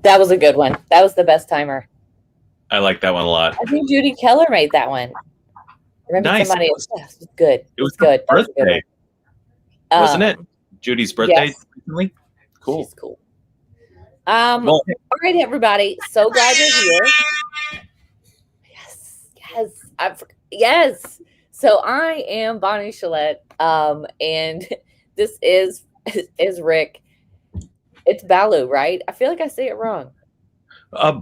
That was a good one. That was the best timer. I like that one a lot. I think Judy Keller made that one. Remember nice. Somebody else. It was good. It was good. Birthday, wasn't it? Judy's birthday yes. recently. Cool. She's cool. All right, everybody. So glad you're here. Yes. So I am Bonnie Shalette, and this is Rick. It's Baloo, right? I feel like I say it wrong.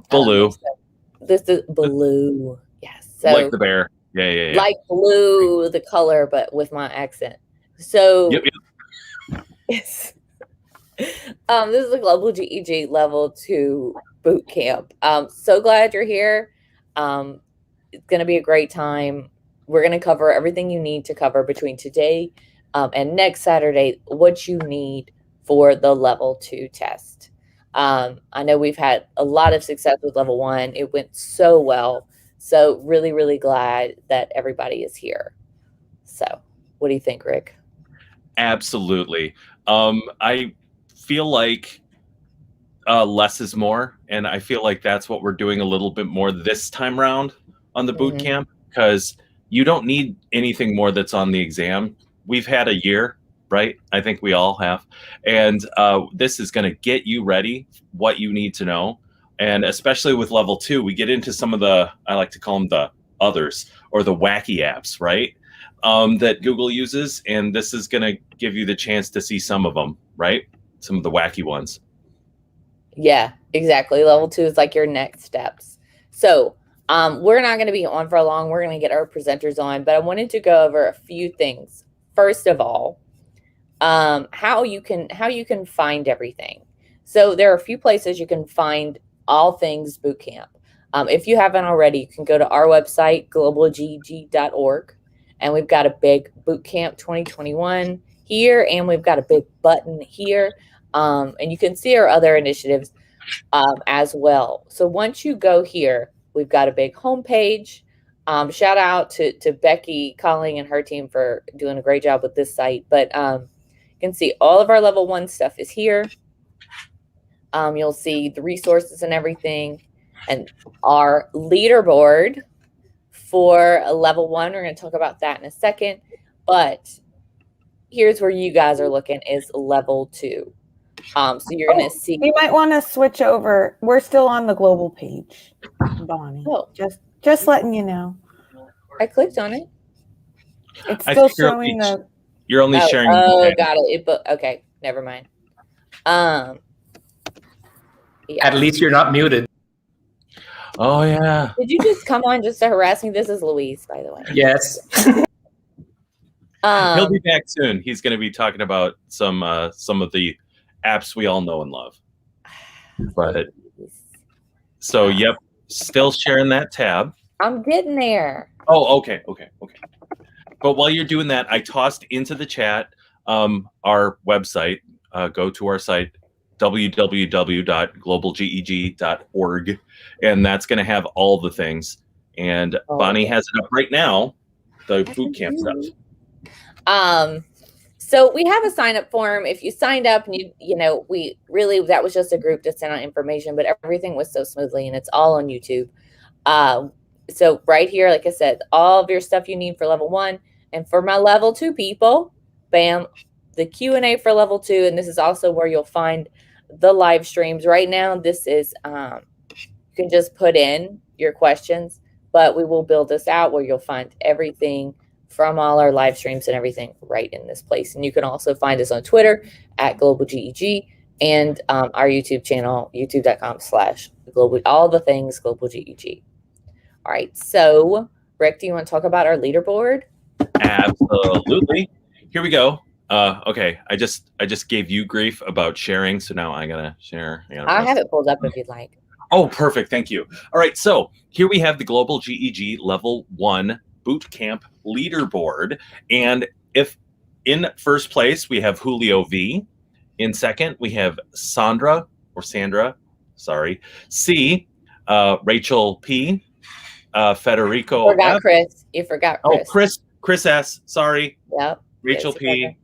Baloo. This is Baloo. Yes. So like the bear. Yeah. Like blue, the color, but with my accent. So yep. Yes. This is a Global GEG Level 2 boot camp. So glad you're here. It's going to be a great time. We're going to cover everything you need to cover between today and next Saturday, what you need for the Level 2 test. I know we've had a lot of success with Level 1. It went so well. So really, really glad that everybody is here. So what do you think, Rick? Absolutely. I feel like less is more, and I feel like that's what we're doing a little bit more this time around on the boot camp, because you don't need anything more that's on the exam. We've had a year, right? I think we all have. And this is going to get you ready, what you need to know. And especially with Level 2, we get into some of the, I like to call them the others, or the wacky apps, right? That Google uses. And this is going to give you the chance to see some of them, right? Some of the wacky ones. Yeah, exactly. Level 2 is like your next steps. So we're not going to be on for long. We're going to get our presenters on, but I wanted to go over a few things. First of all, how you can find everything. So there are a few places you can find all things bootcamp. If you haven't already, you can go to our website, globalgeg.org, and we've got a big Bootcamp 2021 here, and we've got a big button here, and you can see our other initiatives as well. So once you go here, we've got a big homepage. Shout out to Becky Colling and her team for doing a great job with this site. But you can see all of our Level 1 stuff is here. You'll see the resources and everything, and our leaderboard for Level 1. We're going to talk about that in a second. But here's where you guys are looking is Level 2. So you're going to see. You might want to switch over. We're still on the global page, Bonnie. Oh. Just letting you know. I clicked on it. It's still showing the. You're only sharing. Oh, got it. Okay, never mind. Yeah. At least you're not muted. Oh yeah. Did you just come on just to harass me? This is Luis, by the way. Yes. He'll be back soon. He's going to be talking about some of the apps we all know and love. But so yep, still sharing that tab. I'm getting there. Oh, okay. But while you're doing that, I tossed into the chat our website. Go to our site, www.globalgeg.org, and that's going to have all the things. And Bonnie has it up right now, the bootcamp stuff. So we have a sign up form. If you signed up and that was just a group to send out information, but everything was so smoothly, and it's all on YouTube. So right here, like I said, all of your stuff you need for Level 1, and for my Level 2 people, bam, the Q&A for Level 2, and this is also where you'll find the live streams. Right now, this is you can just put in your questions, but we will build this out where you'll find everything from all our live streams and everything right in this place. And you can also find us on Twitter at GlobalGEG, and our YouTube channel, youtube.com/global, all the things GlobalGEG. All right, so Rick, do you want to talk about our leaderboard? Absolutely. Here we go. Okay, I just gave you grief about sharing, so now I gotta share. I have it pulled up if you'd like. Oh, perfect. Thank you. All right, so here we have the Global GEG Level 1 Bootcamp Leaderboard. And if in first place, we have Julio V. In second, we have Sandra sorry, C. Rachel P. Federico F. Chris. You forgot Chris. Oh, Chris S. Sorry. Yep. Rachel P.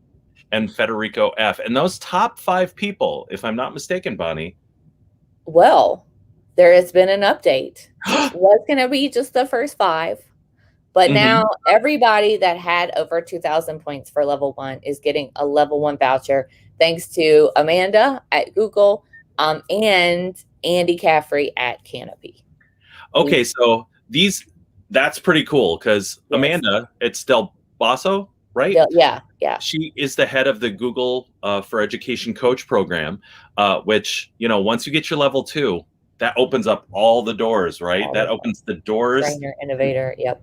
and Federico F. And those top 5 people, if I'm not mistaken, Bonnie. Well, there has been an update. It was going to be just the first 5, but now everybody that had over 2,000 points for level 1 is getting a level 1 voucher, thanks to Amanda at Google and Andy Caffrey at Canopy. Okay, so that's pretty cool because Yes. Amanda, it's Del Basso, right? Yeah. She is the head of the Google for Education Coach program, which, once you get your level 2, that opens up all the doors, right? That opens the doors. Trainer, innovator, yep.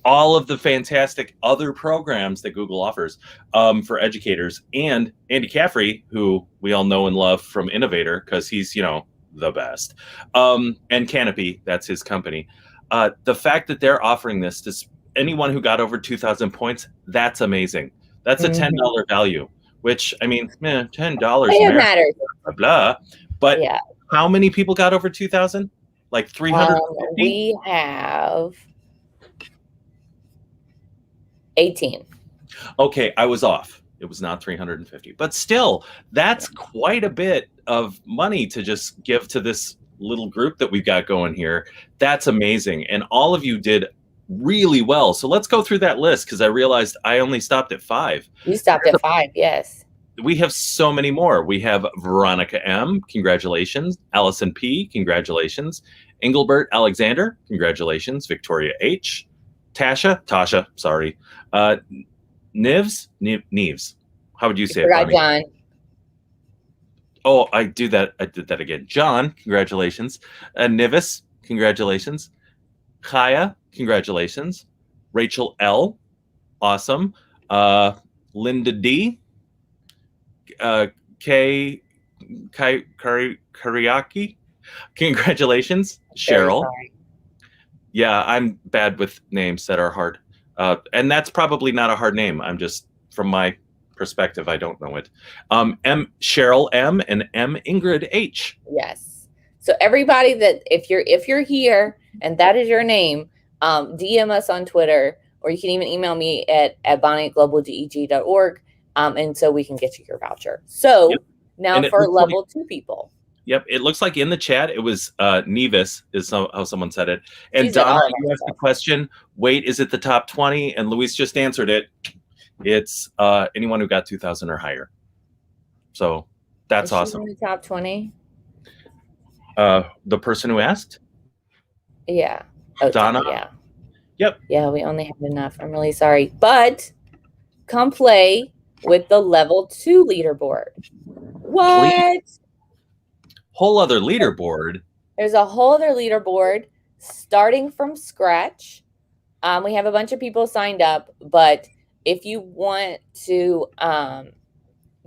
All of the fantastic other programs that Google offers for educators. And Andy Caffrey, who we all know and love from Innovator, because he's, the best. And Canopy, that's his company. The fact that they're offering this to anyone who got over 2,000 points, that's amazing. That's a $10 value, which, I mean, $10. It matters. Blah, blah. But yeah. How many people got over 2,000? Like 300? We have 18. Okay, I was off. It was not 350. But still, that's quite a bit of money to just give to this little group that we've got going here. That's amazing. And all of you did really well. So let's go through that list because I realized I only stopped at 5. You stopped at 5, yes. We have so many more. We have Veronica M. Congratulations. Allison P. Congratulations. Engelbert Alexander. Congratulations. Victoria H. Tasha. Sorry. Neves. How would you say it, Bonnie? John. Oh, I did that again. John, congratulations. Nivis, congratulations. Kaya, congratulations. Rachel L, awesome. Linda D, Kariaki, congratulations. Cheryl. Yeah, I'm bad with names that are hard. And that's probably not a hard name. I'm just, from my perspective, I don't know it. Cheryl M and M Ingrid H. Yes. So everybody that if you're here and that is your name, DM us on Twitter, or you can even email me at bonnie@globalgeg.org, and so we can get you your voucher. So now for level 2 people. Yep, it looks like in the chat it was Nevis is how someone said it. And Donna, you asked the question, wait, is it the top 20? And Luis just answered it. It's anyone who got 2,000 or higher. So that's awesome. In the top 20? The person who asked? Yeah. Donna? Yeah. Yep. Yeah, we only have enough. I'm really sorry. But come play with the level 2 leaderboard. What? Please. Whole other leaderboard. There's a whole other leaderboard starting from scratch. We have a bunch of people signed up, but if you want to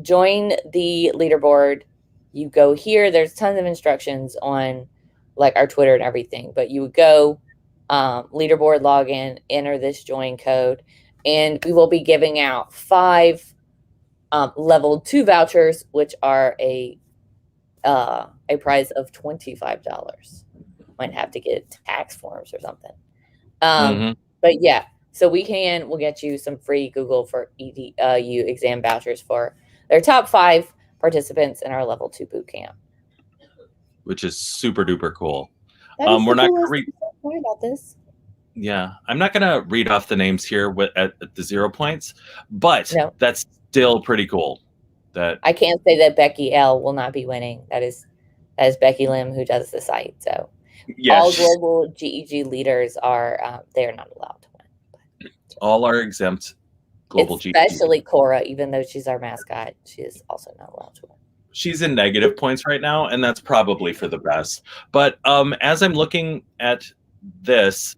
join the leaderboard, you go here. There's tons of instructions on like our Twitter and everything, but you would go leaderboard login, enter this join code, and we will be giving out 5 level 2 vouchers, which are a prize of $25. Might have to get tax forms or something. But yeah, so we'll get you some free Google for EDU exam vouchers for their top 5 participants in our level 2 boot camp, which is super duper cool. We're not going to read about this. Yeah, I'm not going to read off the names here at the 0 points, but that's still pretty cool. That I can't say that Becky L will not be winning. That is Becky Lim who does the site. So all global GEG leaders are they are not allowed to win. All are exempt. Global GEG, especially Cora, even though she's our mascot, she is also not allowed to win. She's in negative points right now, and that's probably for the best. But as I'm looking at this,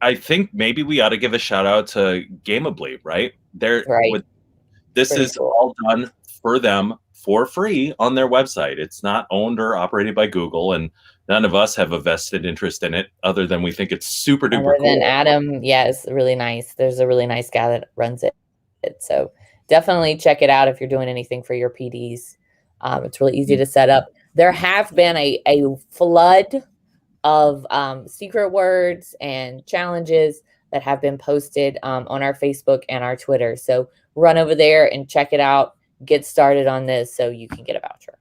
I think maybe we ought to give a shout out to Gameably, right? Right. This Pretty is cool. all done for them for free on their website. It's not owned or operated by Google, and none of us have a vested interest in it other than we think it's super duper Other than cool. Adam, yeah, it's really nice. There's a really nice guy that runs it. So definitely check it out if you're doing anything for your PDs. It's really easy to set up. There have been a flood of secret words and challenges that have been posted on our Facebook and our Twitter. So run over there and check it out. Get started on this so you can get a voucher.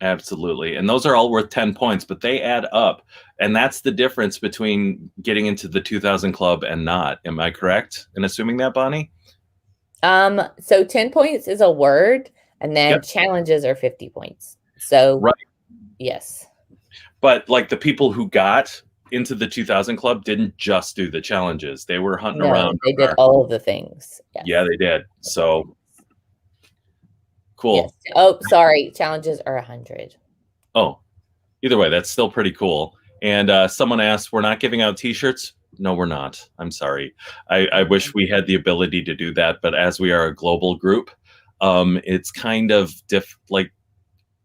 Absolutely. And those are all worth 10 points, but they add up. And that's the difference between getting into the 2000 club and not. Am I correct in assuming that, Bonnie? So 10 points is a word, and then challenges are 50 points. So right. Yes. But like the people who got into the 2000 club didn't just do the challenges. They were hunting around. They did all of the things. Yes. Yeah, they did. So cool. Yes. Oh, sorry. Challenges are 100. Oh, either way, that's still pretty cool. And someone asked, we're not giving out t-shirts? No, we're not. I'm sorry. I wish we had the ability to do that. But as we are a global group, it's kind of like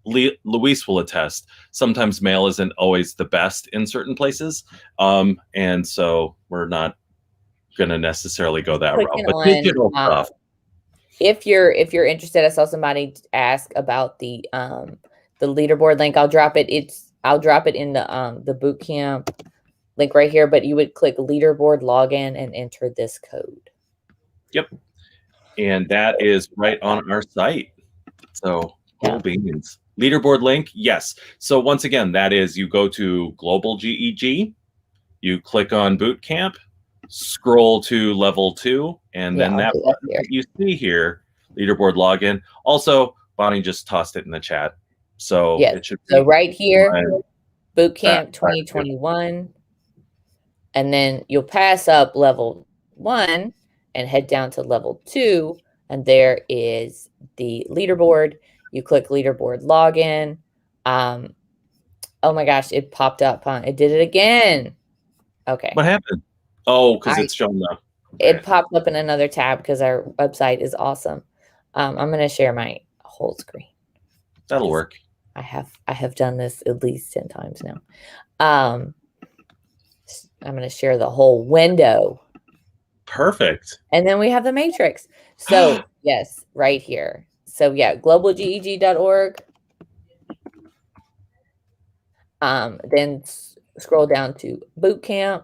Luis will attest. Sometimes mail isn't always the best in certain places. And so we're not going to necessarily go that route. But digital stuff. If you're interested, I saw somebody ask about the leaderboard link. I'll drop it. I'll drop it in the Bootcamp link right here. But you would click leaderboard login and enter this code. Yep, and that is right on our site. So cool beans. Leaderboard link, yes. So once again, that is you go to Global GEG, you click on Bootcamp, scroll to level 2, and then that button that you see here, leaderboard login. Also, Bonnie just tossed it in the chat. So it should be right here, Bootcamp 2021. And then you'll pass up level 1 and head down to level 2. And there is the leaderboard. You click leaderboard login. Oh my gosh, it popped up. It did it again. Okay. What happened? Oh, because it's shown up. It popped up in another tab because our website is awesome. I'm going to share my whole screen. That'll work. I have done this at least 10 times now. I'm going to share the whole window. Perfect. And then we have the matrix. So yes, right here. So yeah, globalgeg.org. Then scroll down to Bootcamp.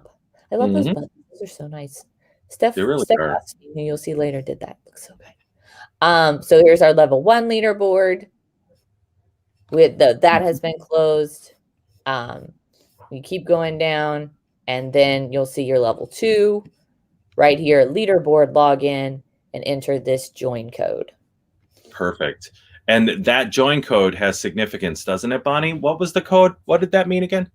I love those buttons. Those are so nice. Steph who you'll see later did that. Looks so good. So here's our level 1 leaderboard. That has been closed. You keep going down, and then you'll see your level 2 right here. Leaderboard login and enter this join code. Perfect. And that join code has significance, doesn't it, Bonnie? What was the code? What did that mean again?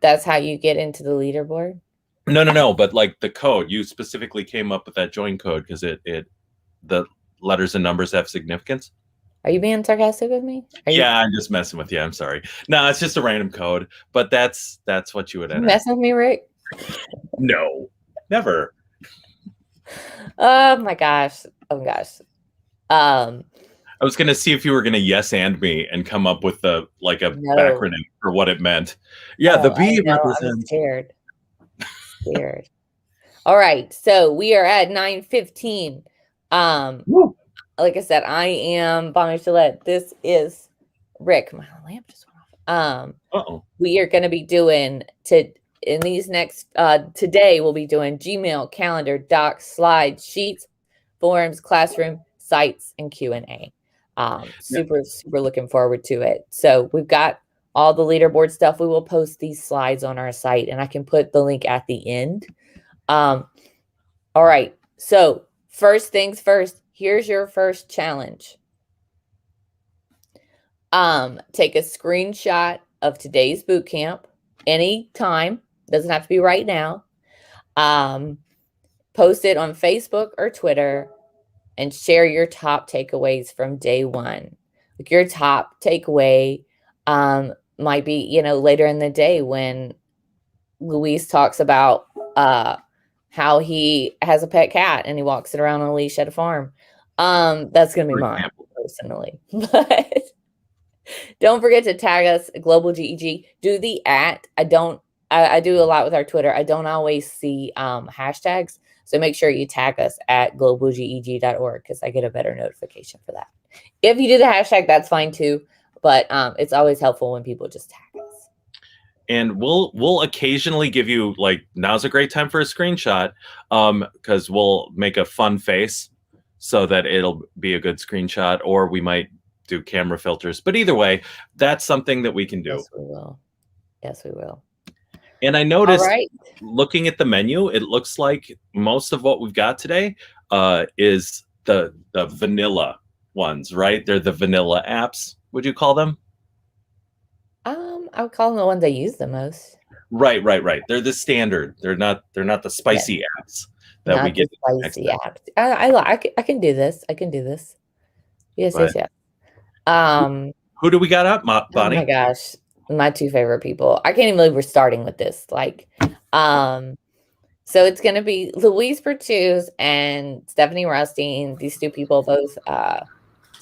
That's how you get into the leaderboard? No. But like the code, you specifically came up with that join code because the letters and numbers have significance. Are you being sarcastic with me? I'm just messing with you. I'm sorry. No, it's just a random code, but that's what you would enter. Messing with me, Rick? No, never. Oh my gosh. I was gonna see if you were gonna yes and me and come up with a acronym for what it meant. Yeah, the B represents. I'm scared. All right, so we are at 9:15. Like I said, I am Bonnie Gillette. This is Rick. My lamp just went off. We are going to be doing in these next today. We'll be doing Gmail, calendar, docs, slides, sheets, forums, classroom, sites, and Q&A. Super looking forward to it. So we've got all the leaderboard stuff. We will post these slides on our site, and I can put the link at the end. All right. So first things first. Here's your first challenge. Take a screenshot of today's boot camp anytime. Doesn't have to be right now. Post it on Facebook or Twitter and share your top takeaways from day 1. Like your top takeaway might be, later in the day when Luis talks about how he has a pet cat and he walks it around on a leash at a farm. That's going to be mine personally. But don't forget to tag us, Global GEG. Do the @ I do a lot with our Twitter. I don't always see hashtags. So make sure you tag us at globalgeg.org because I get a better notification for that. If you do the hashtag, that's fine too. But it's always helpful when people just tag us. And we'll occasionally give you, like, now's a great time for a screenshot, because we'll make a fun face so that it'll be a good screenshot, or we might do camera filters. But either way, that's something that we can do. Yes, we will. Yes, we will. And I noticed, right, looking at the menu, it looks like most of what we've got today is the vanilla ones, right? They're the vanilla apps, would you call them? I would call them the ones I use the most. Right. They're the standard. They're not the spicy apps that Not we get. the spicy apps. I can do this. I can do this. Yes, Right. yes, yes. Who do we got up, Bonnie? Oh my gosh, my two favorite people. I can't even believe we're starting with this. Like, so it's gonna be Louise Bertuz and Stephanie Rothstein. These two people both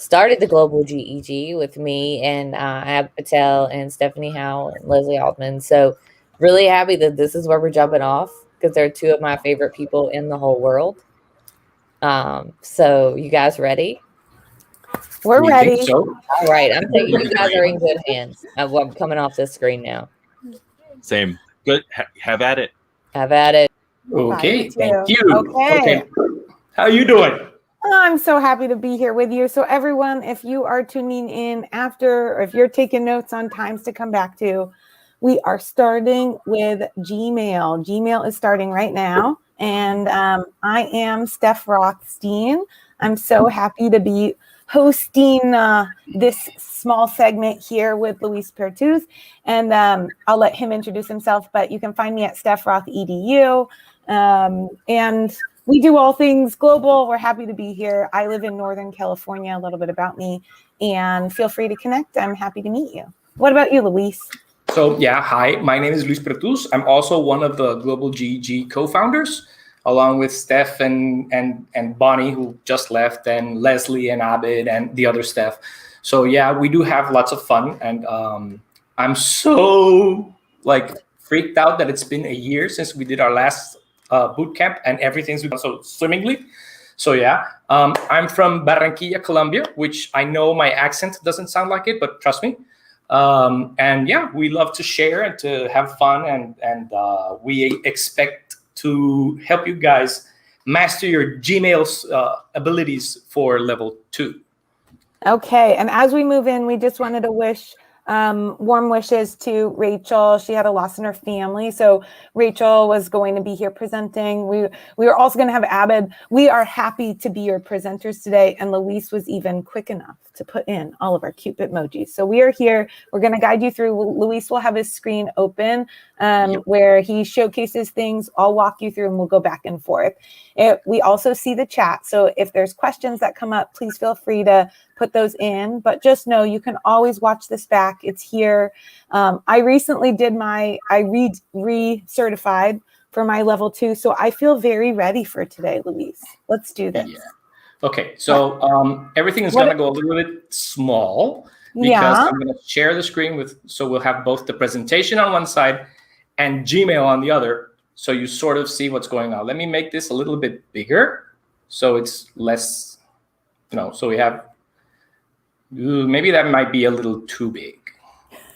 started the Global GEG with me and Ab Patel and Stephanie Howe and Leslie Altman. So really happy that this is where we're jumping off because they're two of my favorite people in the whole world. So you guys ready? We're ready. So. All right. I'm thinking you guys are in good hands. I'm coming off this screen now. Same. Good. Have at it. Have at it. Okay. Thank you. Okay. How you doing? I'm so happy to be here with you. So everyone, if you are tuning in after, or if you're taking notes on times to come back to, we are starting with Gmail. Gmail is starting right now. And I am Steph Rothstein. I'm so happy to be hosting this small segment here with Luis Pertuz. And I'll let him introduce himself, but you can find me at StephRoth.edu. And we do all things global. We're happy to be here. I live in Northern California, a little bit about me, and feel free to connect. I'm happy to meet you. What about you, Luis? So yeah, hi, my name is Luis Pertuz. I'm also one of the Global GEG co-founders, along with Steph and Bonnie, who just left, and Leslie and Abid and the other Steph. So yeah, we do have lots of fun, and I'm so freaked out that it's been a year since we did our last boot camp and everything's gone so swimmingly. So yeah, I'm from Barranquilla, Colombia, which I know my accent doesn't sound like it, but trust me. And yeah, we love to share and to have fun, and we expect to help you guys master your Gmail's abilities for level 2. Okay, and as we move in, we just wanted to wish warm wishes to Rachel. She had a loss in her family, so Rachel was going to be here presenting. We were also going to have Abid. We are happy to be your presenters today, and Luis was even quick enough to put in all of our cute emojis. So we are here. We're going to guide you through. Luis will have his screen open where he showcases things. I'll walk you through, and we'll go back and forth. We also see the chat, so if there's questions that come up, please feel free to put those in, but just know you can always watch this back. It's here. I recently did I re-certified for my level 2, so I feel very ready for today, Luis. Let's do this. Yeah. Okay, so everything is going to go a little bit small because I'm going to share the screen so we'll have both the presentation on one side and Gmail on the other, so you sort of see what's going on. Let me make this a little bit bigger so it's less, so we have, maybe that might be a little too big.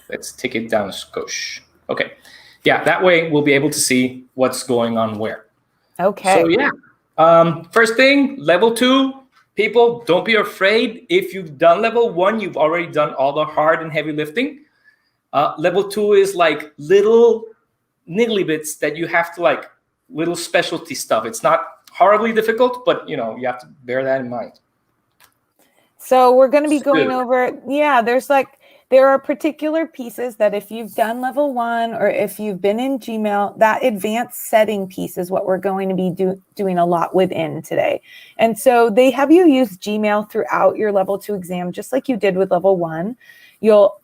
Let's take it down a skosh. Okay. Yeah, that way we'll be able to see what's going on where. Okay. So yeah, first thing, level 2, people, don't be afraid. If you've done level 1, you've already done all the hard and heavy lifting. Level 2 is like little niggly bits that you have to little specialty stuff. It's not horribly difficult, but you have to bear that in mind. So we're going to be going over, there are particular pieces that if you've done level 1 or if you've been in Gmail, that advanced setting piece is what we're going to be doing a lot within today. And so they have you use Gmail throughout your level 2 exam, just like you did with level 1. You'll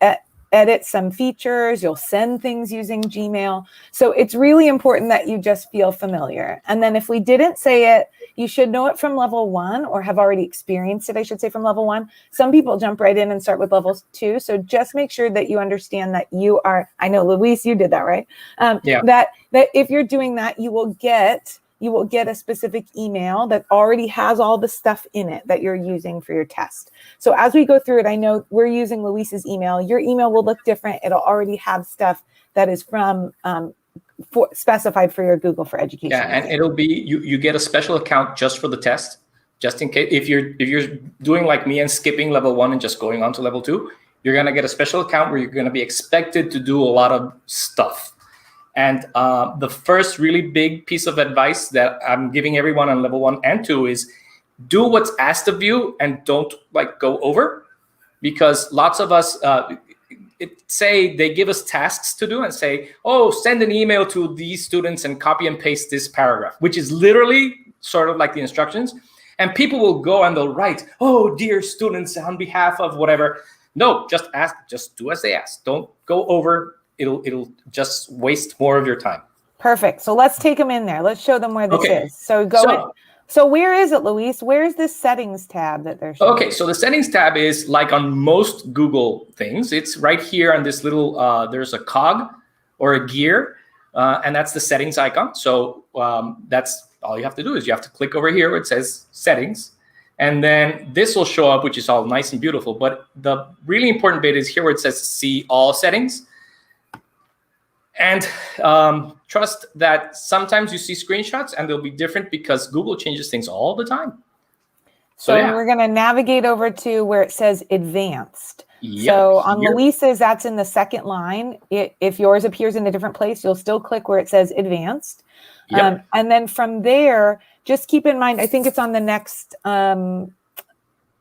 edit some features, you'll send things using Gmail. So it's really important that you just feel familiar. And then if we didn't say it, you should know it from level 1 or have already experienced it, I should say, from level 1. Some people jump right in and start with level 2. So just make sure that you understand that you are, I know, Luis, you did that, right? That if you're doing that, you will get a specific email that already has all the stuff in it that you're using for your test. So as we go through it, I know we're using Luis's email. Your email will look different. It'll already have stuff that is from specified for your Google for Education. Yeah, and it'll be you get a special account just for the test, just in case if you're doing like me and skipping level 1 and just going on to level 2, you're gonna get a special account where you're gonna be expected to do a lot of stuff. And the first really big piece of advice that I'm giving everyone on level 1 and 2 is do what's asked of you and don't like go over, because lots of us say they give us tasks to do and say, oh, send an email to these students and copy and paste this paragraph, which is literally sort of like the instructions. And people will go and they'll write, oh, dear students, on behalf of whatever. No, just ask, just do as they ask. Don't go over. It'll just waste more of your time. Perfect. So let's take them in there. Let's show them where this is. So where is it, Luis? Where's this settings tab that they're showing? Okay, so the settings tab is like on most Google things. It's right here on this little, there's a cog or a gear, and that's the settings icon. So that's all you have to do is you have to click over here where it says settings. And then this will show up, which is all nice and beautiful. But the really important bit is here where it says see all settings. And trust that sometimes you see screenshots and they'll be different because Google changes things all the time. So we're going to navigate over to where it says advanced. Yep, so on Luis's, that's in the second line. If yours appears in a different place, you'll still click where it says advanced. Yep. And then from there, just keep in mind, I think it's on the next, our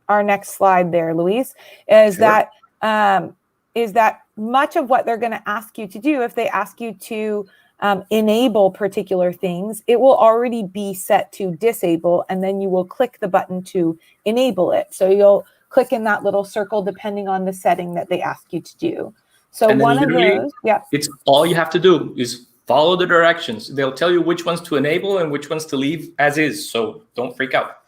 next slide there, Luis, is that much of what they're going to ask you to do, if they ask you to enable particular things, it will already be set to disable, and then you will click the button to enable it. So you'll click in that little circle depending on the setting that they ask you to do. So one of those, it's all you have to do is follow the directions. They'll tell you which ones to enable and which ones to leave as is. So don't freak out.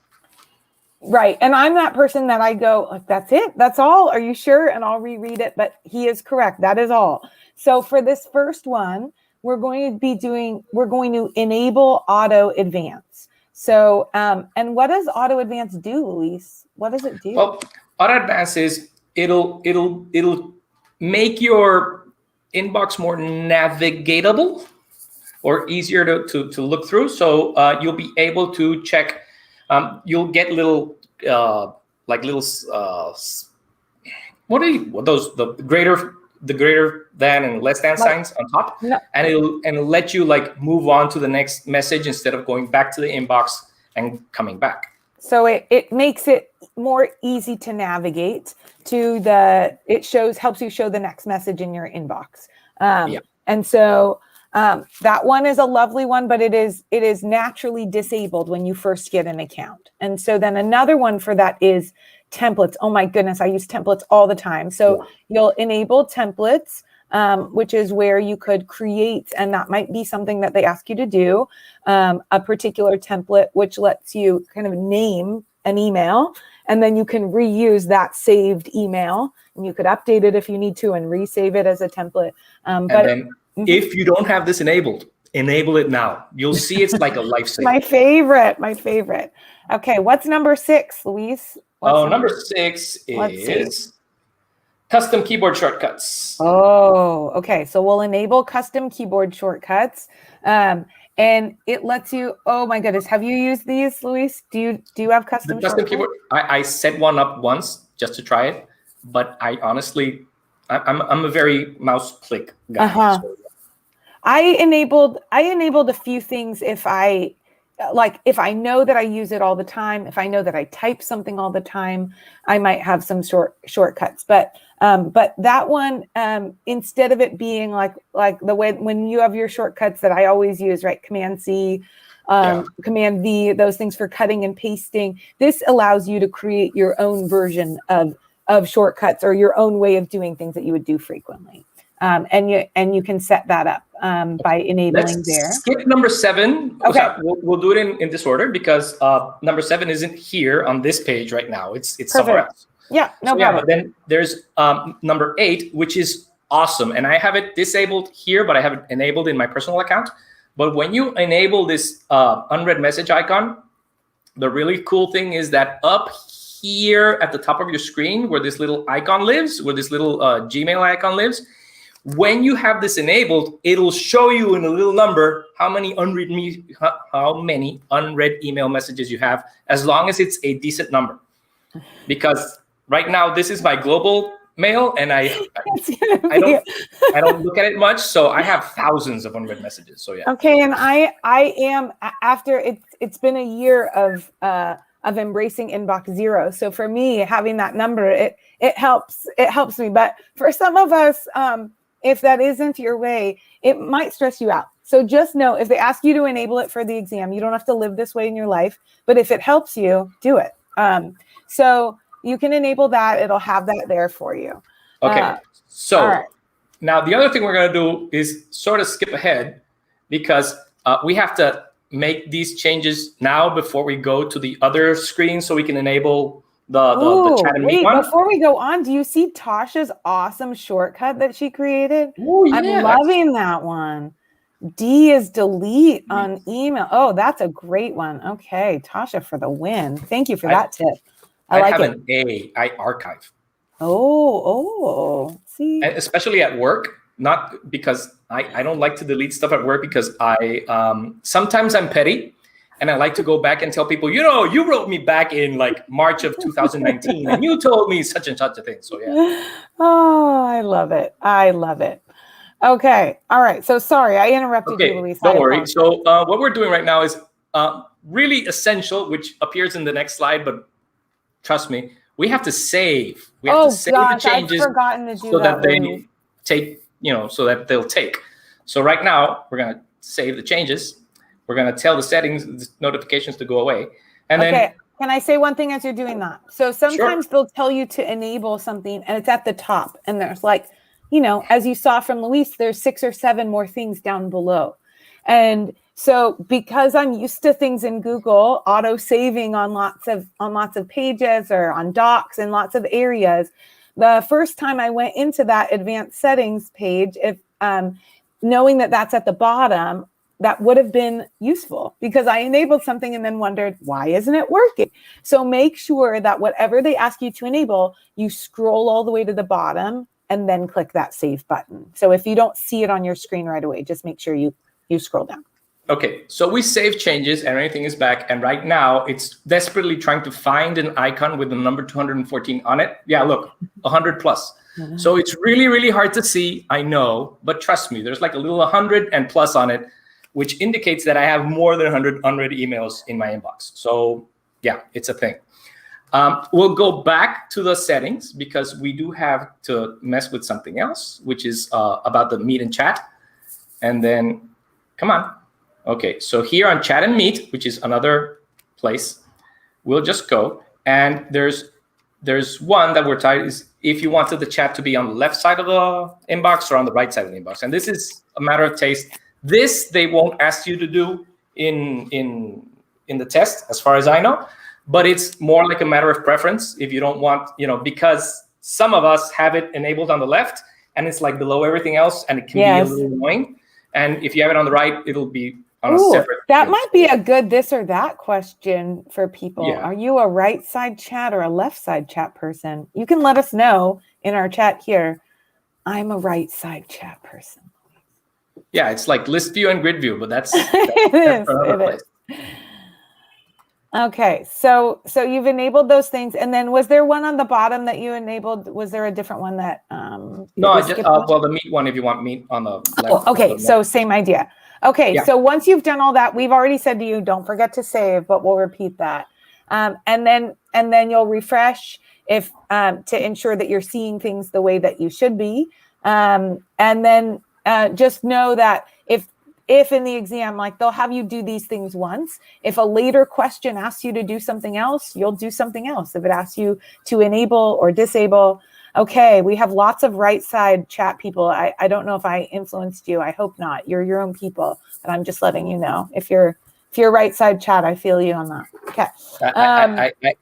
Right. And I'm that person that I go, like, that's it. That's all. Are you sure? And I'll reread it. But he is correct. That is all. So for this first one, we're going to enable auto advance. So, and what does auto advance do, Luis? What does it do? Well, auto advance is it'll make your inbox more navigatable or easier to look through. So you'll be able to check. You'll get little what are those, the greater than and less than signs on top, and it'll let you like move on to the next message instead of going back to the inbox and coming back. So it makes it more easy to navigate to helps you show the next message in your inbox. And so that one is a lovely one, but it is naturally disabled when you first get an account. And so then another one for that is templates. Oh my goodness, I use templates all the time. So you'll enable templates, which is where you could create, and that might be something that they ask you to do, a particular template, which lets you kind of name an email, and then you can reuse that saved email, and you could update it if you need to and resave it as a template. If you don't have this enabled, enable it now. You'll see it's like a lifesaver. My favorite. Okay, what's number 6, Luis? Number 6 is custom keyboard shortcuts. Oh, okay. So we'll enable custom keyboard shortcuts. And it lets you, oh my goodness, have you used these, Luis? Do you have custom shortcuts? Keyboard? I set one up once just to try it, but I honestly, I'm a very mouse click guy. So. I enabled a few things if I know that I use it all the time, if I know that I type something all the time, I might have some shortcuts. But that one, instead of it being like the way when you have your shortcuts that I always use, right? Command C, Command V, those things for cutting and pasting. This allows you to create your own version of of shortcuts or your own way of doing things that you would do frequently. And you can set that up by enabling there. Skip number 7. Okay. Sorry, we'll do it in this order because number 7 isn't here on this page right now. It's somewhere else. Yeah, no problem. Yeah, but then there's number 8, which is awesome. And I have it disabled here, but I have it enabled in my personal account. But when you enable this unread message icon, the really cool thing is that up here at the top of your screen where this little icon lives, where this little Gmail icon lives, when you have this enabled, it'll show you in a little number how many unread email messages you have, as long as it's a decent number. Because right now, this is my global mail, and I don't look at it much, so I have thousands of unread messages. So yeah. Okay, and I am after it's been a year of embracing inbox 0. So for me, having that number, it helps me. But for some of us, if that isn't your way, it might stress you out. So just know, if they ask you to enable it for the exam, you don't have to live this way in your life. But if it helps you, do it. So you can enable that. It'll have that there for you. Okay. Now the other thing we're going to do is sort of skip ahead because we have to make these changes now before we go to the other screen so we can enable the chat and meet one. Before we go on, do you see Tasha's awesome shortcut that she created? Ooh, yeah, I'm loving that one. D is delete on email. Oh, that's a great one. Okay, Tasha for the win. Thank you for that tip. I like have it. An A. I archive. Oh, see. And especially at work, not because I don't like to delete stuff at work because I sometimes I'm petty. And I like to go back and tell people, you wrote me back in like March of 2019 and you told me such and such a thing. So yeah. Oh, I love it. I love it. Okay. All right. So sorry, I interrupted you, Luis. Don't worry. So what we're doing right now is really essential, which appears in the next slide, but trust me, we have to save. We have to save the changes I've forgotten to do so that they Luis. take, so that they'll take. So right now we're going to save the changes. We're going to tell the settings, the notifications to go away. And then, can I say one thing as you're doing that? So sometimes they'll tell you to enable something and it's at the top. And there's like, as you saw from Luis, there's 6 or 7 more things down below. And so because I'm used to things in Google, auto saving on lots of pages or on docs and lots of areas, the first time I went into that advanced settings page, if knowing that that's at the bottom, that would have been useful because I enabled something and then wondered, why isn't it working? So make sure that whatever they ask you to enable, you scroll all the way to the bottom and then click that save button. So if you don't see it on your screen right away, just make sure you scroll down. Okay, so we save changes and everything is back. And right now it's desperately trying to find an icon with the number 214 on it. Yeah, look, 100 plus. Mm-hmm. So it's really, really hard to see, I know, but trust me, there's like a little 100 and plus on it, which indicates that I have more than 100 unread emails in my inbox. So yeah, it's a thing. We'll go back to the settings because we do have to mess with something else, which is about the meet and chat. And then, come on. Okay, so here on chat and meet, which is another place, we'll just go. And there's one that we're tied is if you wanted the chat to be on the left side of the inbox or on the right side of the inbox. And this is a matter of taste. This they won't ask you to do in the test, as far as I know, but it's more like a matter of preference. If you don't want, because some of us have it enabled on the left and it's like below everything else and it can be a little annoying. And if you have it on the right, it'll be on a separate. That might be a good this or that question for people. Yeah. Are you a right side chat or a left side chat person? You can let us know in our chat here. I'm a right side chat person. Yeah, it's like list view and grid view, but that's another place. Okay, so you've enabled those things, and then was there one on the bottom that you enabled? Was there a different one that? No, I just the meet one. If you want meet on the left. Oh, okay, so same idea. Okay, so once you've done all that, we've already said to you, don't forget to save, but we'll repeat that, and then you'll refresh if to ensure that you're seeing things the way that you should be, and then. Just know that if if in the exam, like they'll have you do these things once. If a later question asks you to do something else, you'll do something else. If it asks you to enable or disable, okay, we have lots of right side chat people. I don't know if I influenced you. I hope not. You're your own people, but I'm just letting you know. If you're right side chat, I feel you on that. Okay.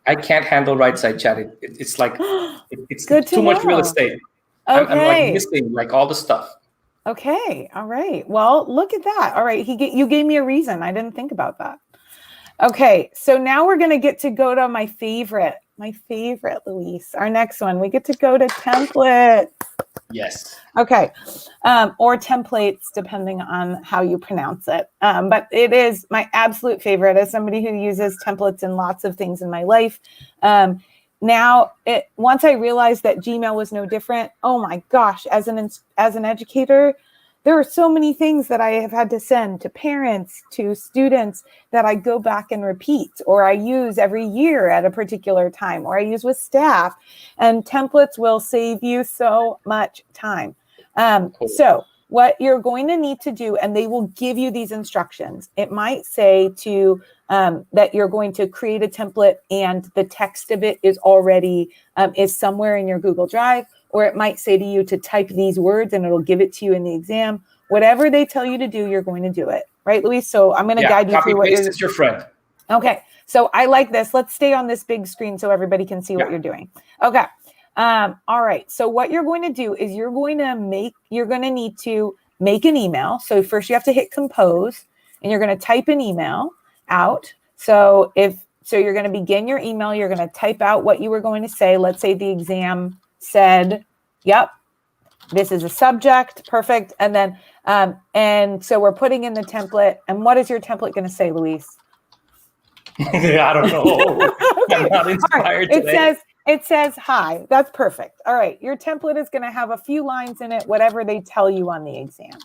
I can't handle right side chat. It's like it's Good to too much real know. estate. Okay. I'm like missing like all the stuff. Okay. All right. Well, look at that. All right. You gave me a reason. I didn't think about that. Okay. So now we're going to get to go to my favorite, Luis. Our next one. We get to go to template. Yes. Okay. Or templates, depending on how you pronounce it. But it is my absolute favorite as somebody who uses templates in lots of things in my life. Now, once I realized that Gmail was no different, oh my gosh, as an educator, there are so many things that I have had to send to parents, to students that I go back and repeat, or I use every year at a particular time, or I use with staff. And templates will save you so much time. Cool. So what you're going to need to do, and they will give you these instructions. It might say to that you're going to create a template and the text of it is already is somewhere in your Google Drive, or it might say to you to type these words and it'll give it to you in the exam. Whatever they tell you to do, you're going to do it. Right, Luis? So I'm going to guide you through what you're doing. Is your friend. Okay. So I like this. Let's stay on this big screen so everybody can see what you're doing. Okay. All right. So what you're going to do is you're going to need to make an email. So first you have to hit compose and you're going to type an email out. So you're going to begin your email, you're going to type out what you were going to say. Let's say the exam said, yep, this is a subject. Perfect. And then, and so we're putting in the template. And what is your template going to say, Luis? I don't know. Okay. I'm not inspired today. It says, hi. That's perfect. All right. Your template is going to have a few lines in it, whatever they tell you on the exam.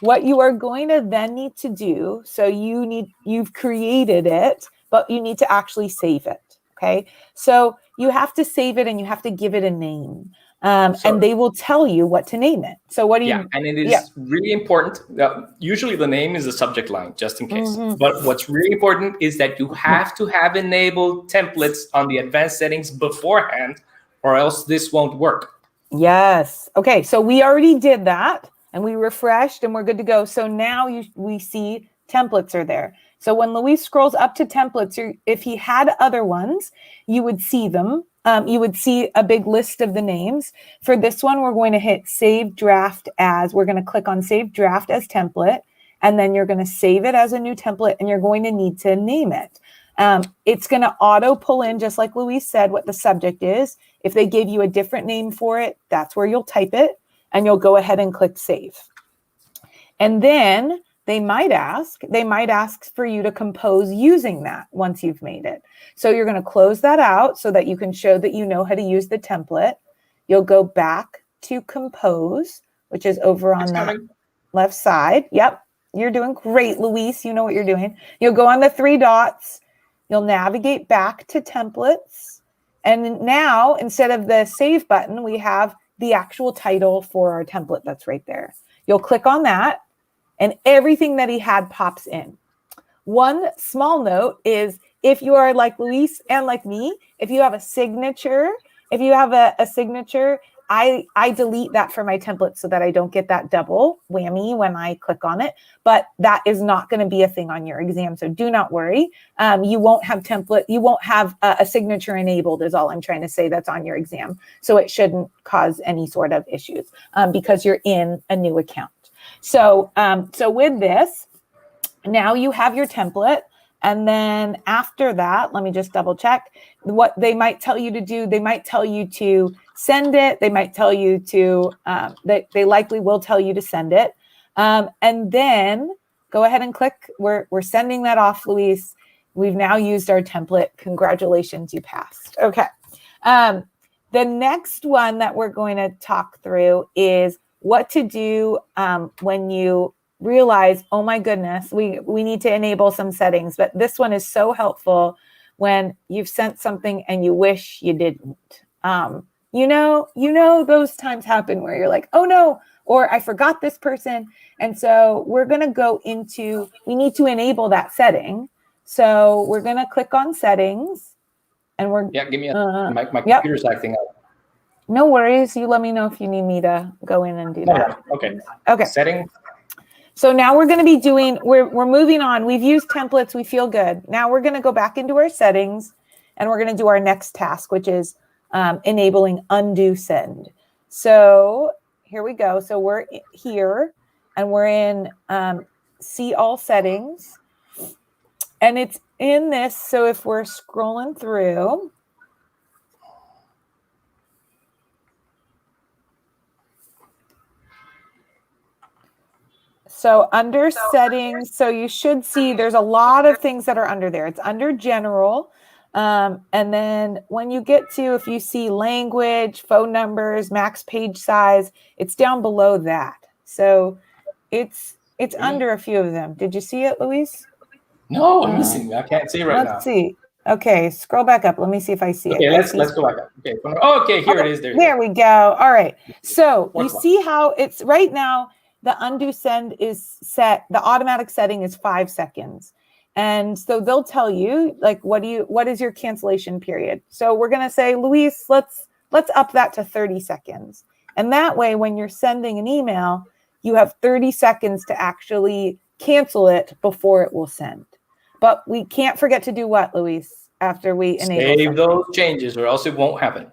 What you are going to then need to do, so you've created it, but you need to actually save it. Okay. So you have to save it and you have to give it a name. And they will tell you what to name it. So what do you? Yeah, and it is really important. Usually the name is the subject line, just in case. Mm-hmm. But what's really important is that you have to have enabled templates on the advanced settings beforehand, or else this won't work. Yes. Okay, so we already did that, and we refreshed, and we're good to go. So now we see templates are there. So when Luis scrolls up to templates, if he had other ones, you would see them. You would see a big list of the names. For this one, we're going to hit save draft as, we're going to click on save draft as template, and then you're going to save it as a new template, and you're going to need to name it. It's going to auto pull in, just like Luis said, what the subject is. If they gave you a different name for it, that's where you'll type it, and you'll go ahead and click save. And then they might ask for you to compose using that once you've made it. So you're going to close that out so that you can show that you know how to use the template. You'll go back to compose, which is over on that left side. Yep. You're doing great, Luis. You know what you're doing. You'll go on the three dots. You'll navigate back to templates. And now, instead of the save button, we have the actual title for our template that's right there. You'll click on that, and everything that he had pops in. One small note is, if you are like Luis and like me, if you have a signature, I delete that for my template so that I don't get that double whammy when I click on it. But that is not going to be a thing on your exam, so do not worry. You won't have a signature enabled, is all I'm trying to say, that's on your exam. So it shouldn't cause any sort of issues because you're in a new account. So with this, now you have your template. And then after that, let me just double check what they might tell you to do. They might tell you to send it. They might tell you to, they likely will tell you to send it. And then go ahead and click. We're sending that off, Luis. We've now used our template. Congratulations, you passed. Okay. The next one that we're going to talk through is what to do when you realize, oh my goodness, we need to enable some settings. But this one is so helpful when you've sent something and you wish you didn't. You know, those times happen where you're like, oh no, or I forgot this person. And so we're going to go into, we need to enable that setting. So we're going to click on settings and we're, Yeah, give me my yep. computer's acting up. No worries. You let me know if you need me to go in and do that. Okay. Okay. Settings. So now we're going to be doing, we're moving on. We've used templates. We feel good. Now we're going to go back into our settings and we're going to do our next task, which is enabling undo send. So here we go. So we're here and we're in see all settings. And it's in this. So if we're scrolling through, so under settings, so you should see there's a lot of things that are under there. It's under general. And then when you get to, if you see language, phone numbers, max page size, it's down below that. So it's under a few of them. Did you see it, Luis? No, I'm missing. I can't see it right now. Let's see. Okay, scroll back up. Let me see if I see it. Okay, let's go back up. Okay, okay, here it is. There we go. All right. So you see how it's right now, the undo send is set. The automatic setting is 5 seconds. And so they'll tell you, like, what is your cancellation period? So we're going to say, Luis, let's up that to 30 seconds. And that way, when you're sending an email, you have 30 seconds to actually cancel it before it will send. But we can't forget to do what, Luis, after we enable save those changes or else it won't happen.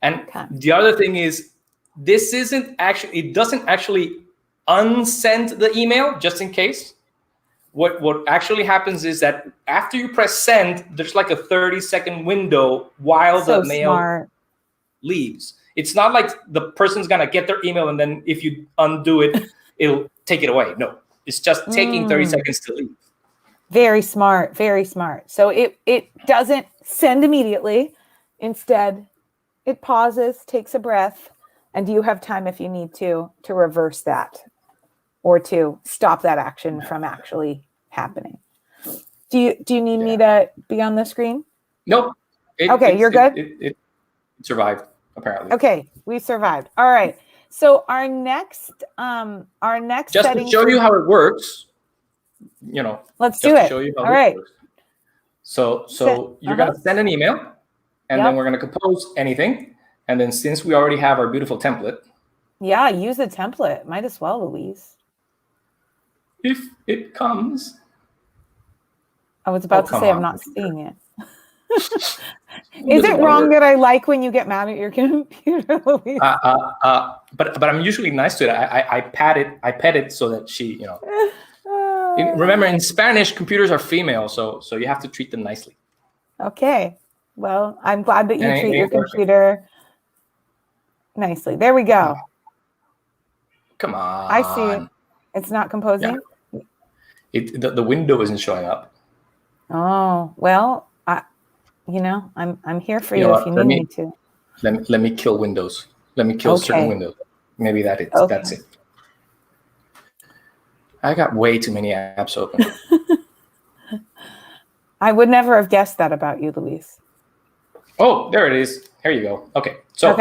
And the other thing is, this isn't actually, it doesn't actually unsend the email just in case. What actually happens is that after you press send, there's like a 30-second window while the mail leaves. It's not like the person's gonna get their email and then if you undo it, it'll take it away. No, it's just taking 30 seconds to leave. Very smart, very smart. So it doesn't send immediately. Instead, it pauses, takes a breath, and you have time if you need to reverse that or to stop that action from actually happening. Do you need me to be on the screen? Nope. Okay, you're good? It survived, apparently. Okay, we survived. All right. So our next just setting to show you how it works, you know. Let's do it. Show you how all right. Works. So you're gonna send an email, and then we're gonna compose anything, and then since we already have our beautiful template. Yeah, use the template. Might as well, Louise. If it comes. I was about to say I'm not seeing it. Is it wrong that I like when you get mad at your computer, Louise? But I'm usually nice to it. I pet it so that she, you know. Remember, in Spanish, computers are female, so you have to treat them nicely. Okay. Well, I'm glad that you treat your computer nicely. There we go. Come on. I see it. It's not composing? Yeah. The window isn't showing up. Oh, well, I'm here for you if you need me to. Let me kill Windows. Let me kill certain Windows. Maybe that's it. I got way too many apps open. I would never have guessed that about you, Luis. Oh, there it is. Here you go. Okay. So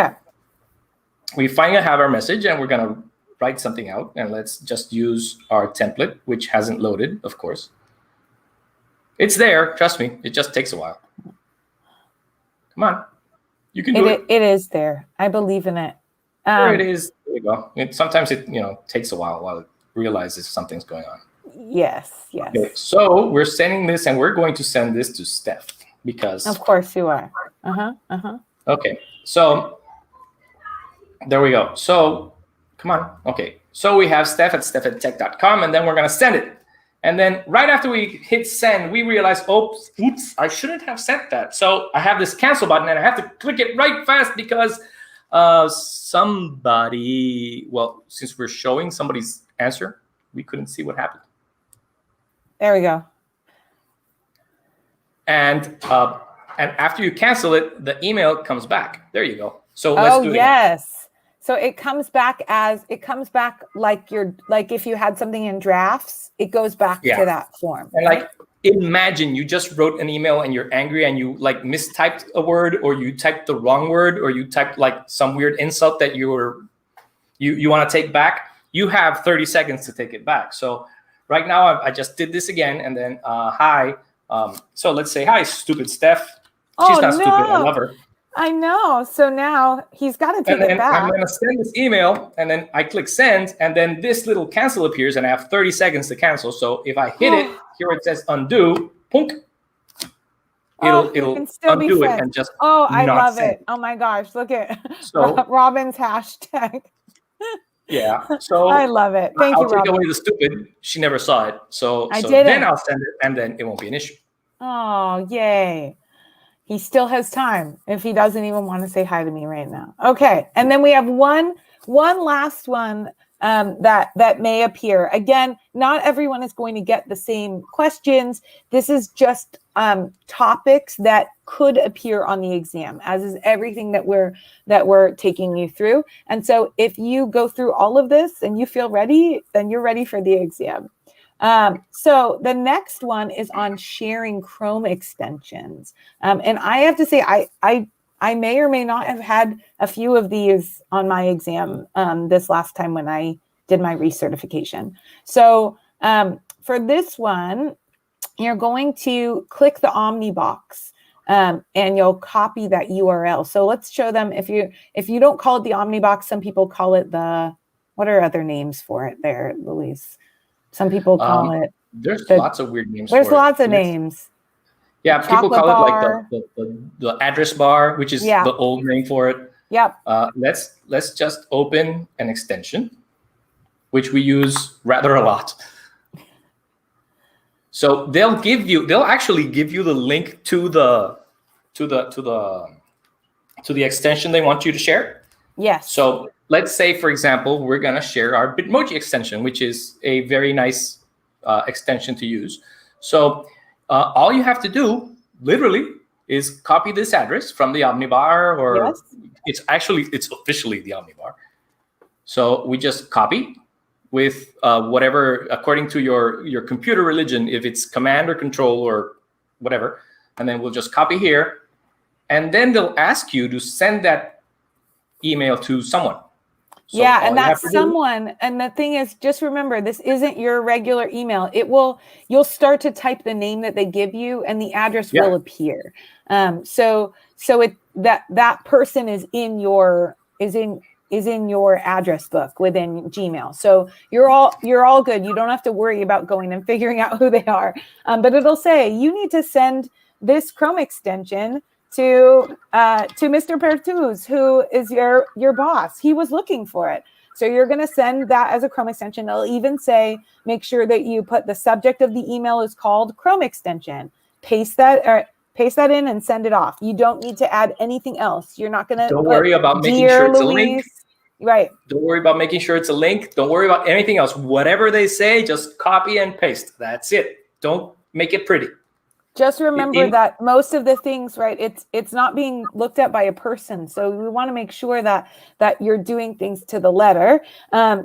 we finally have our message and we're going to write something out. And let's just use our template, which hasn't loaded, of course. It's there. Trust me. It just takes a while. Come on. You can do it. It is there. I believe in it. There it is. There you go. Sometimes it takes a while it realizes something's going on. Yes. Okay, so we're sending this and we're going to send this to Steph because. Of course you are. Okay. So there we go. So come on. Okay. So we have Steph at steph@tech.com and then we're going to send it. And then right after we hit send, we realize, oops, I shouldn't have sent that. So I have this cancel button and I have to click it right fast because somebody, since we're showing somebody's answer, we couldn't see what happened. There we go. And after you cancel it, the email comes back. There you go. So let's do it again. So it comes back like if you had something in drafts, it goes back to that form. And like imagine you just wrote an email and you're angry and you like mistyped a word or you typed the wrong word or you typed like some weird insult that you were you want to take back, you have 30 seconds to take it back. So right now I just did this again, and then hi. So let's say hi, stupid Steph. She's not stupid. I love her. I know. So now he's got to take it back. I'm going to send this email, and then I click send, and then this little cancel appears, and I have 30 seconds to cancel. So if I hit it, here it says undo, punk. It'll undo it and just I love send. it. Oh my gosh, look at Robin's hashtag. Yeah, so I love it. Thank you, I'll take Robin. away the stupid. She never saw it, so didn't. then I'll send it, and then it won't be an issue. Oh, yay. He still has time if he doesn't even want to say hi to me right now. Okay, and then we have one last one that may appear. Again, not everyone is going to get the same questions. This is just topics that could appear on the exam, as is everything that we're taking you through. And so if you go through all of this and you feel ready, then you're ready for the exam. So the next one is on sharing Chrome extensions. And I have to say, I may or may not have had a few of these on my exam this last time when I did my recertification. So for this one, you're going to click the Omni box and you'll copy that URL. So let's show them. If you don't call it the Omni box, some people call it what are other names for it there, Luis? Some people call it. There's lots of weird names. There's lots of names. Yeah, people call it like the address bar, which is the old name for it. Yep. Let's just open an extension, which we use rather a lot. So they'll actually give you the link to the extension they want you to share. Yes. So let's say, for example, we're gonna share our Bitmoji extension, which is a very nice extension to use. So all you have to do, literally, is copy this address from the Omnibar, or it's officially the Omnibar. So we just copy with whatever, according to your computer religion, if it's command or control or whatever, and then we'll just copy here, and then they'll ask you to send that email to someone. So and that's someone. And the thing is, just remember, this isn't your regular email. You'll start to type the name that they give you, and the address will appear. So that person is in your address book within Gmail. So you're all good. You don't have to worry about going and figuring out who they are. But it'll say you need to send this Chrome extension to Mr. Pertuz, who is your boss. He was looking for it. So you're going to send that as a Chrome extension. It'll even say, make sure that you put the subject of the email is called Chrome extension. Paste that in and send it off. You don't need to add anything else. You're not going to. Don't worry about making sure it's a link. Right. Don't worry about making sure it's a link. Don't worry about anything else. Whatever they say, just copy and paste. That's it. Don't make it pretty. Just remember that most of the things, right, it's not being looked at by a person. So we want to make sure that you're doing things to the letter.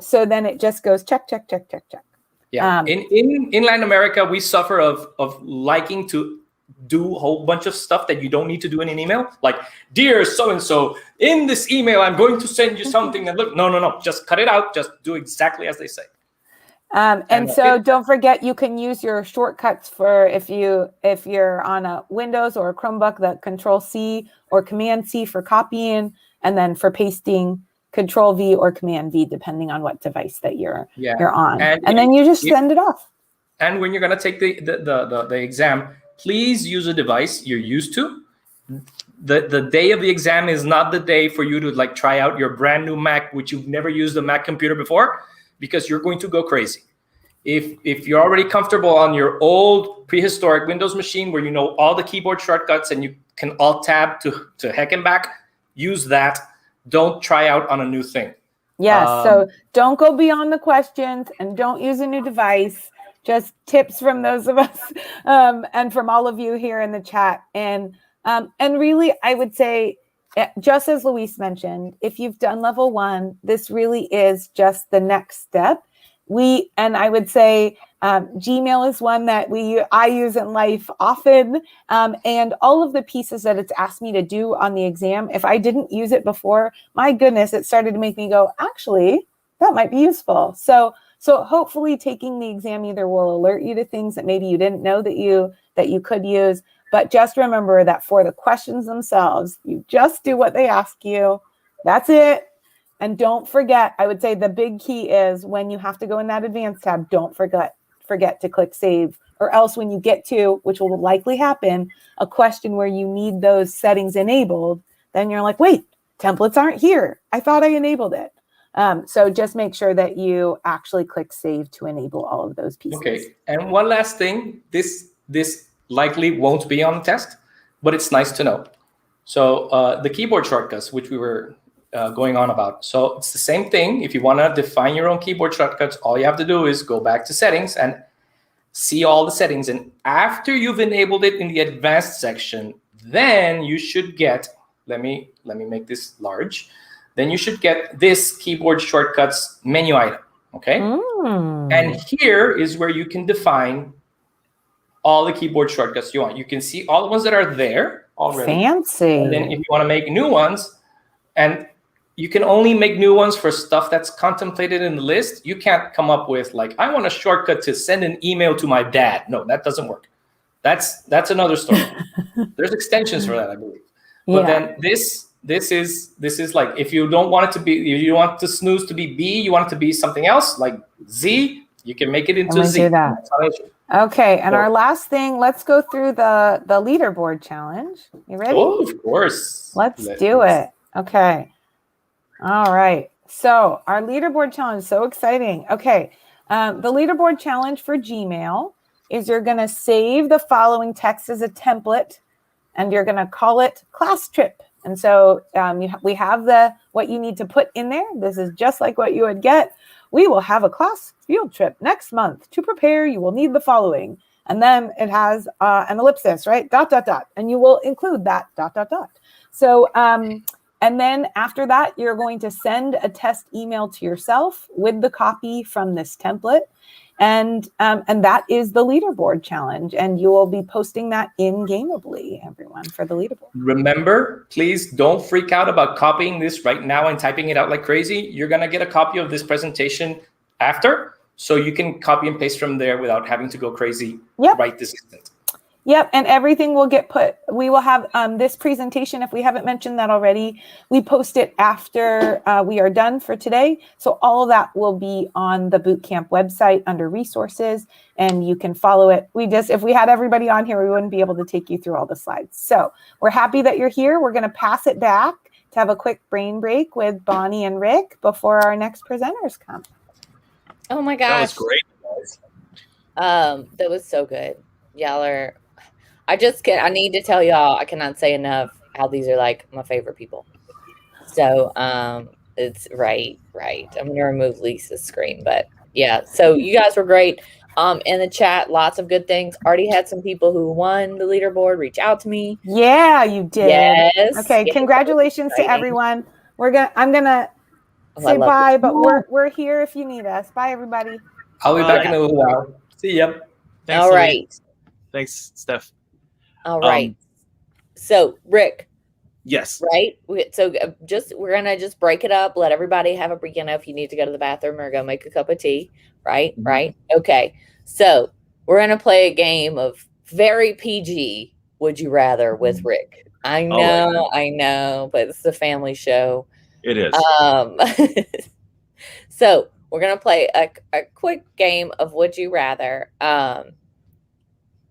So then it just goes check, check, check, check, check. Yeah. In Latin America, we suffer of liking to do a whole bunch of stuff that you don't need to do in an email. Like, dear so-and-so, in this email, I'm going to send you something. And look, no. Just cut it out. Just do exactly as they say. And so don't forget, you can use your shortcuts for if you're on a Windows or a Chromebook, the Control-C or Command-C for copying, and then for pasting, Control-V or Command-V, depending on what device that you're on. And then you just send it off. And when you're going to take the exam, please use a device you're used to. The day of the exam is not the day for you to try out your brand new Mac, which you've never used a Mac computer before, because you're going to go crazy. If you're already comfortable on your old prehistoric Windows machine where you know all the keyboard shortcuts and you can Alt-Tab to heck and back, use that. Don't try out on a new thing. Yes, so don't go beyond the questions and don't use a new device. Just tips from those of us and from all of you here in the chat. And really, I would say, just as Luis mentioned, if you've done level 1, this really is just the next step. and I would say Gmail is one that I use in life often, and all of the pieces that it's asked me to do on the exam, if I didn't use it before, my goodness, it started to make me go, actually, that might be useful. So hopefully taking the exam either will alert you to things that maybe you didn't know that you could use, but just remember that for the questions themselves, you just do what they ask you. That's it. And don't forget, I would say the big key is when you have to go in that advanced tab, don't forget to click save, or else when you get to, which will likely happen, a question where you need those settings enabled, then you're like, wait, templates aren't here. I thought I enabled it. So just make sure that you actually click save to enable all of those pieces. Okay, and one last thing, this likely won't be on the test, but it's nice to know. So the keyboard shortcuts, which we were going on about. So it's the same thing. If you want to define your own keyboard shortcuts, all you have to do is go back to settings and see all the settings. And after you've enabled it in the advanced section, then you should get, let me make this large. Then you should get this keyboard shortcuts menu item, okay? And here is where you can define all the keyboard shortcuts you want. You can see all the ones that are there already. Fancy. And then if you want to make new ones, and you can only make new ones for stuff that's contemplated in the list. You can't come up with like, I want a shortcut to send an email to my dad. No, that doesn't work. That's another story. There's extensions for that, I believe. But then this is like, if you don't want it to be, if you want the snooze to be B, you want it to be something else like Z, you can make it into Z. Do that. Okay, and our last thing, let's go through the leaderboard challenge. You ready? Oh, of course. Let's do it. Okay. All right. So our leaderboard challenge is so exciting. Okay. The leaderboard challenge for Gmail is you're going to save the following text as a template, and you're going to call it class trip. And so we have what you need to put in there. This is just like what you would get. We will have a class field trip next month. To prepare, you will need the following. And then it has an ellipsis, right? ... And you will include that ... So, and then after that, you're going to send a test email to yourself with the copy from this template. And that is the leaderboard challenge. And you will be posting that in Gameably, everyone, for the leaderboard. Remember, please don't freak out about copying this right now and typing it out like crazy. You're going to get a copy of this presentation after, so you can copy and paste from there without having to go crazy right this instant. Yep, and everything will get put. We will have this presentation, if we haven't mentioned that already, we post it after we are done for today. So all of that will be on the Bootcamp website under resources, and you can follow it. If we had everybody on here, we wouldn't be able to take you through all the slides. So we're happy that you're here. We're going to pass it back to have a quick brain break with Bonnie and Rick before our next presenters come. Oh my gosh. That was great, guys. That was so good. Y'all are, I need to tell y'all, I cannot say enough how these are like my favorite people. So it's right. I'm going to remove Lisa's screen, but yeah. So you guys were great. In the chat, lots of good things. Already had some people who won the leaderboard reach out to me. Yeah, you did. Yes. Okay, yes, congratulations to everyone. I'm gonna say bye, but we're here if you need us. Bye, everybody. I'll be back in a little while. See ya. Thanks, all right. Thanks, Steph. All right. So, Rick. Yes. Right. So we're gonna just break it up. Let everybody have a break. You know, if you need to go to the bathroom or go make a cup of tea. Right. Mm-hmm. Right. Okay. So we're gonna play a game of very PG. Would you rather with Rick? I know, but it's a family show. It is. So we're gonna play a quick game of Would You Rather.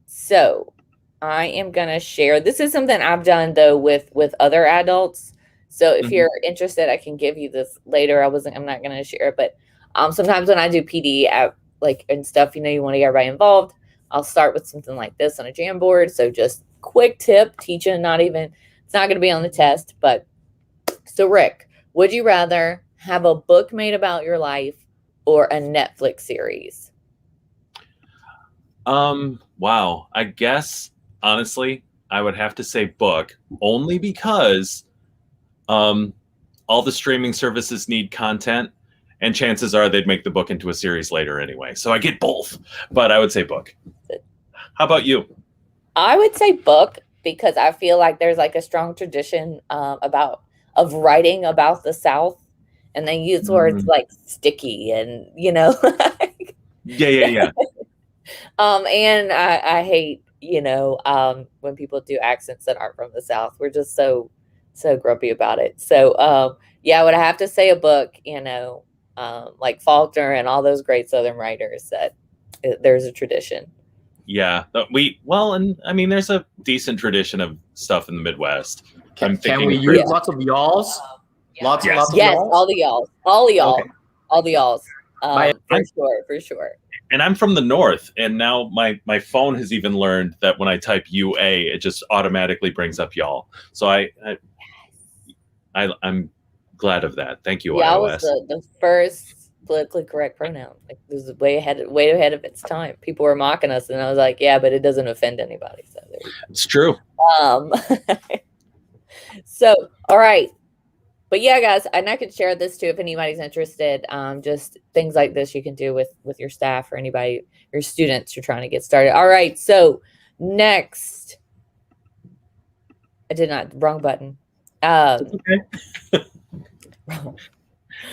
So I am gonna share. This is something I've done though with other adults. So if you're interested, I can give you this later. I'm not gonna share it, but sometimes when I do PD and stuff, you want to get everybody involved. I'll start with something like this on a Jamboard. So just quick tip, teaching, it's not gonna be on the test, but so Rick, would you rather have a book made about your life or a Netflix series? Wow. I guess honestly, I would have to say book, only because all the streaming services need content, And chances are they'd make the book into a series later anyway. So I get both, but I would say book. How about you? I would say book, because I feel like there's like a strong tradition of writing about the South, and they use words like sticky and Yeah. And I hate when people do accents that aren't from the South. We're just so grumpy about it. So I would have to say a book, like Faulkner and all those great Southern writers, that there's a tradition. Yeah, and I mean, there's a decent tradition of stuff in the Midwest. Can we use lots of y'alls? Lots of y'alls? all the y'all, Okay. all the y'alls, for sure. And I'm from the North, and now my phone has even learned that when I type UA, it just automatically brings up y'all. So I'm glad of that. Thank you, Y'all iOS. was the first politically correct pronoun. Like, it was way ahead of its time. People were mocking us, and I was like, yeah, but it doesn't offend anybody. So there you go. It's true. So, all right. But yeah, guys, and I could share this too if anybody's interested. Just things like this you can do with your staff or anybody, your students you're trying to get started. All right. So next, wrong button. Okay.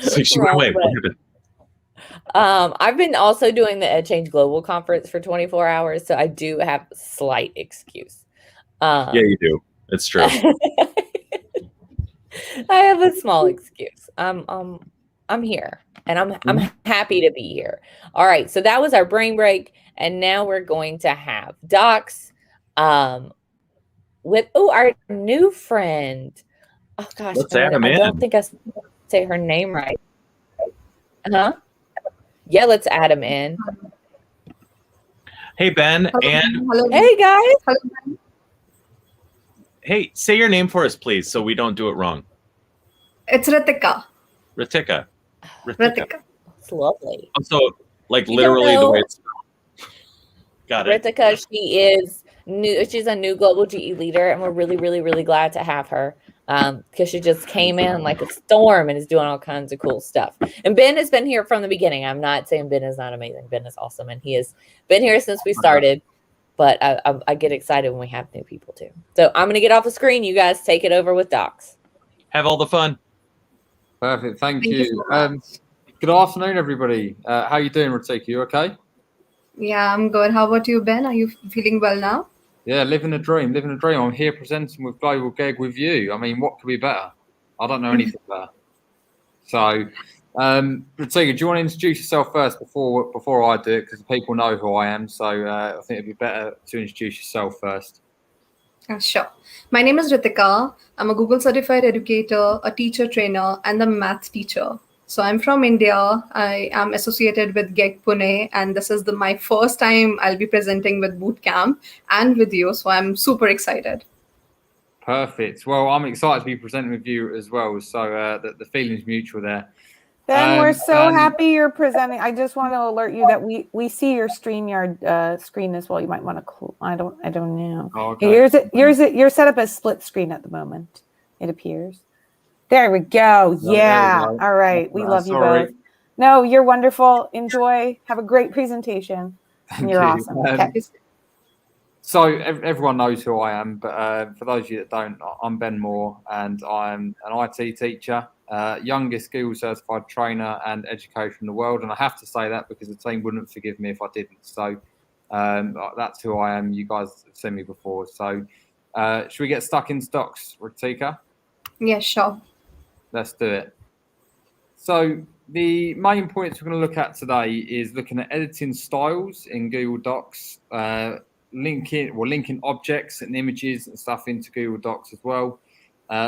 So she went away. What happened? I've been also doing the EdChange Global Conference for 24 hours, so I do have a slight excuse. Yeah, you do. It's true. I have a small excuse. I'm here, and I'm happy to be here. All right, so that was our brain break, and now we're going to have docs with our new friend. Oh gosh, Let's add him in. I don't think I say her name right. Huh? Yeah, let's add him in. Hey, Ben. Hello. And Hello. Hey, guys. Hello. Hey, say your name for us, please, so we don't do it wrong. It's Ritika. Ritika. It's lovely. So, like, literally the way it's spelled. Got it. Ritika, she is new. She's a new global GE leader, and we're really, really, really glad to have her. Because she just came in like a storm and is doing all kinds of cool stuff. And Ben has been here from the beginning. I'm not saying Ben is not amazing. Ben is awesome, and he has been here since we started. But I get excited when we have new people too. So I'm going to get off the screen. You guys take it over with docs. Have all the fun. Perfect. Thank Thank you. you so much. Good afternoon, everybody. How you doing, Ritika? You okay? Yeah, I'm good. How about you, Ben? Are you feeling well now? Yeah, living a dream. Living a dream. I'm here presenting with Global GEG with you. I mean, what could be better? I don't know anything better. So, Ritika, do you want to introduce yourself first before I do it? Because people know who I am. So I think it'd be better to introduce yourself first. Sure. My name is Ritika. I'm a Google certified educator, a teacher trainer, and a math teacher. So I'm from India. I am associated with GEG Pune, and this is my first time I'll be presenting with Bootcamp and with you. So I'm super excited. Perfect. Well, I'm excited to be presenting with you as well. So the feeling's mutual there. Ben, we're so happy you're presenting. I just want to alert you that we see your StreamYard screen as well. You might want to. I don't know. Oh, okay. You're set up as split screen at the moment. It appears. There we go. Yeah. There we go. All right. We love you Sorry. both. No, you're wonderful. Enjoy. Have a great presentation. Thank You're you. awesome. Okay. So everyone knows who I am, but for those of you that don't, I'm Ben Moore, and I'm an IT teacher, youngest Google certified trainer and educator in the world. And I have to say that because the team wouldn't forgive me if I didn't. So that's who I am. You guys have seen me before. So should we get stuck in stocks, Ritika? Yeah, sure. Let's do it. So the main points we're going to look at today is looking at editing styles in Google Docs, linking objects and images and stuff into Google Docs as well,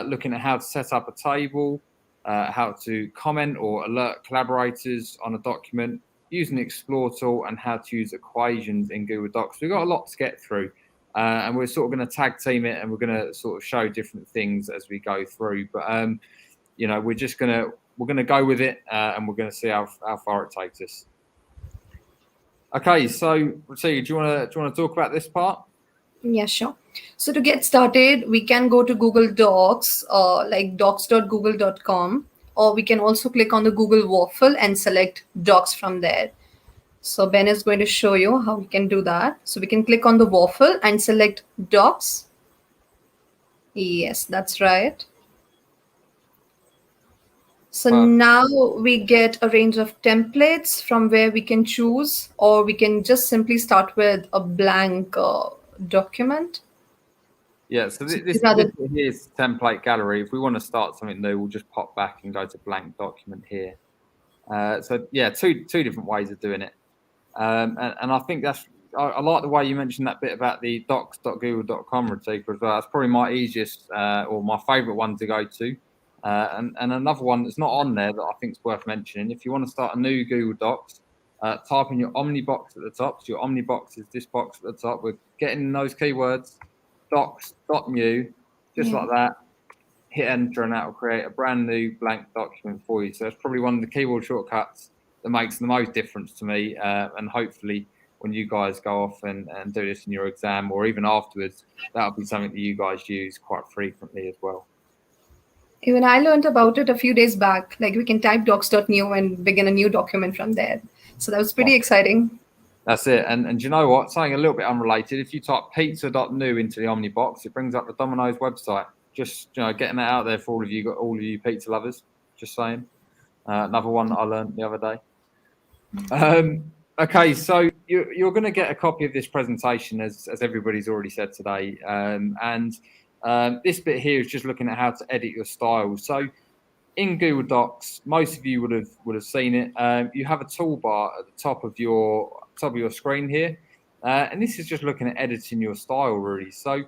looking at how to set up a table, how to comment or alert collaborators on a document, using the Explore tool, and how to use equations in Google Docs. We've got a lot to get through, and we're sort of going to tag team it, and we're going to sort of show different things as we go through. But we're going to go with it, and we're going to see how far it takes us. Okay, so Ritika, do you want to talk about this part? Yeah, sure. So to get started, we can go to Google Docs, like docs.google.com, or we can also click on the Google waffle and select docs from there. So Ben is going to show you how we can do that. So we can click on the waffle and select docs. Yes, that's right. So now we get a range of templates from where we can choose, or we can just simply start with a blank document. Yeah, so this these are the- here is the template gallery. If we want to start something new, we'll just pop back and go to blank document here. So yeah, two different ways of doing it. And I think I like the way you mentioned that bit about the docs.google.com, Ratika, as well. That's probably my easiest or my favorite one to go to. And another one that's not on there that I think is worth mentioning. If you want to start a new Google Docs, type in your Omnibox at the top. So your Omnibox is this box at the top. We're getting those keywords, docs.new, just like that. Hit enter and that will create a brand new blank document for you. So that's probably one of the keyboard shortcuts that makes the most difference to me. And hopefully when you guys go off and do this in your exam or even afterwards, that'll be something that you guys use quite frequently as well. Even I learned about it a few days back. Like we can type docs.new and begin a new document from there. So that was pretty exciting. That's it. And you know what? Something a little bit unrelated. If you type pizza.new into the Omnibox, it brings up the Domino's website. Just getting that out there for all of you pizza lovers. Just saying. Another one that I learned the other day. Okay, so you're going to get a copy of this presentation, as everybody's already said today. This bit here is just looking at how to edit your style. So in Google Docs, most of you would have seen it. You have a toolbar at the top of your screen here, and this is just looking at editing your style really. So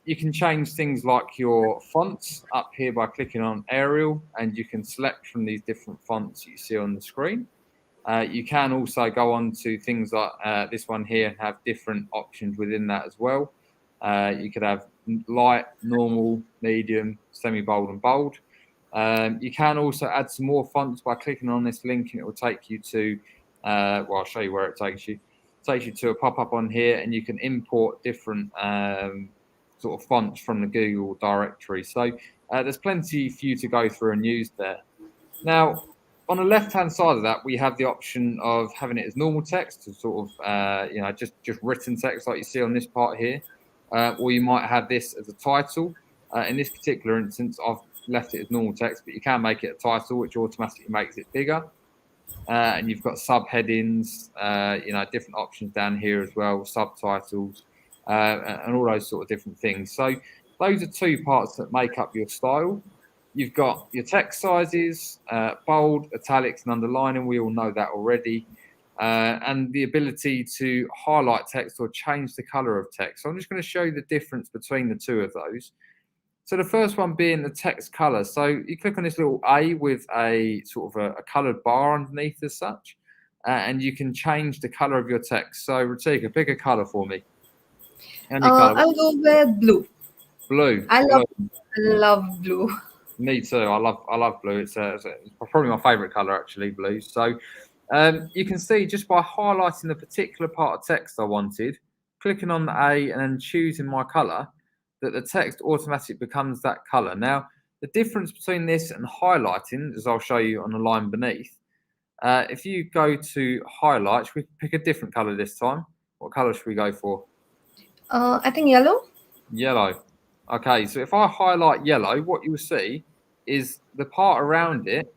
you can change things like your fonts up here by clicking on Arial, and you can select from these different fonts you see on the screen. You can also go on to things like this one here and have different options within that as well. You could have light, normal, medium, semi-bold and bold. You can also add some more fonts by clicking on this link, and it will take you to, well, I'll show you where it takes you. It takes you to a pop-up on here, and you can import different sort of fonts from the Google directory. So there's plenty for you to go through and use there. Now, on the left-hand side of that, we have the option of having it as normal text, to sort of, just written text like you see on this part here. Or you might have this as a title. In this particular instance, I've left it as normal text, but you can make it a title, which automatically makes it bigger. And you've got subheadings, different options down here as well, subtitles, and all those sort of different things. So those are two parts that make up your style. You've got your text sizes, bold, italics, and underlining. We all know that already. And the ability to highlight text or change the color of text. So I'm just going to show you the difference between the two of those. So the first one being the text color. So you click on this little A with a sort of a colored bar underneath as such, and you can change the color of your text. So Ratika, pick a color for me. I'll go with blue. Blue. I love blue. Me too. I love blue. It's probably my favorite color actually, blue. So you can see just by highlighting the particular part of text I wanted, clicking on the A and then choosing my color, that the text automatically becomes that color. Now, the difference between this and highlighting, as I'll show you on the line beneath, if you go to highlight, should we pick a different color this time? What color should we go for? I think yellow. Yellow. Okay, so if I highlight yellow, what you'll see is the part around it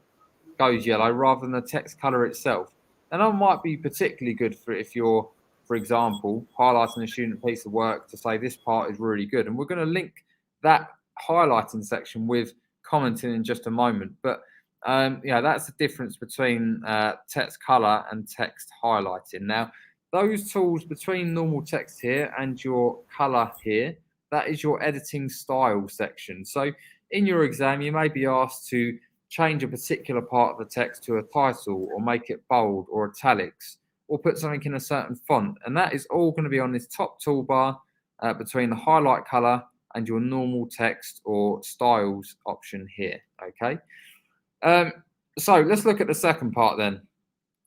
goes yellow rather than the text color itself. And that might be particularly good for if you're, for example, highlighting a student piece of work to say this part is really good. And we're going to link that highlighting section with commenting in just a moment. But that's the difference between text color and text highlighting. Now, those tools between normal text here and your color here, that is your editing style section. So in your exam, you may be asked to change a particular part of the text to a title, or make it bold or italics, or put something in a certain font. And that is all going to be on this top toolbar between the highlight color and your normal text or styles option here. Okay. So let's look at the second part then.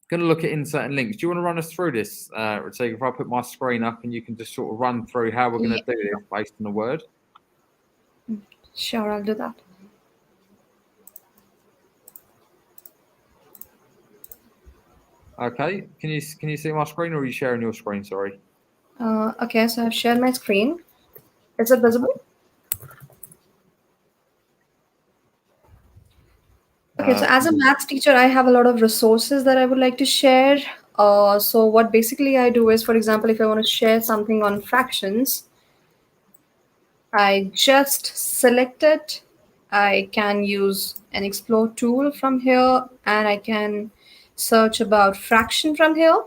Going to look at inserting links. Do you want to run us through this, Ratika? If I put my screen up and you can just sort of run through how we're going to do this based on the word. Sure, I'll do that. Okay. Can you see my screen, or are you sharing your screen? Sorry. Okay, so I've shared my screen. Is it visible? Okay, so as a maths teacher, I have a lot of resources that I would like to share. So what basically I do is, for example, if I want to share something on fractions, I just select it. I can use an explore tool from here, and I can search about fraction from here.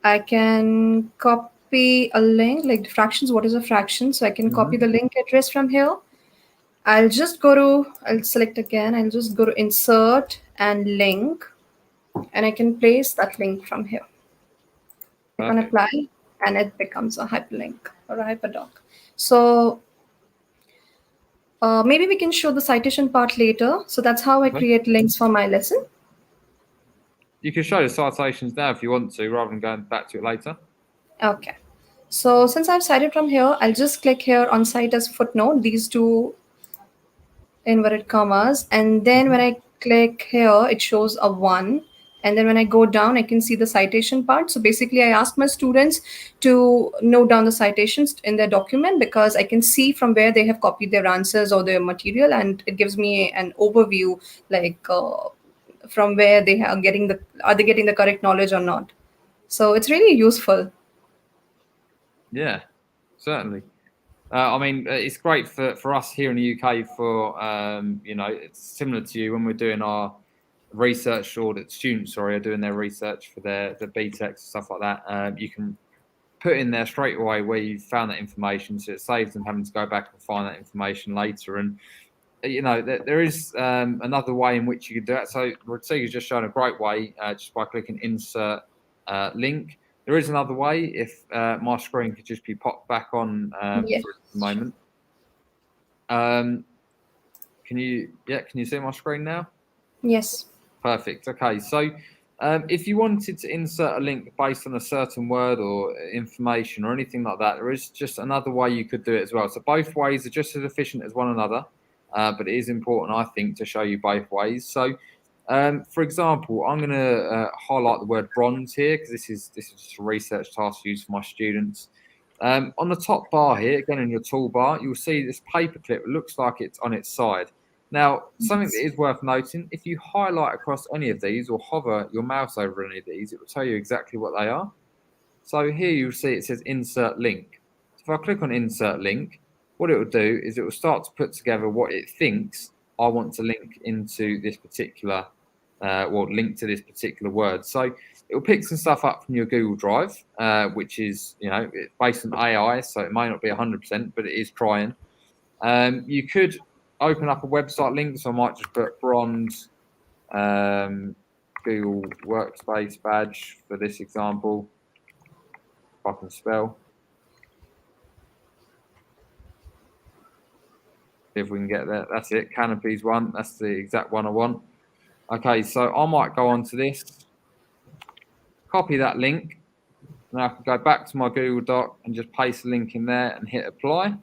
I can copy a link, like fractions, what is a fraction? So I can copy the link address from here. I'll select again, I'll just go to insert and link, and I can place that link from here. Click on Perfect. apply, and it becomes a hyperlink or a hyperdoc. So maybe we can show the citation part later. So that's how I create links for my lesson. You can show the citations now if you want to, rather than going back to it later. Okay. So since I've cited from here, I'll just click here on cite as footnote, these two inverted commas. And then when I click here, it shows a 1. And then when I go down, I can see the citation part. So basically, I ask my students to note down the citations in their document, because I can see from where they have copied their answers or their material. And it gives me an overview, like from where they are getting the correct knowledge or not. So it's really useful. Yeah, certainly. I mean, it's great for us here in the UK. It's similar to you when we're doing our research, or that students, sorry, are doing their research for their BTECs, stuff like that. You can put in there straight away where you found that information, so it saves them having to go back and find that information later. And there is another way in which you could do it. So Rodrigue's just shown a great way just by clicking insert link. There is another way. If my screen could just be popped back on Yes. for a moment. Can you see my screen now? Yes. Perfect. Okay, so if you wanted to insert a link based on a certain word or information or anything like that, there is just another way you could do it as well. So both ways are just as efficient as one another, but it is important, I think, to show you both ways. So, for example, I'm going to highlight the word bronze here, because this is just a research task used for my students. On the top bar here, again in your toolbar, you'll see this paperclip. It looks like it's on its side. Now, something that is worth noting, if you highlight across any of these or hover your mouse over any of these, it will tell you exactly what they are. So here you'll see it says insert link. So if I click on insert link, what it will do is it will start to put together what it thinks I want to link into this particular, link to this particular word. So it will pick some stuff up from your Google Drive, which is, it's based on AI, so it may not be 100%, but it is trying. You could open up a website link, so I might just put bronze Google Workspace badge for this example, if I can spell. If we can get there, that's it. Canopies one, that's the exact one I want. Okay, so I might go on to this, copy that link. Now I can go back to my Google Doc and just paste the link in there and hit apply.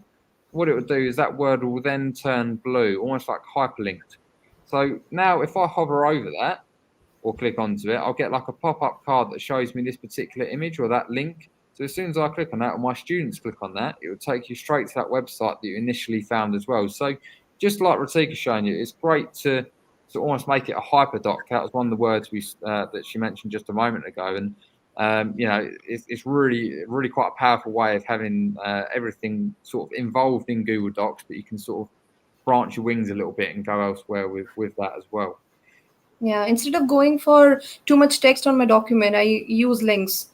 What it will do is that word will then turn blue, almost like hyperlinked. So now if I hover over that or click onto it, I'll get like a pop-up card that shows me this particular image or that link. So as soon as I click on that, or my students click on that, it will take you straight to that website that you initially found as well. So just like Ratika's showing you, it's great to almost make it a hyperdoc. That was one of the words that she mentioned just a moment ago. And it's really quite a powerful way of having everything sort of involved in Google Docs, but you can sort of branch your wings a little bit and go elsewhere with that as well. Yeah, instead of going for too much text on my document, I use links.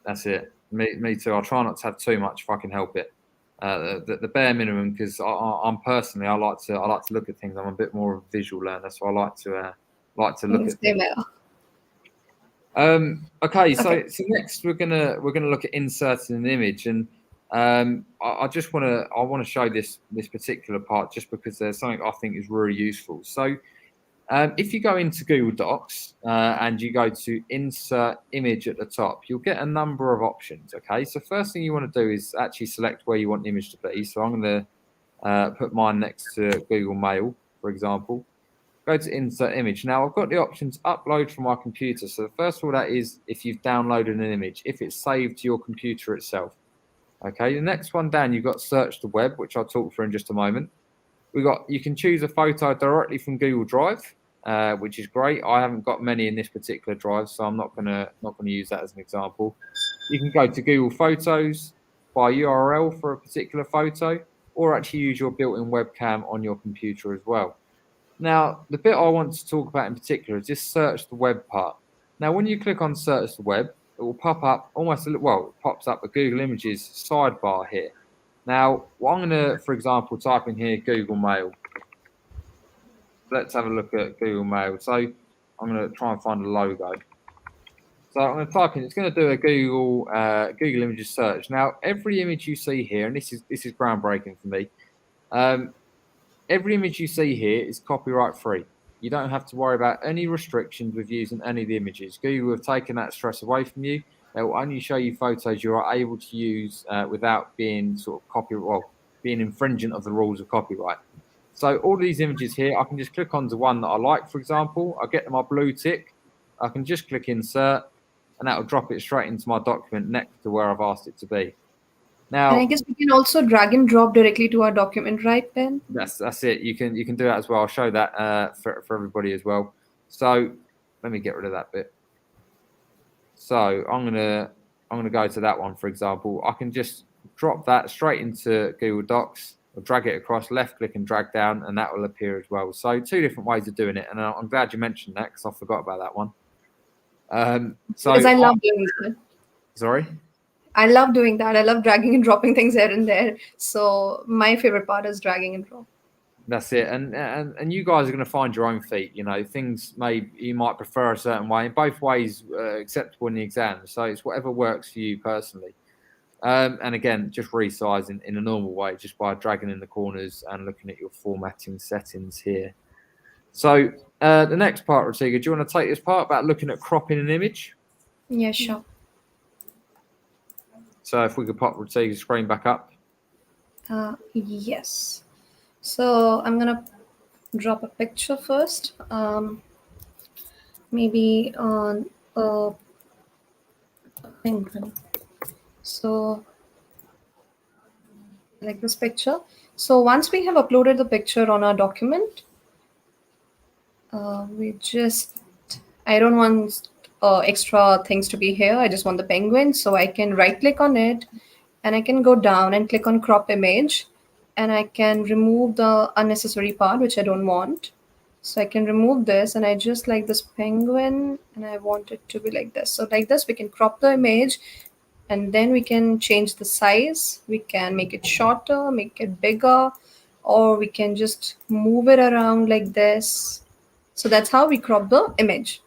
That's it. Me too. I try not to have too much if I can help it. The bare minimum, because I'm personally, I like to look at things. I'm a bit more of a visual learner, so I like to look at things. Okay, so next we're gonna look at inserting an image, and I want to show this particular part just because there's something I think is really useful. So if you go into Google Docs and you go to insert image at the top, you'll get a number of options. Okay, so first thing you want to do is actually select where you want the image to be. So I'm going to put mine next to Google Mail, for example. go to insert image. Now I've got the option to upload from my computer. So the first of all, that is if you've downloaded an image, if it's saved to your computer itself. Okay, the next one down, you've got search the web, which I'll talk through in just a moment. You can choose a photo directly from Google Drive, which is great. I haven't got many in this particular drive, so I'm not gonna use that as an example. You can go to Google Photos, by URL for a particular photo, or actually use your built-in webcam on your computer as well. Now, the bit I want to talk about in particular is this search the web part. Now, when you click on search the web, it will pop up it pops up a Google Images sidebar here. Now, I'm going to, for example, type in here Google Mail. Let's have a look at Google Mail. So I'm going to try and find a logo. So I'm going to type in, it's going to do a Google Images search. Now, every image you see here, and this is groundbreaking for me, every image you see here is copyright free. You don't have to worry about any restrictions with using any of the images. Google have taken that stress away from you. They will only show you photos you are able to use without being being infringent of the rules of copyright. So all these images here, I can just click on the one that I like, for example. I'll get my blue tick. I can just click insert, and that will drop it straight into my document next to where I've asked it to be. Now, and I guess we can also drag and drop directly to our document, right, Ben? That's it. You can do that as well. I'll show that for everybody as well. So let me get rid of that bit. So I'm gonna go to that one, for example. I can just drop that straight into Google Docs, or drag it across, left click and drag down, and that will appear as well. So 2 different ways of doing it, and I'm glad you mentioned that because I forgot about that one. Because I love doing that. Sorry. I love doing that. I love dragging and dropping things here and there. So my favorite part is dragging and drop. That's it. And you guys are going to find your own feet. You know, things you might prefer a certain way. In both ways, acceptable in the exam. So it's whatever works for you personally. And again, just resize in a normal way, just by dragging in the corners and looking at your formatting settings here. So the next part, Ratiga, do you want to take this part about looking at cropping an image? Yeah, sure. So if we could pop Ratiga's screen back up. Yes. So I'm gonna drop a picture first. Maybe on a penguin. So like this picture. So once we have uploaded the picture on our document, I don't want extra things to be here. I just want the penguin. So I can right click on it and I can go down and click on crop image, and I can remove the unnecessary part, which I don't want. So I can remove this, and I just like this penguin and I want it to be like this. So like this, we can crop the image, and then we can change the size. We can make it shorter, make it bigger, or we can just move it around like this. So that's how we crop the image.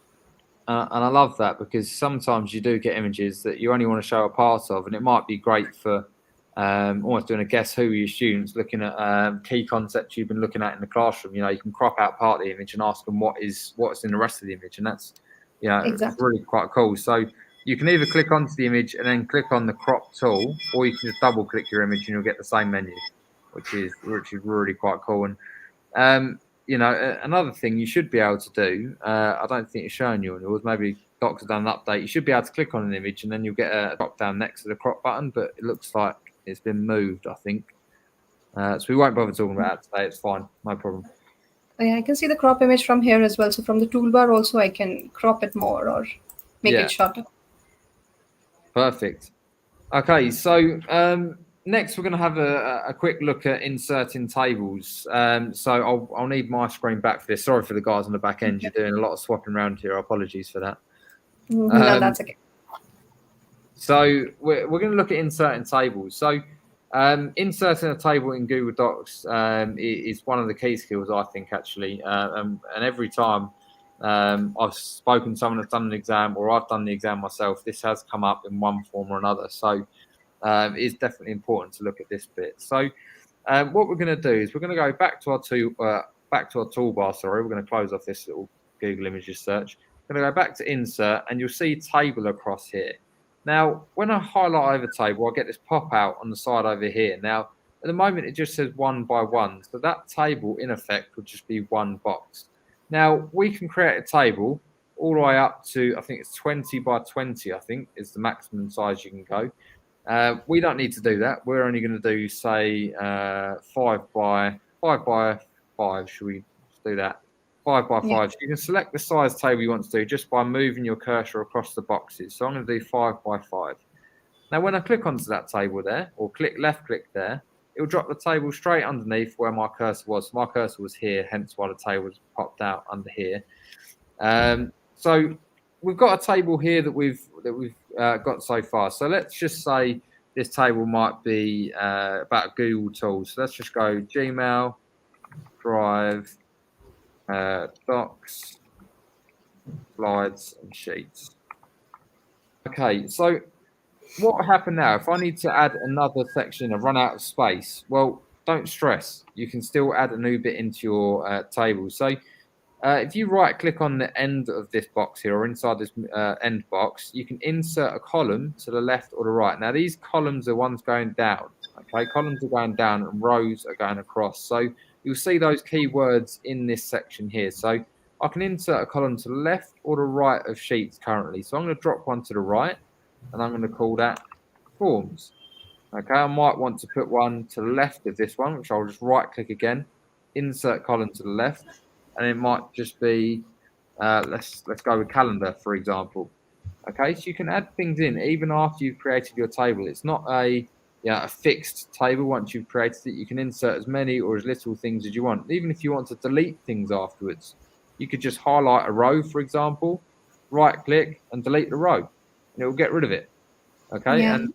And I love that, because sometimes you do get images that you only want to show a part of, and it might be great for almost doing a guess who your students, looking at key concepts you've been looking at in the classroom. You know, you can crop out part of the image and ask them what's in the rest of the image, and that's Exactly. It's really quite cool. So you can either click onto the image and then click on the crop tool, or you can just double click your image and you'll get the same menu, which is really quite cool. And another thing you should be able to do, I don't think it's showing you on yours, maybe Docs have done an update. You should be able to click on an image and then you'll get a drop down next to the crop button, but it looks like it's been moved, I think. So we won't bother talking about it today. It's fine, no problem. Yeah, I can see the crop image from here as well. So from the toolbar also, I can crop it more or make it shorter. Perfect. Okay, so next we're going to have a quick look at inserting tables. So I'll need my screen back for this. Sorry for the guys on the back end. You're doing a lot of swapping around here. Apologies for that. No, that's okay. So we're going to look at inserting tables. So inserting a table in Google Docs is one of the key skills, I think, actually. And every time I've spoken to someone that's done an exam, or I've done the exam myself, this has come up in one form or another. So it's definitely important to look at this bit. So what we're going to do is we're going to go back to our toolbar. Sorry, we're going to close off this little Google Images search. We're going to go back to insert, and you'll see table across here. Now, when I highlight over table, I get this pop out on the side over here. Now, at the moment, it just says 1 by 1. So that table, in effect, would just be one box. Now, we can create a table all the way up to, I think it's 20 by 20, I think is the maximum size you can go. We don't need to do that. We're only going to do, say, 5 by 5. Should we do that? 5 by 5. Yeah. So you can select the size table you want to do just by moving your cursor across the boxes. So I'm going to do 5 by 5. Now, when I click onto that table there, or left click there, it will drop the table straight underneath where my cursor was. So my cursor was here, hence why the table was popped out under here. So we've got a table here that we've got so far. So let's just say this table might be about Google tools. So let's just go Gmail, Drive, Docs, Slides, and Sheets. Okay, so what happened now? If I need to add another section, I've run out of space. Well, don't stress. You can still add a new bit into your table. So if you right click on the end of this box here or inside this end box, you can insert a column to the left or the right. Now, these columns are ones going down. Okay, columns are going down and rows are going across. So you'll see those keywords in this section here. So I can insert a column to the left or the right of sheets currently. So I'm going to drop one to the right and I'm going to call that forms. Okay, I might want to put one to the left of this one, which I'll just right click again, insert column to the left. And it might just be, let's go with calendar, for example. Okay, so you can add things in even after you've created your table. It's not a fixed table. Once you've created it, you can insert as many or as little things as you want. Even if you want to delete things afterwards, you could just highlight a row, for example, right click and delete the row, and it will get rid of it. Okay, Yeah. and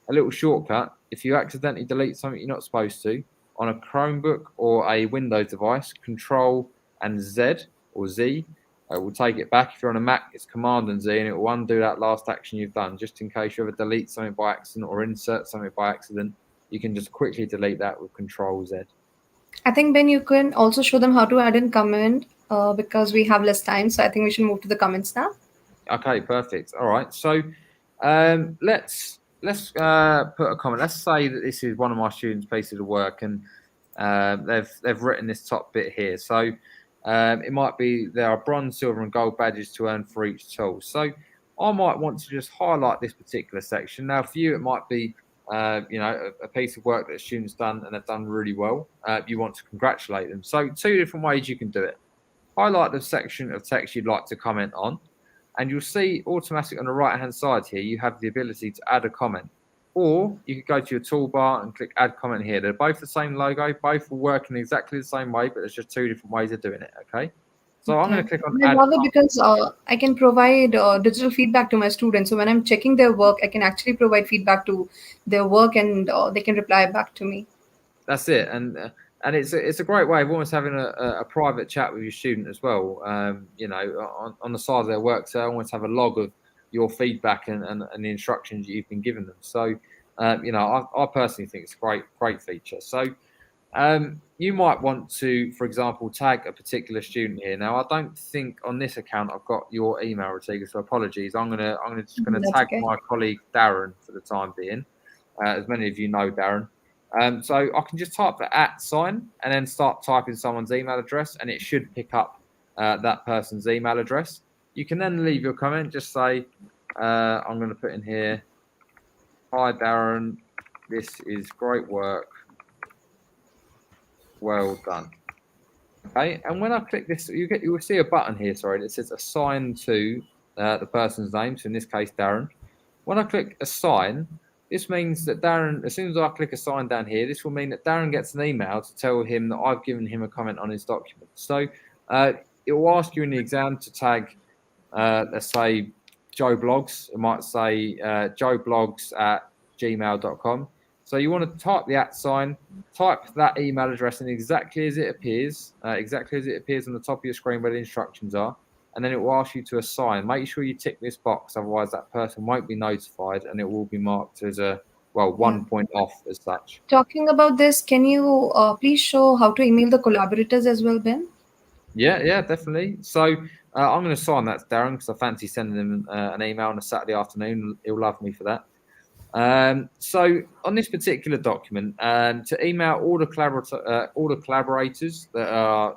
a little shortcut, if you accidentally delete something you're not supposed to, on a Chromebook or a Windows device, Control and Z or Z will take it back. If you're on a Mac, it's Command and Z, and it will undo that last action you've done. Just in case you ever delete something by accident or insert something by accident, you can just quickly delete that with Control Z. I think, Ben, you can also show them how to add in comment because we have less time. So I think we should move to the comments now. Okay, perfect. All right. So let's put a comment. Let's say that this is one of my students' pieces of work, and they've written this top bit here. So it might be there are bronze, silver, and gold badges to earn for each tool. So I might want to just highlight this particular section. Now, for you, it might be a piece of work that a student's done and they've done really well. You want to congratulate them. So 2 different ways you can do it. Highlight the section of text you'd like to comment on, and you'll see automatically on the right-hand side here, you have the ability to add a comment. Or you could go to your toolbar and click add comment here. They're both the same logo, both will work in exactly the same way, but there's just 2 different ways of doing it, okay? So I'm going to click on I add love it comment. because I can provide digital feedback to my students. So when I'm checking their work, I can actually provide feedback to their work, and they can reply back to me. That's it. And it's a great way of almost having a private chat with your student as well, on the side of their work. So I almost have a log of your feedback and the instructions you've been giving them. So, I personally think it's a great feature. So you might want to, for example, tag a particular student here. Now, I don't think on this account I've got your email, Ratiga, so apologies. I'm gonna That's tag okay. my colleague Darren for the time being. As many of you know Darren. So I can just type the @ sign and then start typing someone's email address, and it should pick up that person's email address. You can then leave your comment. Just say, I'm going to put in here, "Hi Darren, this is great work. Well done." Okay, and when I click this, you will see a button here. Sorry, that says assign to the person's name. So in this case, Darren. When I click assign, this means that Darren, as soon as I click assign down here, this will mean that Darren gets an email to tell him that I've given him a comment on his document. So it will ask you in the exam to tag, let's say, Joe Blogs. It might say joeblogs@gmail.com. So you want to type the @ sign, type that email address in exactly as it appears on the top of your screen where the instructions are, and then it will ask you to assign. Make sure you tick this box, otherwise that person won't be notified, and it will be marked as 1 point off as such. Talking about this, can you please show how to email the collaborators as well, Ben? Yeah, definitely. So I'm going to assign that to Darren because I fancy sending him an email on a Saturday afternoon. He'll love me for that. So on this particular document, to email all the collaborators that are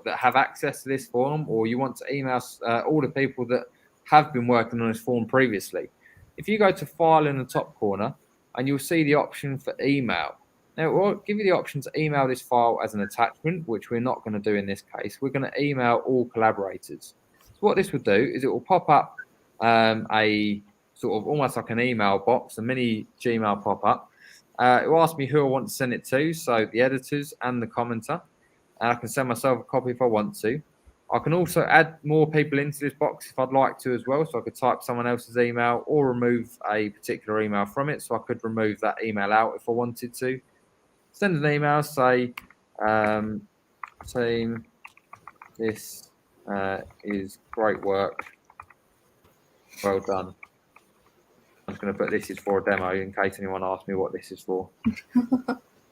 that have access to this form, or you want to email all the people that have been working on this form previously. If you go to File in the top corner, and you'll see the option for email. Now, it will give you the option to email this file as an attachment, which we're not going to do in this case. We're going to email all collaborators. So what this would do is it will pop up a sort of almost like an email box, a mini Gmail pop-up. It will ask me who I want to send it to, so the editors and the commenter. And I can send myself a copy if I want to. I can also add more people into this box if I'd like to as well. So I could type someone else's email or remove a particular email from it. So I could remove that email out if I wanted to. Send an email, say, team, this is great work. Well done. I'm just going to put this is for a demo in case anyone asks me what this is for.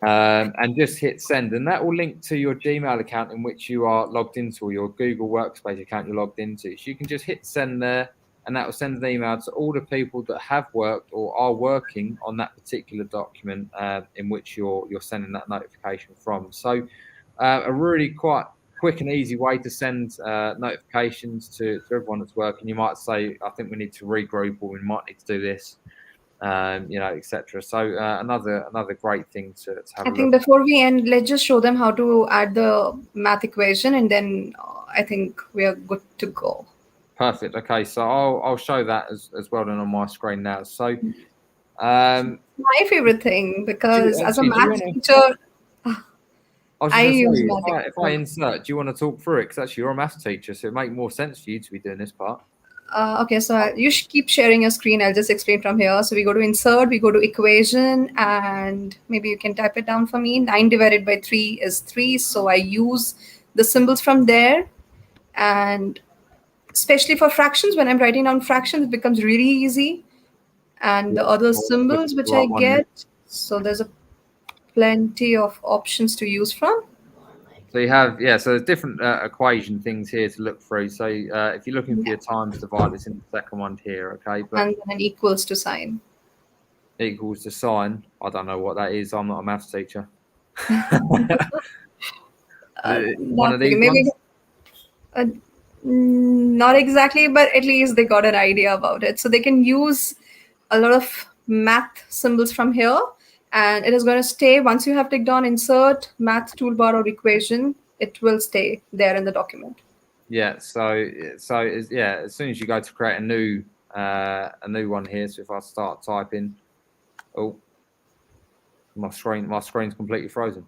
And just hit send, and that will link to your Gmail account in which you are logged into, or your Google Workspace account you're logged into. So you can just hit send there, and that will send an email to all the people that have worked or are working on that particular document in which you're sending that notification from. So a really quite quick and easy way to send notifications to everyone that's working. You might say, I think we need to regroup, or we might need to do this. Etc. So another great thing to have. I think before we end, let's just show them how to add the math equation, and then I think we are good to go. Perfect. Okay, so I'll show that as well then on my screen now. So my favorite thing, because as a math teacher, I use math. If I insert, do you want to talk through it? Because actually you're a math teacher, so it makes more sense for you to be doing this part. Okay, so you should keep sharing your screen. I'll just explain from here. So we go to insert, we go to equation, and maybe you can type it down for me. 9 divided by 3 is 3. So I use the symbols from there. And especially for fractions, when I'm writing down fractions, it becomes really easy. And the other symbols which I get, so there's plenty of options to use from. So you have, so there's different equation things here to look through. So if you're looking for your times divide, it's in the second one here, okay? But and then equals to sign. Equals to sign. I don't know what that is. I'm not a maths teacher. One of these maybe ones? Not exactly, but at least they got an idea about it. So they can use a lot of math symbols from here. And it is going to stay once you have clicked on insert math toolbar or equation, it will stay there in the document. Yeah. So as soon as you go to create a new one here. So if I start typing, oh, my screen's completely frozen.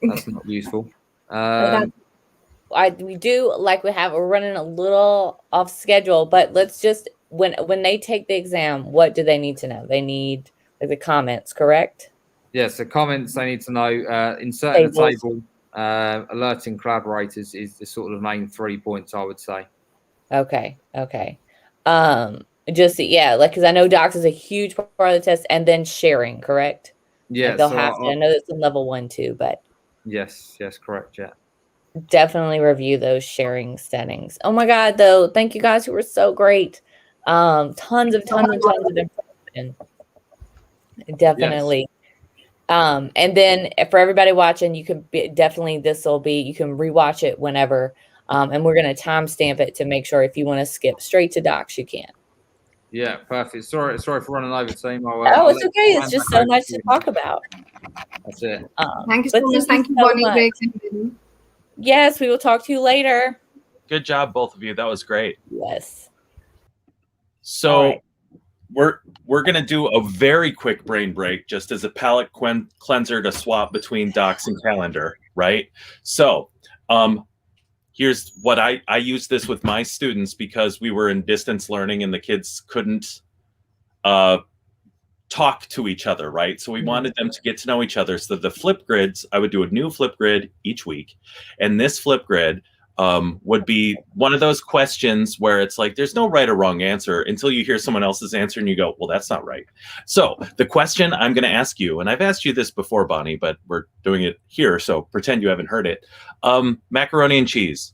That's not useful. We do like we're running a little off schedule, but let's just when they take the exam, what do they need to know? They need the comments, correct? Yes, the comments they need to know. Insert the table, alerting collaborators is the sort of main 3 points I would say. Okay. Just because I know docs is a huge part of the test, and then sharing, correct? Yeah, like they'll have to. I know that's in level 1 too, but yes, correct. Yeah, definitely review those sharing settings. Oh my God, though, thank you guys who were so great. Tons of information. Definitely. Yes. And then for everybody watching, you can you can rewatch it whenever. And we're going to timestamp it to make sure if you want to skip straight to docs, you can. Yeah, perfect. Sorry for running over, team. It's okay. It's just so much to talk about. That's it. Thank you so much. Thank you, Bonnie. Yes, we will talk to you later. Good job, both of you. That was great. Yes. So we're going to do a very quick brain break just as a palate cleanser to swap between docs and calendar, right? So here's what I use this with my students because we were in distance learning and the kids couldn't talk to each other, right? So we wanted them to get to know each other. So the flip grids, I would do a new flip grid each week. And this flip grid would be one of those questions where it's like, there's no right or wrong answer until you hear someone else's answer and you go, well, that's not right. So the question I'm going to ask you, and I've asked you this before, Bonnie, but we're doing it here. So pretend you haven't heard it. Macaroni and cheese,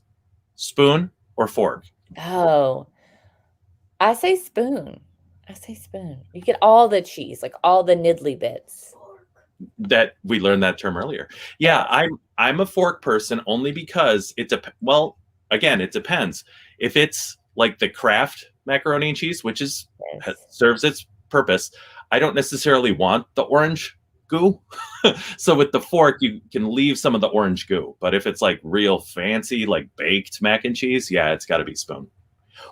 spoon or fork? Oh, I say spoon. I say spoon. You get all the cheese, like all the niddly bits. That we learned that term earlier. Yeah, I'm a fork person only because well, again, it depends. If it's like the Kraft macaroni and cheese, which is serves its purpose, I don't necessarily want the orange goo. So with the fork, you can leave some of the orange goo. But if it's like real fancy, like baked mac and cheese, yeah, it's got to be spoon.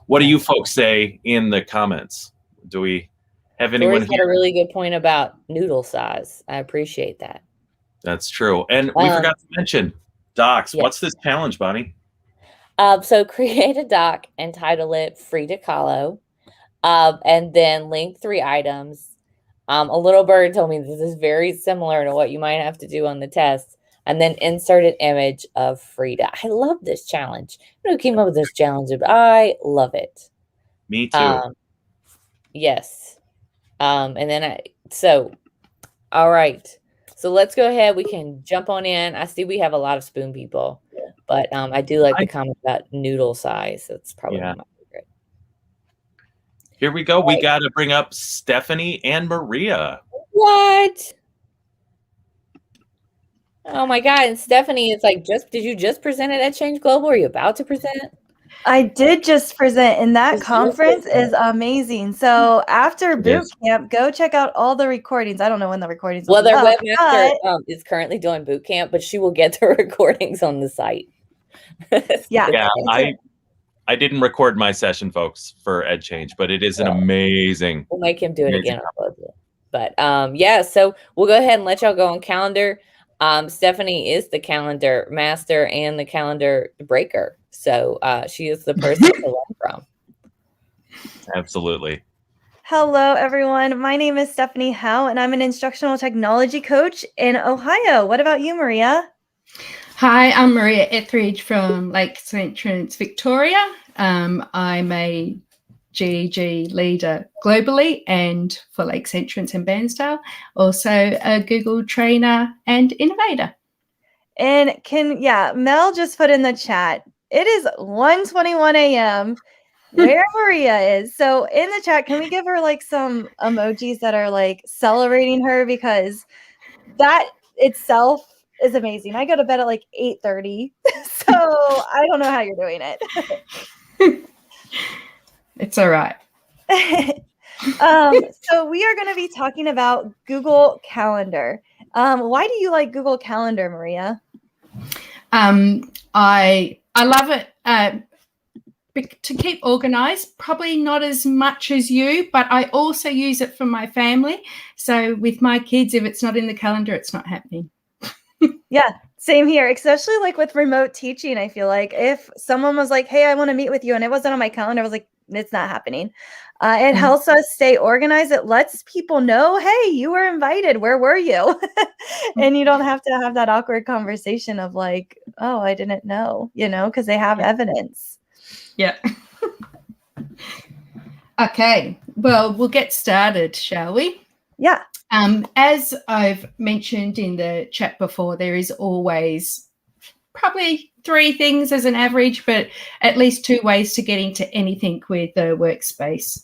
What do you folks say in the comments? Do we have anyone Tori's here? got a really good point about noodle size. I appreciate that. That's true. And we forgot to mention docs. Yeah. What's this challenge, Bonnie? So create a doc and title it Frida Kahlo, and then link 3 items. A little bird told me this is very similar to what you might have to do on the test, and then insert an image of Frida. I love this challenge. Who came up with this challenge? I love it. Me too. Yes. And then all right. So let's go ahead. We can jump on in. I see we have a lot of spoon people, but I do like the comment about noodle size. That's probably one of my favorite. Here we go. We got to bring up Stephanie and Maria. What? Oh my God. And Stephanie, it's like, did you just present it at Change Global? Are you about to present? I did just present, and that conference is amazing. So after Bootcamp, go check out all the recordings. I don't know when the recordings will be their up, webmaster is currently doing Bootcamp, but she will get the recordings on the site. Yeah. I didn't record my session, folks, for EdChange, but it is an amazing. We'll make him do it again. But yeah, so we'll go ahead and let y'all go on calendar. Stephanie is the calendar master and the calendar breaker. So she is the person to learn from. Absolutely. Hello, everyone. My name is Stephanie Howe, and I'm an instructional technology coach in Ohio. What about you, Maria? Hi, I'm Maria Etheridge from Lake St. Trent's, Victoria. I'm a GEG leader globally and for Lake St. Trent's and Bairnsdale, also a Google trainer and innovator. And Mel just put in the chat, it is 1:21 a.m. where Maria is. So in the chat, can we give her like some emojis that are like celebrating her, because that itself is amazing. I go to bed at like 8:30, so I don't know how you're doing it. It's all right. So we are going to be talking about Google Calendar. Why do you like Google Calendar, Maria? I love it to keep organized, probably not as much as you, but I also use it for my family. So with my kids, if it's not in the calendar, it's not happening. Yeah, same here, especially like with remote teaching. I feel like if someone was like, hey, I want to meet with you, and it wasn't on my calendar, I was like, it's not happening. It helps us stay organized. It lets people know, hey, you were invited. Where were you? And you don't have to have that awkward conversation of like, oh, I didn't know, because they have evidence. Yeah. Okay. Well, we'll get started, shall we? Yeah. As I've mentioned in the chat before, there is always probably 3 things as an average, but at least 2 ways to get into anything with the workplace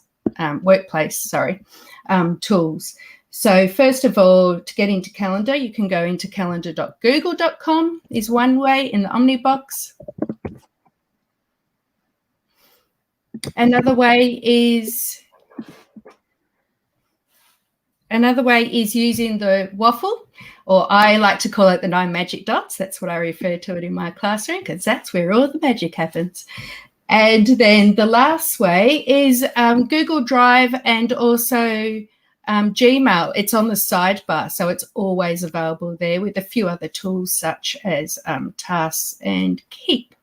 tools. So first of all, to get into calendar, you can go into calendar.google.com is one way in the Omnibox. Another way is using the waffle, or I like to call it the 9 magic dots. That's what I refer to it in my classroom, because that's where all the magic happens. And then the last way is Google Drive and also Gmail. It's on the sidebar, so it's always available there with a few other tools such as Tasks and Keep.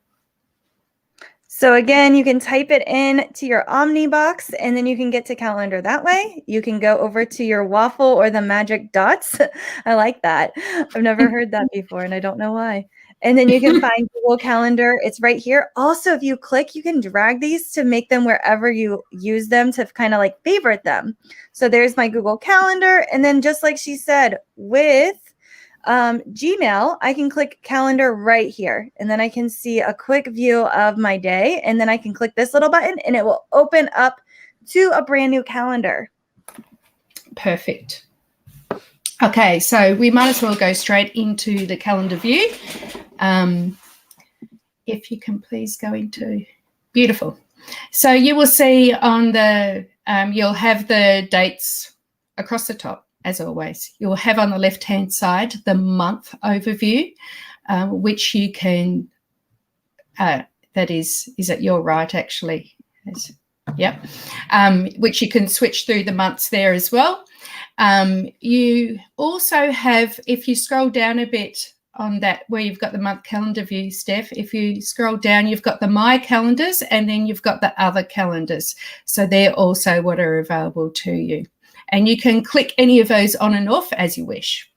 So again, you can type it in to your Omnibox, and then you can get to calendar that way. You can go over to your waffle or the magic dots. I like that. I've never heard that before, and I don't know why. And then you can find Google Calendar. It's right here. Also, if you click, you can drag these to make them wherever you use them to kind of like favorite them. So there's my Google Calendar. And then just like she said, with Gmail, I can click calendar right here, and then I can see a quick view of my day, and then I can click this little button and it will open up to a brand new calendar. Perfect. Okay, so we might as well go straight into the calendar view. If you can please go into, beautiful. So you will see on the, you'll have the dates across the top, as always. You'll have on the left-hand side the month overview, which you can, that is at your right actually. Yep. Which you can switch through the months there as well. You also have, if you scroll down a bit on that where you've got the month calendar view, Steph, if you scroll down, you've got the My Calendars and then you've got the other calendars. So they're also what are available to you. And you can click any of those on and off as you wish.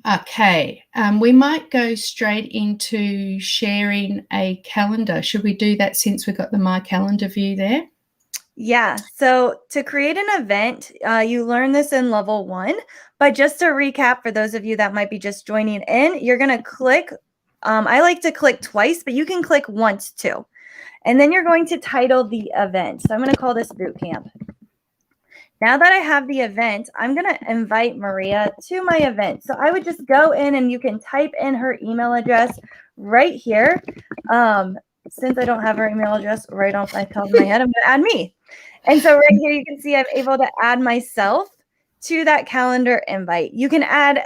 Okay, we might go straight into sharing a calendar. Should we do that since we've got the My Calendar view there? Yeah, so to create an event, you learn this in level 1, but just to recap for those of you that might be just joining in, you're going to click, I like to click twice, but you can click once too. And then you're going to title the event. So I'm going to call this Bootcamp. Now that I have the event, I'm going to invite Maria to my event. So I would just go in and you can type in her email address right here. Since I don't have her email address right off the top of my head, I'm going to add me. And so right here, you can see I'm able to add myself to that calendar invite. You can add,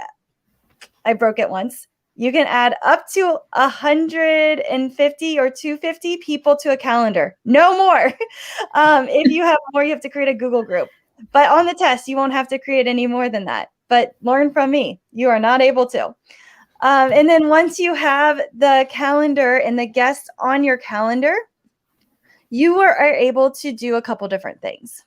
I broke it once. You can add up to 150 or 250 people to a calendar. No more. If you have more, you have to create a Google group. But on the test, you won't have to create any more than that. But learn from me. You are not able to. And then once you have the calendar and the guests on your calendar, you are able to do a couple different things.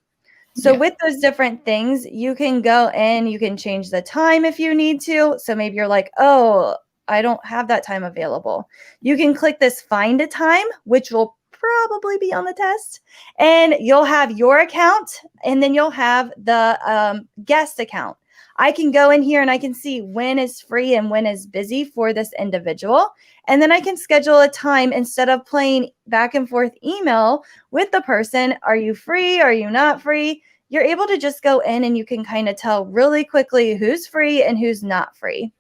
So with those different things, you can go in, you can change the time if you need to. So maybe you're like, oh, I don't have that time available. You can click this find a time, which will probably be on the test, and you'll have your account and then you'll have the guest account. I can go in here and I can see when is free and when is busy for this individual. And then I can schedule a time instead of playing back and forth email with the person. Are you free? Are you not free? You're able to just go in and you can kind of tell really quickly who's free and who's not free.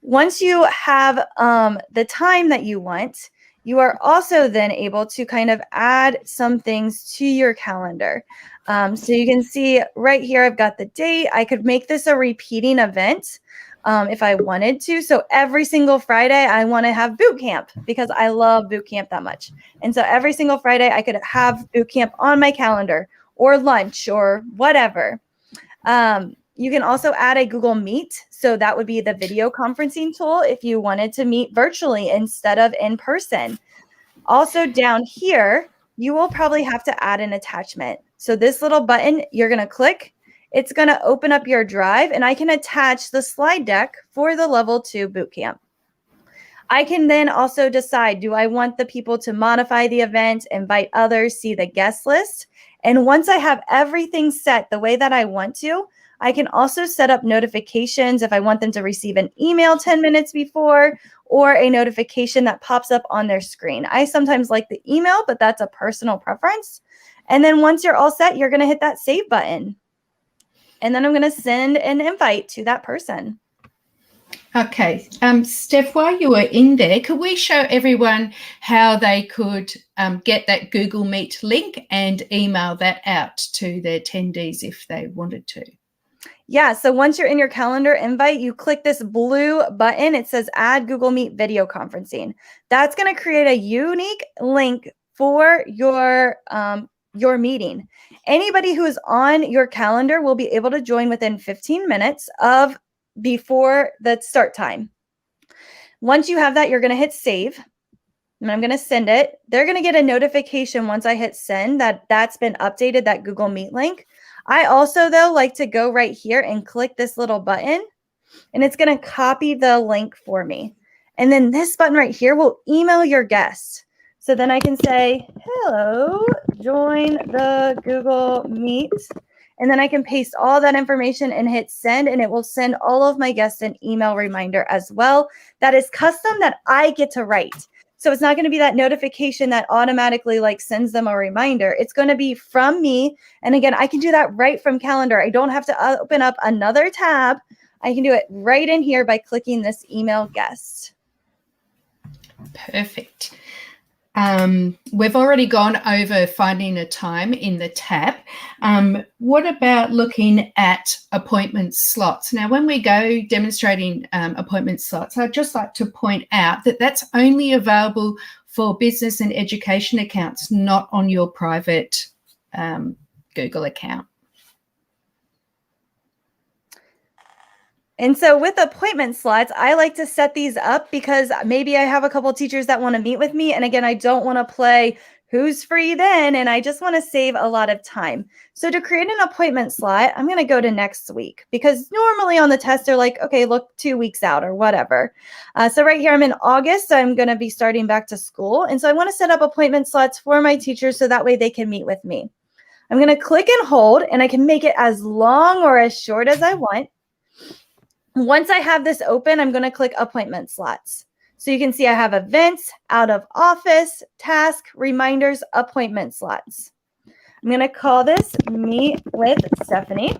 Once you have the time that you want, you are also then able to kind of add some things to your calendar. So you can see right here, I've got the date. I could make this a repeating event if I wanted to. So every single Friday, I want to have boot camp because I love boot camp that much. And so every single Friday, I could have boot camp on my calendar or lunch or whatever. You can also add a Google Meet. So that would be the video conferencing tool if you wanted to meet virtually instead of in person. Also down here, you will probably have to add an attachment. So this little button, you're going to click. It's going to open up your drive, and I can attach the slide deck for the level 2 bootcamp. I can then also decide, do I want the people to modify the event, invite others, see the guest list? And once I have everything set the way that I want to, I can also set up notifications if I want them to receive an email 10 minutes before or a notification that pops up on their screen. I sometimes like the email, but that's a personal preference. And then once you're all set, you're going to hit that save button. And then I'm going to send an invite to that person. Okay. Steph, while you were in there, could we show everyone how they could get that Google Meet link and email that out to their attendees if they wanted to? Yeah, so once you're in your calendar invite, you click this blue button. It says add Google Meet video conferencing. That's going to create a unique link for your meeting. Anybody who is on your calendar will be able to join within 15 minutes of before the start time. Once you have that, you're going to hit save. And I'm going to send it. They're going to get a notification once I hit send that that's been updated, that Google Meet link. I also, though, like to go right here and click this little button, and it's going to copy the link for me. And then this button right here will email your guests. So then I can say, hello, join the Google Meet. And then I can paste all that information and hit send, and it will send all of my guests an email reminder as well. That is custom that I get to write. So it's not going to be that notification that automatically like sends them a reminder. It's going to be from me. And again, I can do that right from calendar. I don't have to open up another tab. I can do it right in here by clicking this email guest. Perfect. We've already gone over finding a time in the tab. What about looking at appointment slots? Now, when we go demonstrating appointment slots, I'd just like to point out that that's only available for business and education accounts, not on your private Google account. And so with appointment slots, I like to set these up because maybe I have a couple teachers that want to meet with me. And again, I don't want to play who's free then, and I just want to save a lot of time. So to create an appointment slot, I'm going to go to next week because normally on the test, they're like, okay, look 2 weeks out or whatever. So right here, I'm in August. So I'm going to be starting back to school. And so I want to set up appointment slots for my teachers so that way they can meet with me. I'm going to click and hold, and I can make it as long or as short as I want. Once I have this open, I'm going to click appointment slots. So you can see I have events, out of office, task, reminders, appointment slots. I'm going to call this Meet with Stephanie.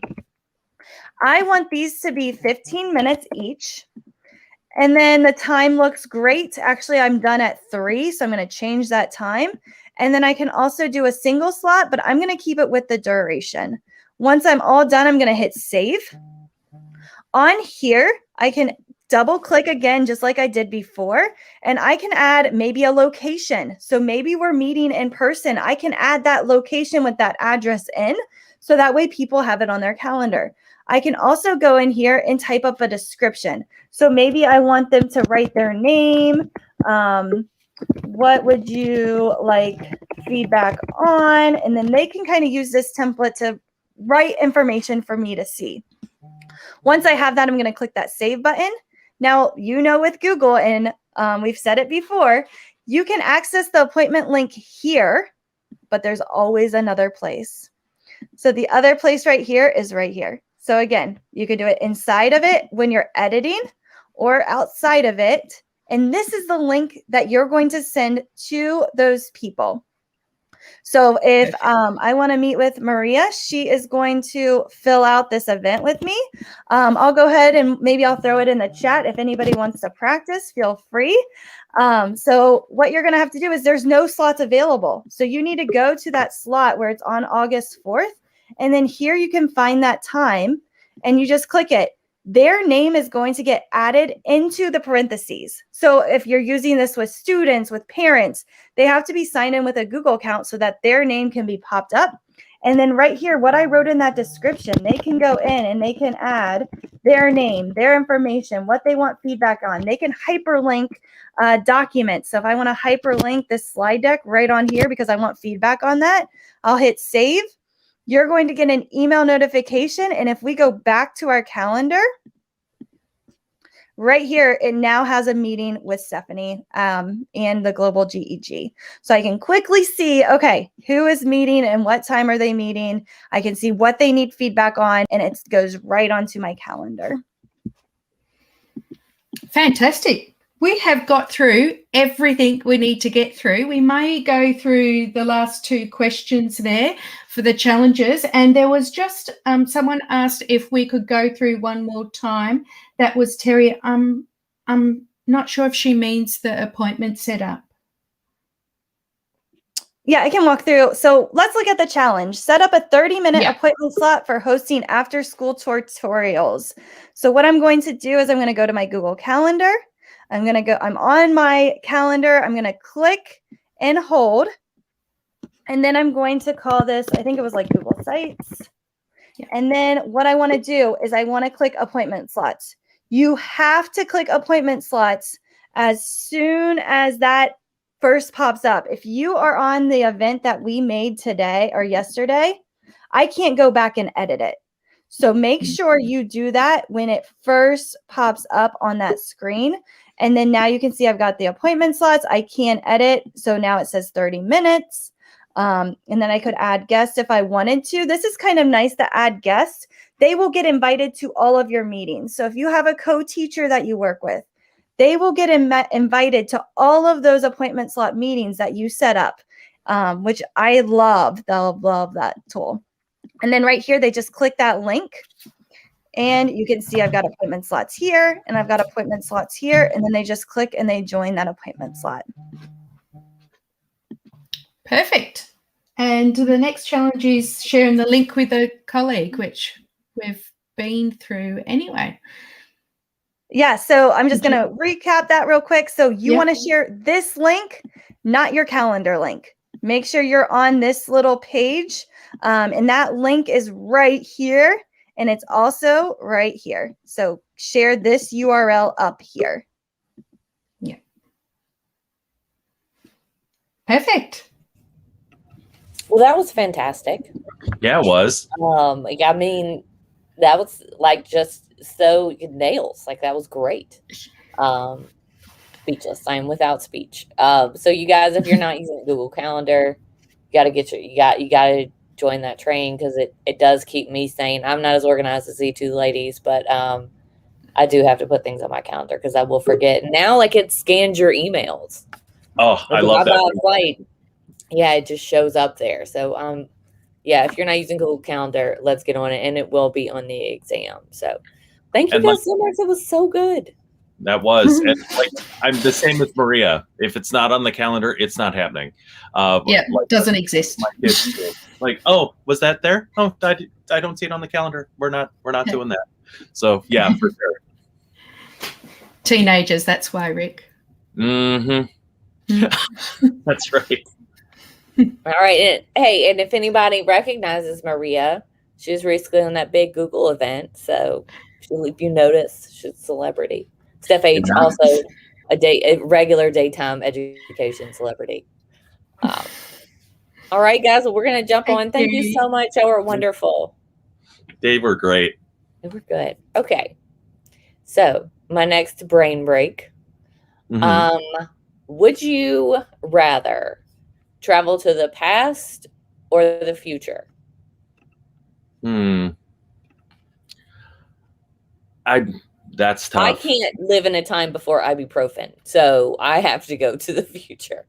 I want these to be 15 minutes each. And then the time looks great. Actually, I'm done at 3, so I'm going to change that time. And then I can also do a single slot, but I'm going to keep it with the duration. Once I'm all done, I'm going to hit save. On here, I can double click again, just like I did before, and I can add maybe a location. So maybe we're meeting in person. I can add that location with that address in, so that way people have it on their calendar. I can also go in here and type up a description. So maybe I want them to write their name. What would you like feedback on? And then they can kind of use this template to write information for me to see. Once I have that, I'm going to click that save button. Now, you know, with Google, and we've said it before, you can access the appointment link here, but there's always another place. So the other place right here is right here. So again, you can do it inside of it when you're editing or outside of it. And this is the link that you're going to send to those people. So if I want to meet with Maria, she is going to fill out this event with me. I'll go ahead and maybe I'll throw it in the chat. If anybody wants to practice, feel free. So what you're going to have to do is there's no slots available. So you need to go to that slot where it's on August 4th. And then here you can find that time and you just click it. Their name is going to get added into the parentheses. So if you're using this with students, with parents, they have to be signed in with a Google account so that their name can be popped up. And then right here, what I wrote in that description, they can go in and they can add their name, their information, what they want feedback on. They can hyperlink documents. So if I want to hyperlink this slide deck right on here because I want feedback on that, I'll hit save. You're going to get an email notification. And if we go back to our calendar, right here, it now has a meeting with Stephanie and the Global GEG. So I can quickly see, okay, who is meeting and what time are they meeting? I can see what they need feedback on, and it goes right onto my calendar. Fantastic. We have got through everything we need to get through. We may go through the last 2 questions there for the challenges. And there was just someone asked if we could go through one more time. That was Terry. I'm not sure if she means the appointment setup. Yeah, I can walk through. So let's look at the challenge. Set up a 30-minute appointment slot for hosting after-school tutorials. So what I'm going to do is I'm going to go to my Google Calendar. I'm on my calendar. I'm going to click and hold. And then I'm going to call this, I think it was like Google Sites. Yeah. And then what I want to do is I want to click appointment slots. You have to click appointment slots as soon as that first pops up. If you are on the event that we made today or yesterday, I can't go back and edit it. So make sure you do that when it first pops up on that screen. And then now you can see I've got the appointment slots. I can edit. So now it says 30 minutes. And then I could add guests if I wanted to. This is kind of nice to add guests. They will get invited to all of your meetings. So if you have a co-teacher that you work with, they will get invited to all of those appointment slot meetings that you set up, which I love. They'll love that tool. And then right here, they just click that link. And you can see I've got appointment slots here, and I've got appointment slots here. And then they just click and they join that appointment slot. Perfect. And the next challenge is sharing the link with a colleague, which we've been through anyway. Yeah, so I'm just going to recap that real quick. So you want to share this link, not your calendar link. Make sure you're on this little page, and that link is right here, and it's also right here. So share this URL up here. Yeah. Perfect. Well, that was fantastic. Yeah, it was. I mean, that was like just so nails. Like that was great. Speechless. I'm without speech. So you guys, if you're not using Google Calendar, you gotta join that train because it does keep me sane. I'm not as organized as you two ladies, but I do have to put things on my calendar because I will forget. Now, like it scans your emails. Oh, I love that. Flight, yeah, it just shows up there. So yeah, if you're not using Google Calendar, let's get on it, and it will be on the exam. So thank you guys so much. It was so good. That was, and like I'm the same with Maria. If it's not on the calendar, it's not happening. Doesn't exist. My kids do. Like, oh, was that there? Oh, I don't see it on the calendar. We're not doing that. So yeah, for sure. Teenagers, that's why, Rick. Mm-hmm. That's right. All right. And if anybody recognizes Maria, she was recently on that big Google event. So if you notice, she's a celebrity. Steph H, also a regular daytime education celebrity. All right, guys, well, we're going to jump on. Thank you so much. You were wonderful. They were great. They were good. Okay. So my next brain break. Would you rather travel to the past or the future? That's tough. I can't live in a time before ibuprofen, so I have to go to the future.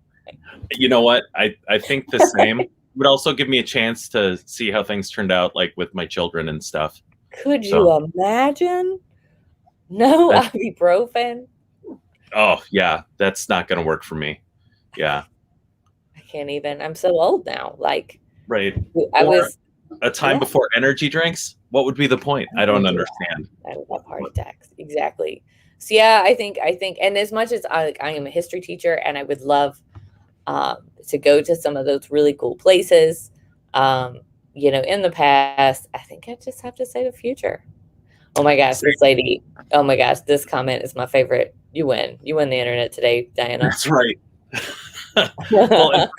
You know what? I think the same. Would also give me a chance to see how things turned out, like with my children and stuff. Could you imagine? No ibuprofen? Oh, yeah. That's not going to work for me. Yeah. I can't even. I'm so old now. Like, right. I was a time before energy drinks. What would be the point? I don't understand. I would have heart attacks. Exactly. So yeah, I think, and as much as I am a history teacher, and I would love to go to some of those really cool places, in the past, I think I just have to say the future. Oh my gosh, this lady. Oh my gosh, this comment is my favorite. You win. You win the internet today, Diana. That's right. Well,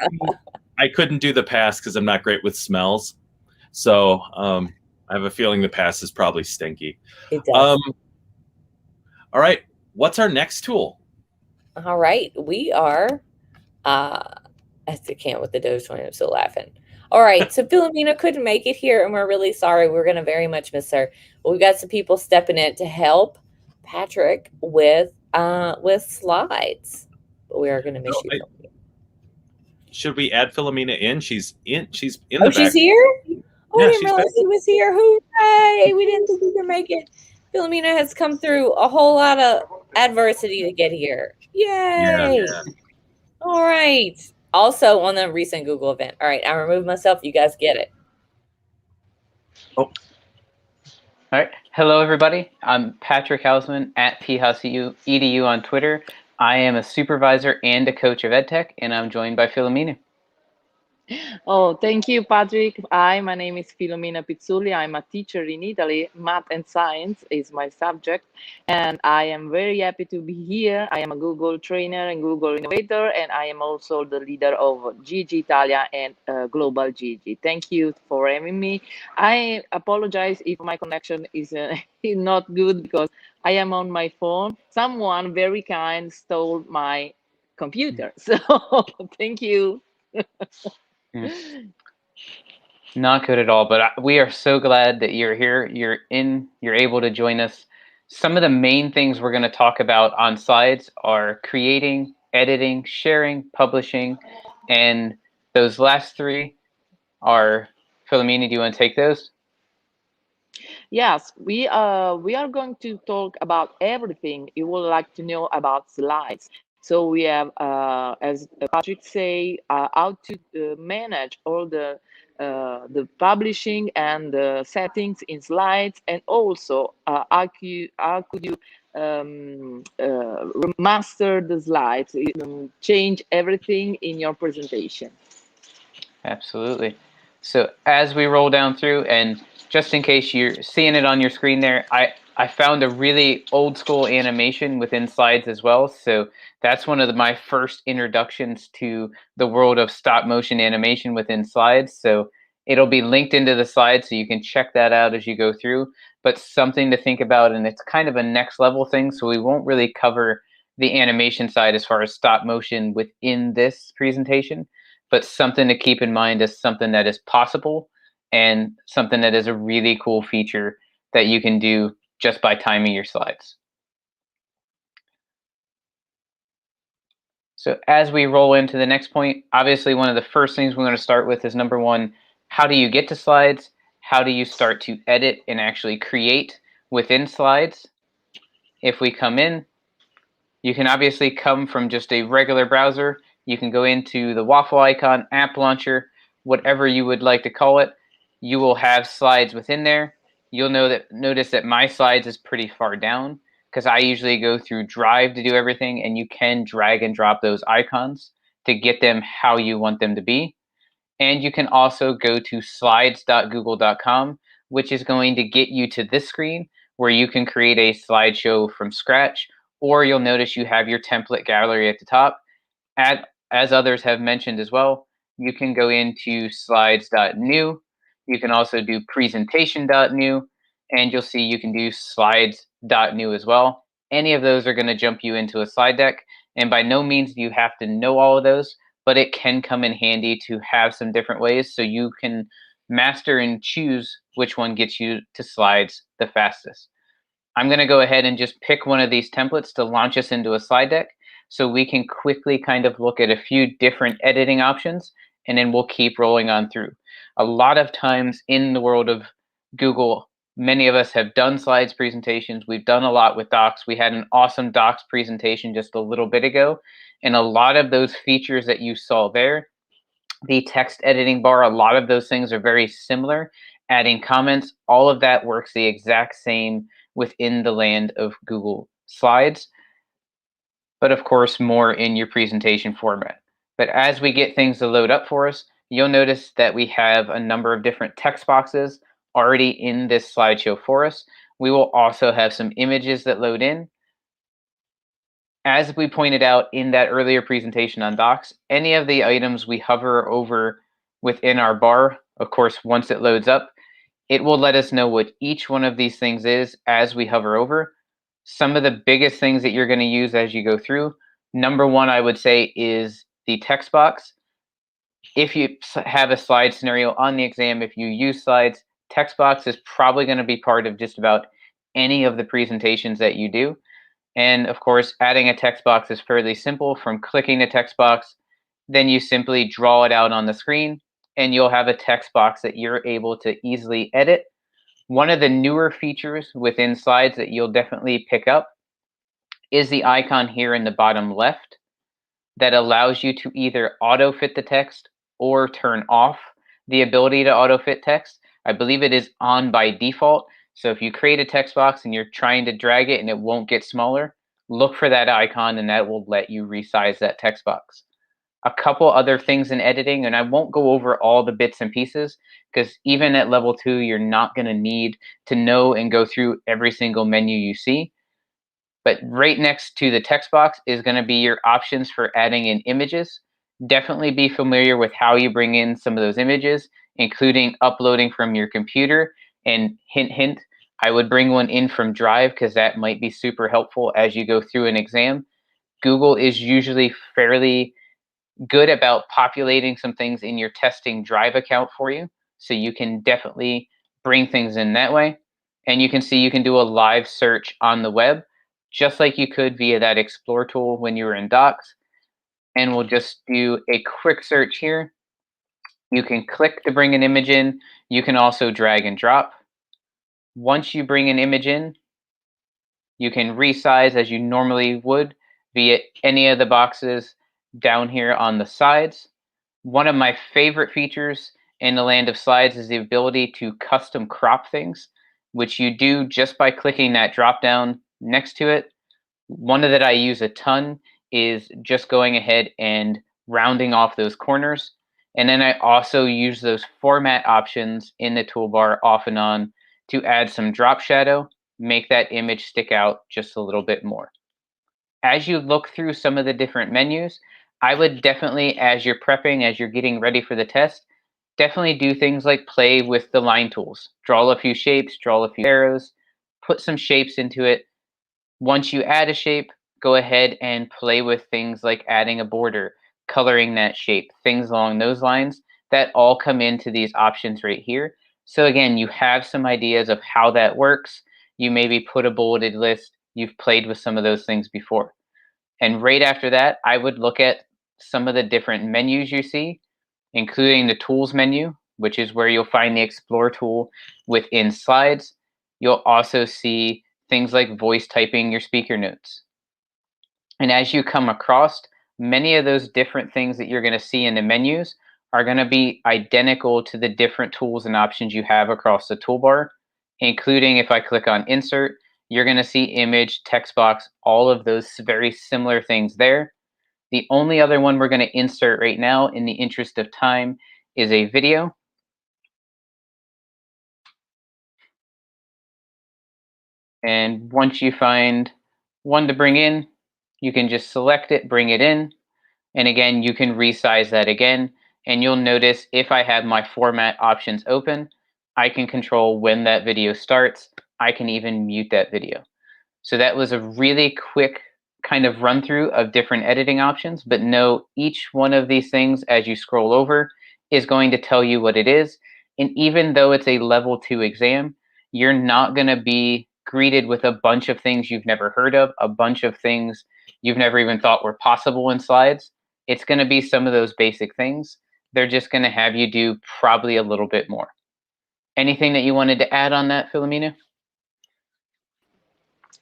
I couldn't do the past because I'm not great with smells. So I have a feeling the past is probably stinky. It does. All right. What's our next tool? All right. We are I can't with the Dogecoin. I'm still laughing. All right. So Philomena couldn't make it here, and we're really sorry. We're going to very much miss her. But we've got some people stepping in to help Patrick with slides. But we are going to miss you. Should we add Philomena in? She's in the back. She's here? Oh, I didn't realize she was here. Hooray! We didn't think we could make it. Philomena has come through a whole lot of adversity to get here. Yay! Yeah. All right. Also on the recent Google event. All right, I removed myself. You guys get it. Oh. All right. Hello, everybody. I'm Patrick Hausman at phouseedu on Twitter. I am a supervisor and a coach of EdTech, and I'm joined by Philomena. Oh, thank you, Patrick. Hi, my name is Filomena Pizzulli. I'm a teacher in Italy. Math and science is my subject, and I am very happy to be here. I am a Google trainer and Google innovator, and I am also the leader of GEG Italia and Global GEG. Thank you for having me. I apologize if my connection is not good because I am on my phone. Someone very kind stole my computer, so thank you. Not good at all, but we are so glad that you're here. You're able to join us. Some of the main things we're going to talk about on slides are creating, editing, sharing, publishing, and those last three are, Philomena, do you want to take those? Yes, we are going to talk about everything you would like to know about slides. So we have, as Patrick say, how to manage all the publishing and the settings in slides, and also how could you master the slides, change everything in your presentation. Absolutely. So as we roll down through, and just in case you're seeing it on your screen there, I found a really old school animation within slides as well. So that's one of my first introductions to the world of stop motion animation within slides. So it'll be linked into the slides so you can check that out as you go through. But something to think about, and it's kind of a next level thing, so we won't really cover the animation side as far as stop motion within this presentation. But something to keep in mind is something that is possible and something that is a really cool feature that you can do just by timing your slides. So as we roll into the next point, obviously one of the first things we're going to start with is number one, how do you get to slides? How do you start to edit and actually create within slides? If we come in, you can obviously come from just a regular browser. You can go into the waffle icon, app launcher, whatever you would like to call it. You will have slides within there. You'll notice that my slides is pretty far down because I usually go through Drive to do everything, and you can drag and drop those icons to get them how you want them to be. And you can also go to slides.google.com, which is going to get you to this screen where you can create a slideshow from scratch, or you'll notice you have your template gallery at the top. As others have mentioned as well, you can go into slides.new. You can also do presentation.new, and you'll see you can do slides.new as well. Any of those are going to jump you into a slide deck, and by no means do you have to know all of those, but it can come in handy to have some different ways so you can master and choose which one gets you to slides the fastest. I'm going to go ahead and just pick one of these templates to launch us into a slide deck so we can quickly kind of look at a few different editing options, and then we'll keep rolling on through. A lot of times in the world of Google, many of us have done slides presentations. We've done a lot with docs. We had an awesome docs presentation just a little bit ago, and a lot of those features that you saw there, the text editing bar, a lot of those things are very similar. Adding comments, all of that works the exact same within the land of Google Slides, but of course more in your presentation format. But as we get things to load up for us, you'll notice that we have a number of different text boxes already in this slideshow for us. We will also have some images that load in. As we pointed out in that earlier presentation on docs, any of the items we hover over within our bar, of course, once it loads up, it will let us know what each one of these things is as we hover over. Some of the biggest things that you're going to use as you go through, number one, I would say, is the text box. If you have a slide scenario on the exam, if you use slides, text box is probably going to be part of just about any of the presentations that you do. And of course, adding a text box is fairly simple. From clicking the text box, then you simply draw it out on the screen, and you'll have a text box that you're able to easily edit. One of the newer features within slides that you'll definitely pick up is the icon here in the bottom left that allows you to either auto fit the text or turn off the ability to auto fit text. I believe it is on by default. So if you create a text box and you're trying to drag it and it won't get smaller, look for that icon and that will let you resize that text box. A couple other things in editing, and I won't go over all the bits and pieces because even at level 2, you're not going to need to know and go through every single menu you see. But right next to the text box is going to be your options for adding in images. Definitely be familiar with how you bring in some of those images, including uploading from your computer. And hint, hint, I would bring one in from Drive because that might be super helpful as you go through an exam. Google is usually fairly good about populating some things in your testing Drive account for you. So you can definitely bring things in that way. And you can see you can do a live search on the web, just like you could via that Explore tool when you were in Docs. And we'll just do a quick search here. You can click to bring an image in. You can also drag and drop. Once you bring an image in, you can resize as you normally would via any of the boxes down here on the sides. One of my favorite features in the land of slides is the ability to custom crop things, which you do just by clicking that drop down next to it. One that I use a ton is just going ahead and rounding off those corners. And then I also use those format options in the toolbar off and on to add some drop shadow, make that image stick out just a little bit more. As you look through some of the different menus, I would definitely, as you're prepping, as you're getting ready for the test, definitely do things like play with the line tools. Draw a few shapes, draw a few arrows, put some shapes into it. Once you add a shape, go ahead and play with things like adding a border, coloring that shape, things along those lines that all come into these options right here. So again, you have some ideas of how that works. You maybe put a bulleted list. You've played with some of those things before. And right after that, I would look at some of the different menus you see, including the tools menu, which is where you'll find the Explore tool within slides. You'll also see things like voice typing your speaker notes. And as you come across, many of those different things that you're going to see in the menus are going to be identical to the different tools and options you have across the toolbar, including if I click on Insert, you're going to see image, text box, all of those very similar things there. The only other one we're going to insert right now in the interest of time is a video. And once you find one to bring in, you can just select it, bring it in. And again, you can resize that again. And you'll notice if I have my format options open, I can control when that video starts. I can even mute that video. So that was a really quick kind of run through of different editing options, but know each one of these things as you scroll over is going to tell you what it is. And even though it's a level 2 exam, you're not going to be greeted with a bunch of things you've never heard of, a bunch of things you've never even thought were possible in slides. It's going to be some of those basic things. They're just going to have you do probably a little bit more. Anything that you wanted to add on that, Philomena?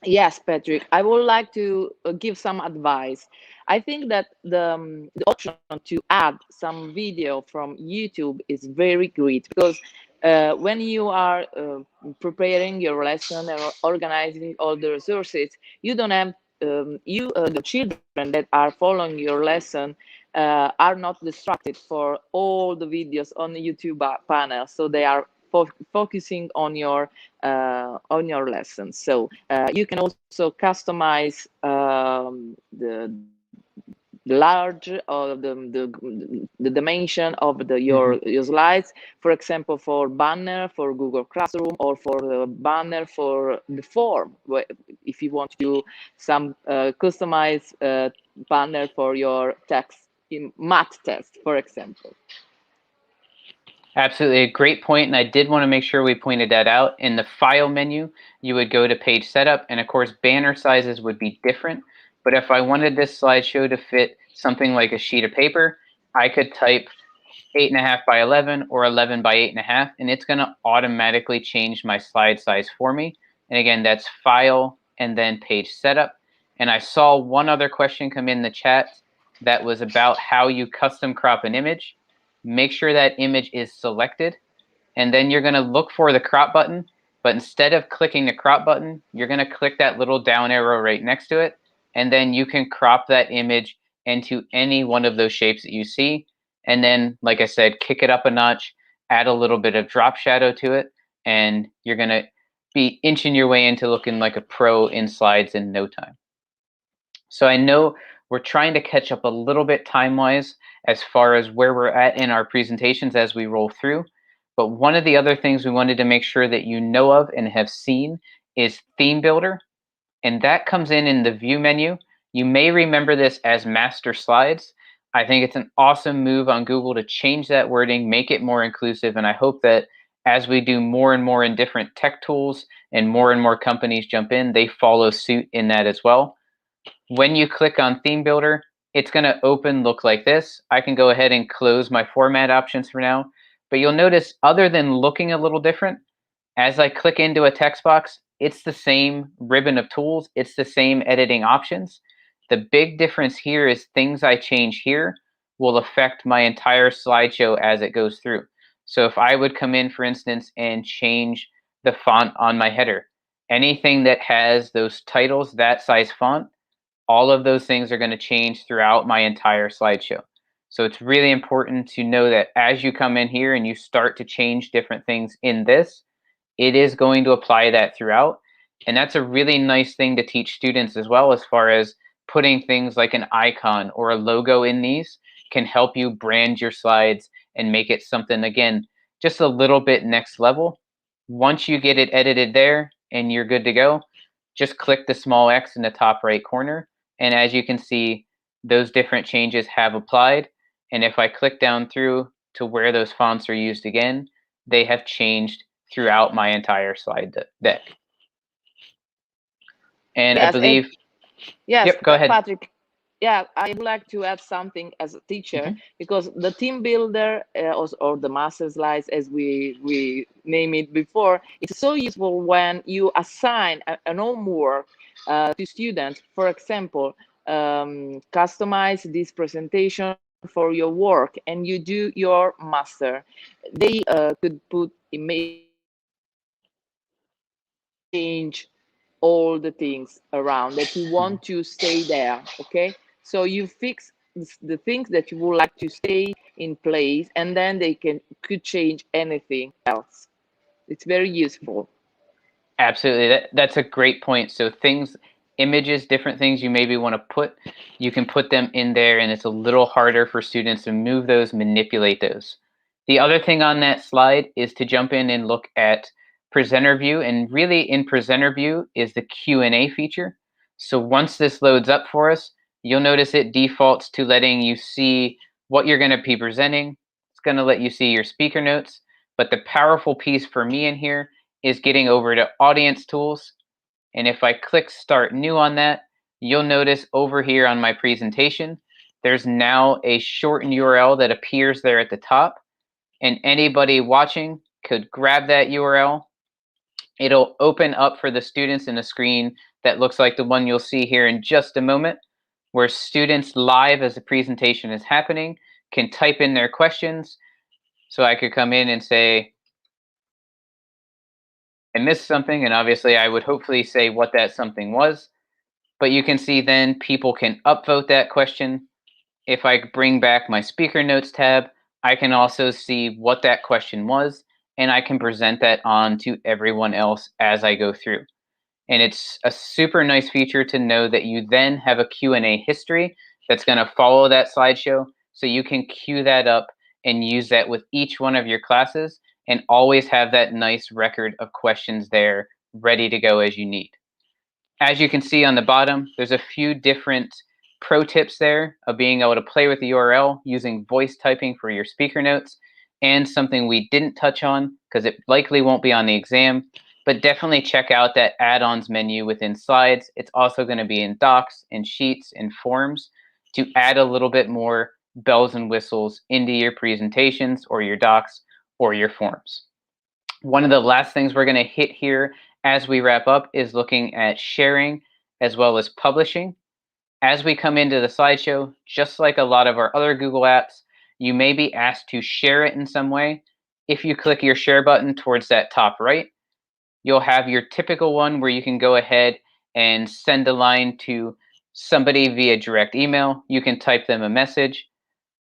Yes, Patrick, I would like to give some advice. I think that the option to add some video from YouTube is very great because when you are preparing your lesson and organizing all the resources, you don't have the children that are following your lesson are not distracted for all the videos on the YouTube panel, so they are focusing on your lesson. So you can also customize the large or the dimension of your slides, for example, for banner for Google Classroom or for the banner for the form, if you want to do some customized banner for your text in math test, for example. Absolutely, a great point, and I did want to make sure we pointed that out. In the File menu, you would go to Page Setup, and of course, banner sizes would be different. But if I wanted this slideshow to fit something like a sheet of paper, I could type 8.5 by 11 or 11 by 8.5, and it's going to automatically change my slide size for me. And again, that's File and then Page Setup. And I saw one other question come in the chat that was about how you custom crop an image. Make sure that image is selected, and then you're going to look for the crop button, but instead of clicking the crop button, you're going to click that little down arrow right next to it, and then you can crop that image into any one of those shapes that you see. And then, like I said, kick it up a notch, add a little bit of drop shadow to it, and you're going to be inching your way into looking like a pro in slides in no time. So I know we're trying to catch up a little bit time-wise as far as where we're at in our presentations as we roll through. But one of the other things we wanted to make sure that you know of and have seen is Theme Builder. And that comes in the View menu. You may remember this as Master Slides. I think it's an awesome move on Google to change that wording, make it more inclusive. And I hope that as we do more and more in different tech tools and more companies jump in, they follow suit in that as well. When you click on Theme Builder, it's going to look like this. I can go ahead and close my format options for now, but you'll notice other than looking a little different, as I click into a text box, it's the same ribbon of tools. It's the same editing options. The big difference here is things I change here will affect my entire slideshow as it goes through. So if I would come in, for instance, and change the font on my header, anything that has those titles, that size font, all of those things are going to change throughout my entire slideshow. So it's really important to know that as you come in here and you start to change different things in this, it is going to apply that throughout. And that's a really nice thing to teach students as well, as far as putting things like an icon or a logo in these can help you brand your slides and make it something, again, just a little bit next level. Once you get it edited there and you're good to go, just click the small X in the top right corner. And as you can see, those different changes have applied. And if I click down through to where those fonts are used again, they have changed throughout my entire slide deck. And Yes, I believe, yes, yep, go ahead. Patrick. Yeah, I would like to add something as a teacher, because the team builder or the master slides, as we name it before, it's so useful when you assign an homework to students. For example, customize this presentation for your work, and you do your master. They could put image, change all the things around that you want to stay there. Okay, so you fix the things that you would like to stay in place, and then they could change anything else. It's very useful. Absolutely. That's a great point. So things, images, different things you maybe want to put, you can put them in there, and it's a little harder for students to move those, manipulate those. The other thing on that slide is to jump in and look at presenter view, and really in presenter view is the Q&A feature. So once this loads up for us, you'll notice it defaults to letting you see what you're going to be presenting. It's going to let you see your speaker notes, but the powerful piece for me in here is getting over to audience tools. And if I click start new on that, you'll notice over here on my presentation, there's now a shortened URL that appears there at the top, and anybody watching could grab that URL. It'll open up for the students in a screen that looks like the one you'll see here in just a moment, where students live as the presentation is happening can type in their questions. So I could come in and say, I missed something, and obviously I would hopefully say what that something was, but you can see then people can upvote that question. If I bring back my speaker notes tab, I can also see what that question was, and I can present that on to everyone else as I go through. And it's a super nice feature to know that you then have a Q&A history that's going to follow that slideshow, so you can queue that up and use that with each one of your classes, and always have that nice record of questions there ready to go as you need. As you can see on the bottom, there's a few different pro tips there of being able to play with the URL using voice typing for your speaker notes, and something we didn't touch on because it likely won't be on the exam, but definitely check out that add-ons menu within slides. It's also going to be in docs and sheets and forms to add a little bit more bells and whistles into your presentations or your docs or your forms. One of the last things we're going to hit here as we wrap up is looking at sharing as well as publishing. As we come into the slideshow, just like a lot of our other Google apps, you may be asked to share it in some way. If you click your share button towards that top right, you'll have your typical one where you can go ahead and send a line to somebody via direct email. You can type them a message,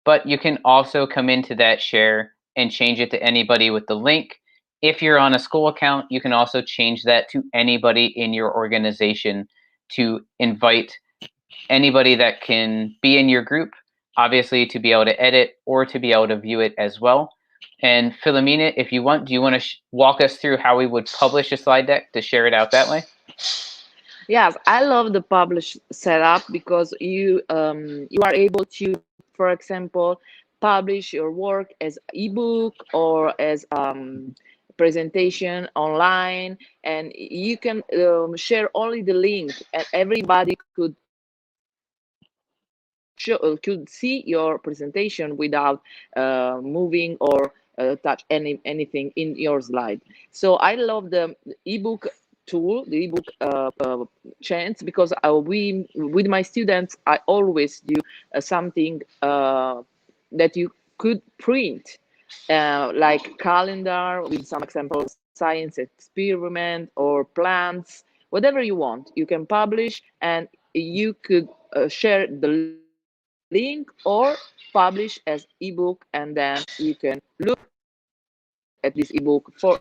but you can also come into that share and change it to anybody with the link. If you're on a school account, you can also change that to anybody in your organization to invite anybody that can be in your group, obviously to be able to edit or to be able to view it as well. And Philomena, if you want, do you want to walk us through how we would publish a slide deck to share it out that way? Yes, I love the publish setup, because you are able to, for example, publish your work as ebook or as presentation online, and you can share only the link, and everybody could see your presentation without moving or touch anything in your slide. So I love the ebook tool, the ebook chance, because we with my students I always do something that you could print, like calendar with some examples, science experiment or plants, whatever you want. You can publish, and you could share the link or publish as ebook, and then you can look at this ebook for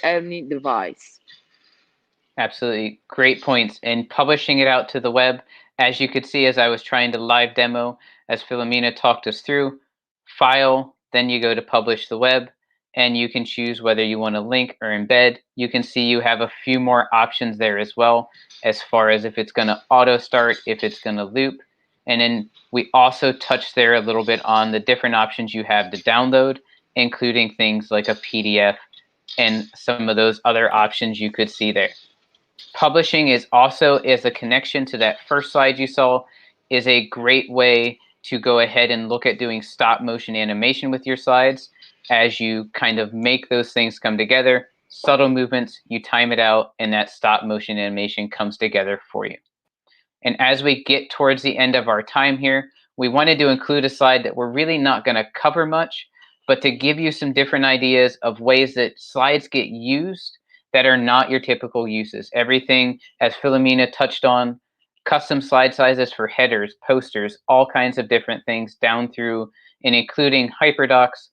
any device. Absolutely. Great points. And publishing it out to the web, as you could see as I was trying to live demo, as Philomena talked us through, file, then you go to publish the web, and you can choose whether you want to link or embed. You can see you have a few more options there as well, as far as if it's going to auto start, if it's going to loop. And then we also touched there a little bit on the different options you have to download, including things like a PDF and some of those other options you could see there. Publishing is also as a connection to that first slide you saw, is a great way to go ahead and look at doing stop motion animation with your slides as you kind of make those things come together. Subtle movements, you time it out, and that stop motion animation comes together for you. And as we get towards the end of our time here, we wanted to include a slide that we're really not going to cover much, but to give you some different ideas of ways that slides get used that are not your typical uses. Everything, as Philomena touched on, custom slide sizes for headers, posters, all kinds of different things down through and including hyperdocs,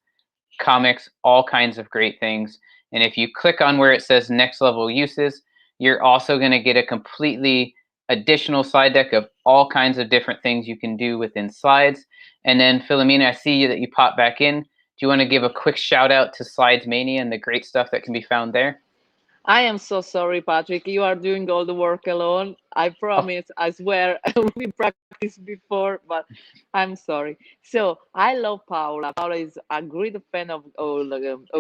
comics, all kinds of great things. And if you click on where it says next level uses, you're also going to get a completely additional slide deck of all kinds of different things you can do within slides. And then Philomena, I see that you pop back in. Do you want to give a quick shout out to Slides Mania and the great stuff that can be found there? I am so sorry, Patrick. You are doing all the work alone. I promise, I swear, we practiced before, but I'm sorry. So I love Paula. Paula is a great fan of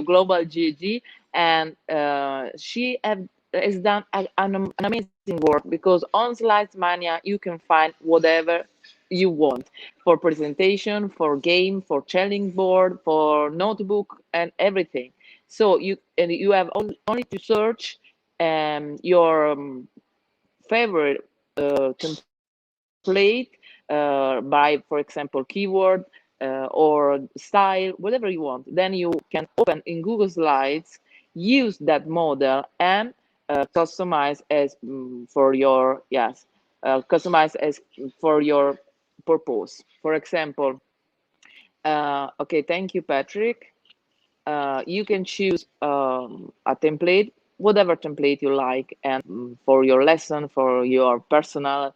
Global GEG, and she has done an amazing work, because on Slides Mania, you can find whatever you want for presentation, for game, for challenge board, for notebook, and everything. So you have only to search your favorite template by, for example, keyword or style, whatever you want. Then you can open in Google Slides, use that model, and customize as for your customize as for your purpose. For example, okay, thank you, Patrick. You can choose a template, whatever template you like, and for your lesson, for your personal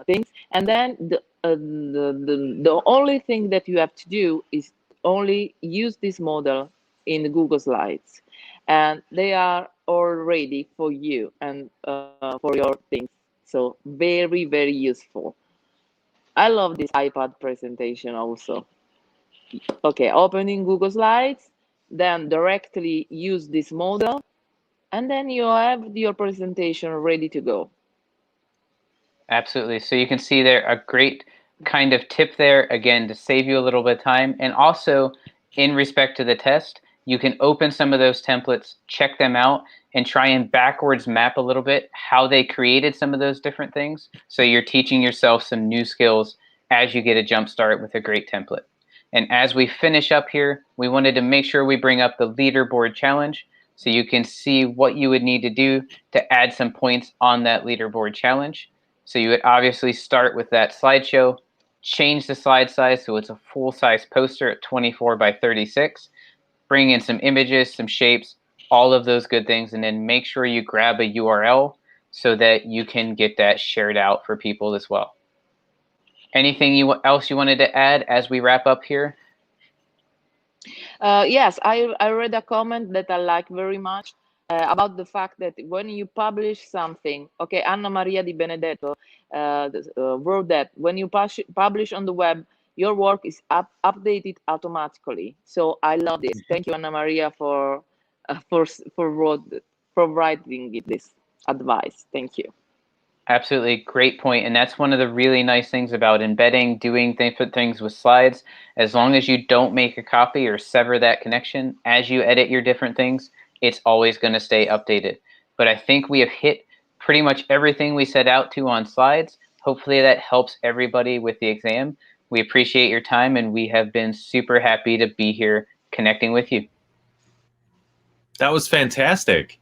things. And then the only thing that you have to do is only use this model in Google Slides, and they are all ready for you and for your things. So very, very useful. I love this iPad presentation also. Okay, opening Google Slides, then directly use this model, and then you have your presentation ready to go. Absolutely. So you can see there a great kind of tip there, again, to save you a little bit of time. And also, in respect to the test, you can open some of those templates, check them out, and try and backwards map a little bit how they created some of those different things. So you're teaching yourself some new skills as you get a jump start with a great template. And as we finish up here, we wanted to make sure we bring up the leaderboard challenge so you can see what you would need to do to add some points on that leaderboard challenge. So you would obviously start with that slideshow, change the slide size so it's a full-size poster at 24 by 36, bring in some images, some shapes, all of those good things, and then make sure you grab a URL so that you can get that shared out for people as well. Anything else you wanted to add as we wrap up here? Yes, I read a comment that I like very much about the fact that when you publish something, okay, Anna Maria Di Benedetto wrote that when you publish on the web, your work is updated automatically. So I love this. Thank you, Anna Maria, for providing this advice. Thank you. Absolutely, great point. And that's one of the really nice things about embedding, doing different things with slides. As long as you don't make a copy or sever that connection as you edit your different things, it's always going to stay updated. But I think we have hit pretty much everything we set out to on slides. Hopefully that helps everybody with the exam. We appreciate your time, and we have been super happy to be here connecting with you. That was fantastic.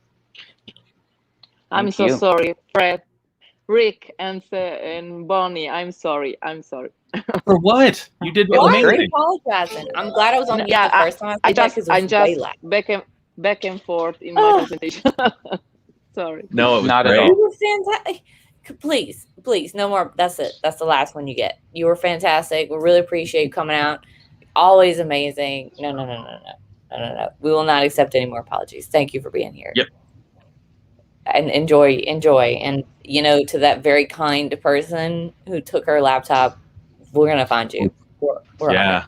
I'm Thank so you. sorry, Fred, Rick, and Bonnie. I'm sorry. For what? You did Why are you amazing. apologizing? I'm glad I was on mute Yeah, the first time I said that because it I'm was way just loud. back and forth in my presentation. Sorry. No, it was Not at great. all. You were fantastic. Please, no more. That's it. That's the last one you get. You were fantastic. We really appreciate you coming out. Always amazing. No. We will not accept any more apologies. Thank you for being here. Yep. And enjoy. And, to that very kind person who took her laptop, we're going to find you. We're Yeah.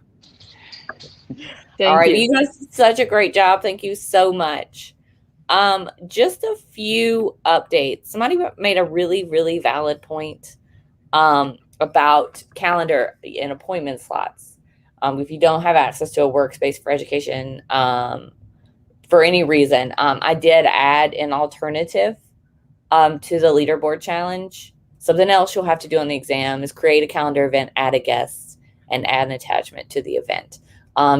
Thank All right. you. You guys did such a great job. Thank you so much. Just a few updates. Somebody made a really, really valid point about calendar and appointment slots. If you don't have access to a workspace for education for any reason, I did add an alternative to the leaderboard challenge. Something else you'll have to do on the exam is create a calendar event, add a guest, and add an attachment to the event.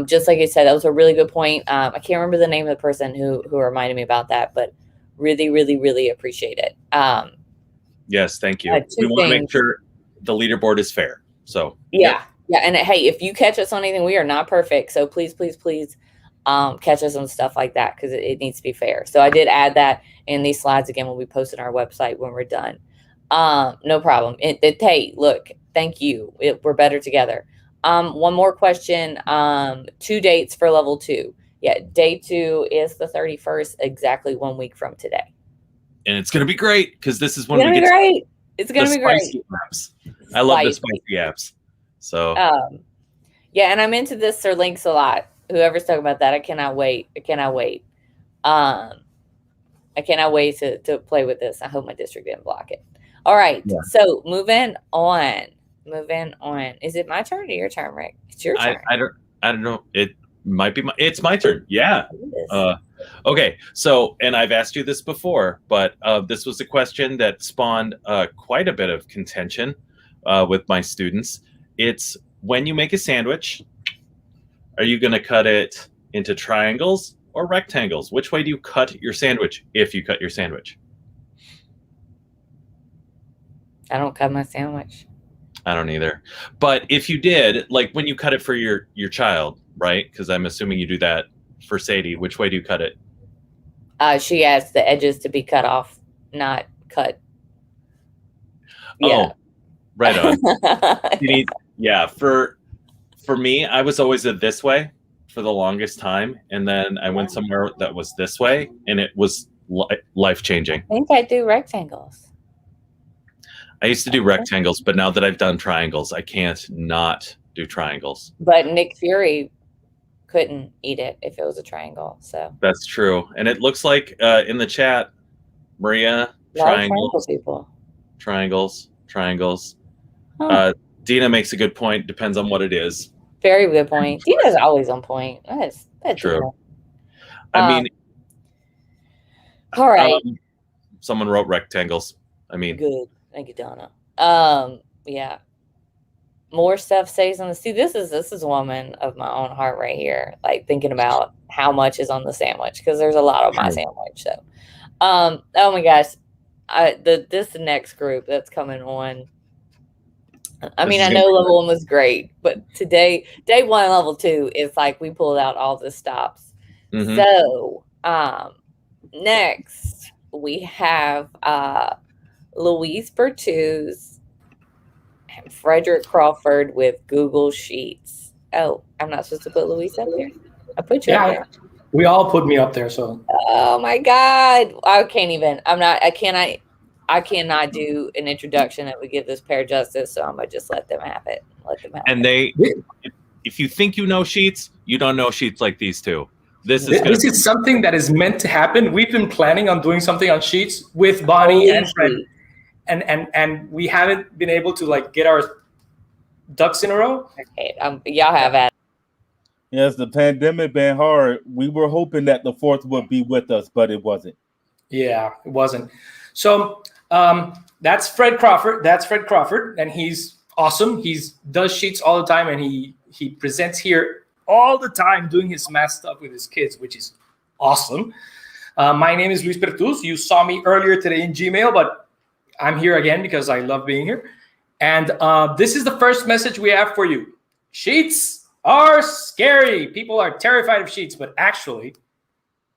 Just like I said, that was a really good point. I can't remember the name of the person who reminded me about that, but really, really, really appreciate it. Yes, thank you. Two We want to make things. sure the leaderboard is fair. So Yeah. And hey, if you catch us on anything, we are not perfect. So please catch us on stuff like that because it needs to be fair. So I did add that in these slides again when we post on our website when we're done. No problem. Hey, look, thank you. We're better together. One more question. 2 dates for level 2. Yeah, day 2 is the 31st, exactly 1 week from today. And it's going to be great because this is It's when gonna we be get great. It's gonna the be great. spicy apps. I love the spicy apps. So yeah, and I'm into this Sir Links a lot. Whoever's talking about that, I cannot wait. I cannot wait to play with this. I hope my district didn't block it. All right. Yeah. So moving on. Is it my turn or your turn, Rick? It's your turn. I don't know. It might be it's my turn. Yeah. Okay. So, and I've asked you this before, but this was a question that spawned quite a bit of contention with my students. It's when you make a sandwich, are you going to cut it into triangles or rectangles? Which way do you cut your sandwich if you cut your sandwich? I don't cut my sandwich. I don't either. But if you did, like when you cut it for your child, right? Because I'm assuming you do that for Sadie. Which way do you cut it? She asked the edges to be cut off, not cut. Yeah. Oh, right on. For me, I was always a this way for the longest time, and then I went somewhere that was this way, and it was life changing. I think I do rectangles. I used to do rectangles, but now that I've done triangles, I can't not do triangles. But Nick Fury couldn't eat it if it was a triangle. So that's true. And it looks like in the chat, Maria, triangles, triangles. Huh. Dina makes a good point. Depends on what it is. Very good point. Dina's always on point. That's true. Dina. I mean, all right. Someone wrote rectangles. I mean, good. Thank you, Donna. Yeah. More stuff says on the this is a woman of my own heart right here. Like thinking about how much is on the sandwich because there's a lot on my sandwich. So, oh my gosh, this next group that's coming on. I mean, I know level 1 was great, but today, day 1, level 2 is like we pulled out all the stops. Mm-hmm. So, next we have Louise Bertuz and Frederick Crawford with Google Sheets. Oh, I'm not supposed to put Louise up there? I put you up there. We all put me up there, so. Oh my God. I can't even. I cannot do an introduction that would give this pair justice, so I'm going to just let them have it. If you think you know Sheets, you don't know Sheets like these two. This is something that is meant to happen. We've been planning on doing something on Sheets with Bonnie and Fred, and we haven't been able to like get our ducks in a row. Okay, y'all have at. Yes, the pandemic been hard. We were hoping that the fourth would be with us, but it wasn't. Yeah, it wasn't. So that's Fred Crawford. And he's awesome. He does Sheets all the time, and he presents here all the time doing his math stuff with his kids, which is awesome. My name is Luis Pertus. You saw me earlier today in Gmail, but I'm here again because I love being here. And this is the first message we have for you. Sheets are scary. People are terrified of Sheets, but actually,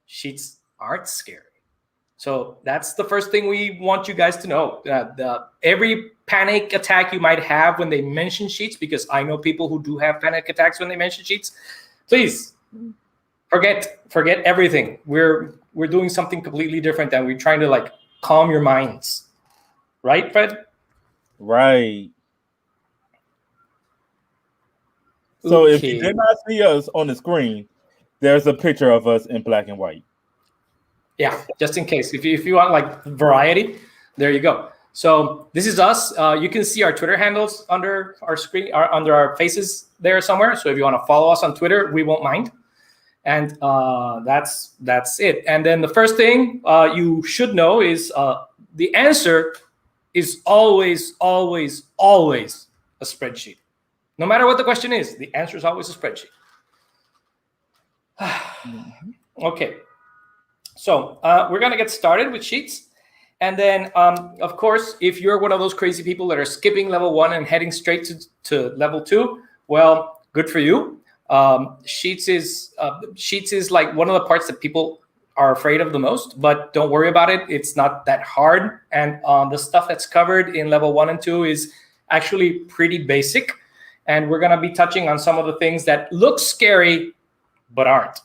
Sheets aren't scary. So that's the first thing we want you guys to know. Every panic attack you might have when they mention Sheets, because I know people who do have panic attacks when they mention Sheets, please forget everything. We're doing something completely different, and we're trying to like calm your minds. Right, Fred? Right. So if you did not see us on the screen, there's a picture of us in black and white. Yeah, just in case. If you want like variety, there you go. So this is us. You can see our Twitter handles under our screen, under our faces there somewhere. So if you want to follow us on Twitter, we won't mind. And that's it. And then the first thing you should know is the answer is always, always, always a spreadsheet. No matter what the question is, the answer is always a spreadsheet. Okay. So we're going to get started with Sheets. And then, of course, if you're one of those crazy people that are skipping level 1 and heading straight to level 2, well, good for you. Sheets is like one of the parts that people are afraid of the most, but don't worry about it. It's not that hard. And the stuff that's covered in level 1 and 2 is actually pretty basic. And we're going to be touching on some of the things that look scary, but aren't.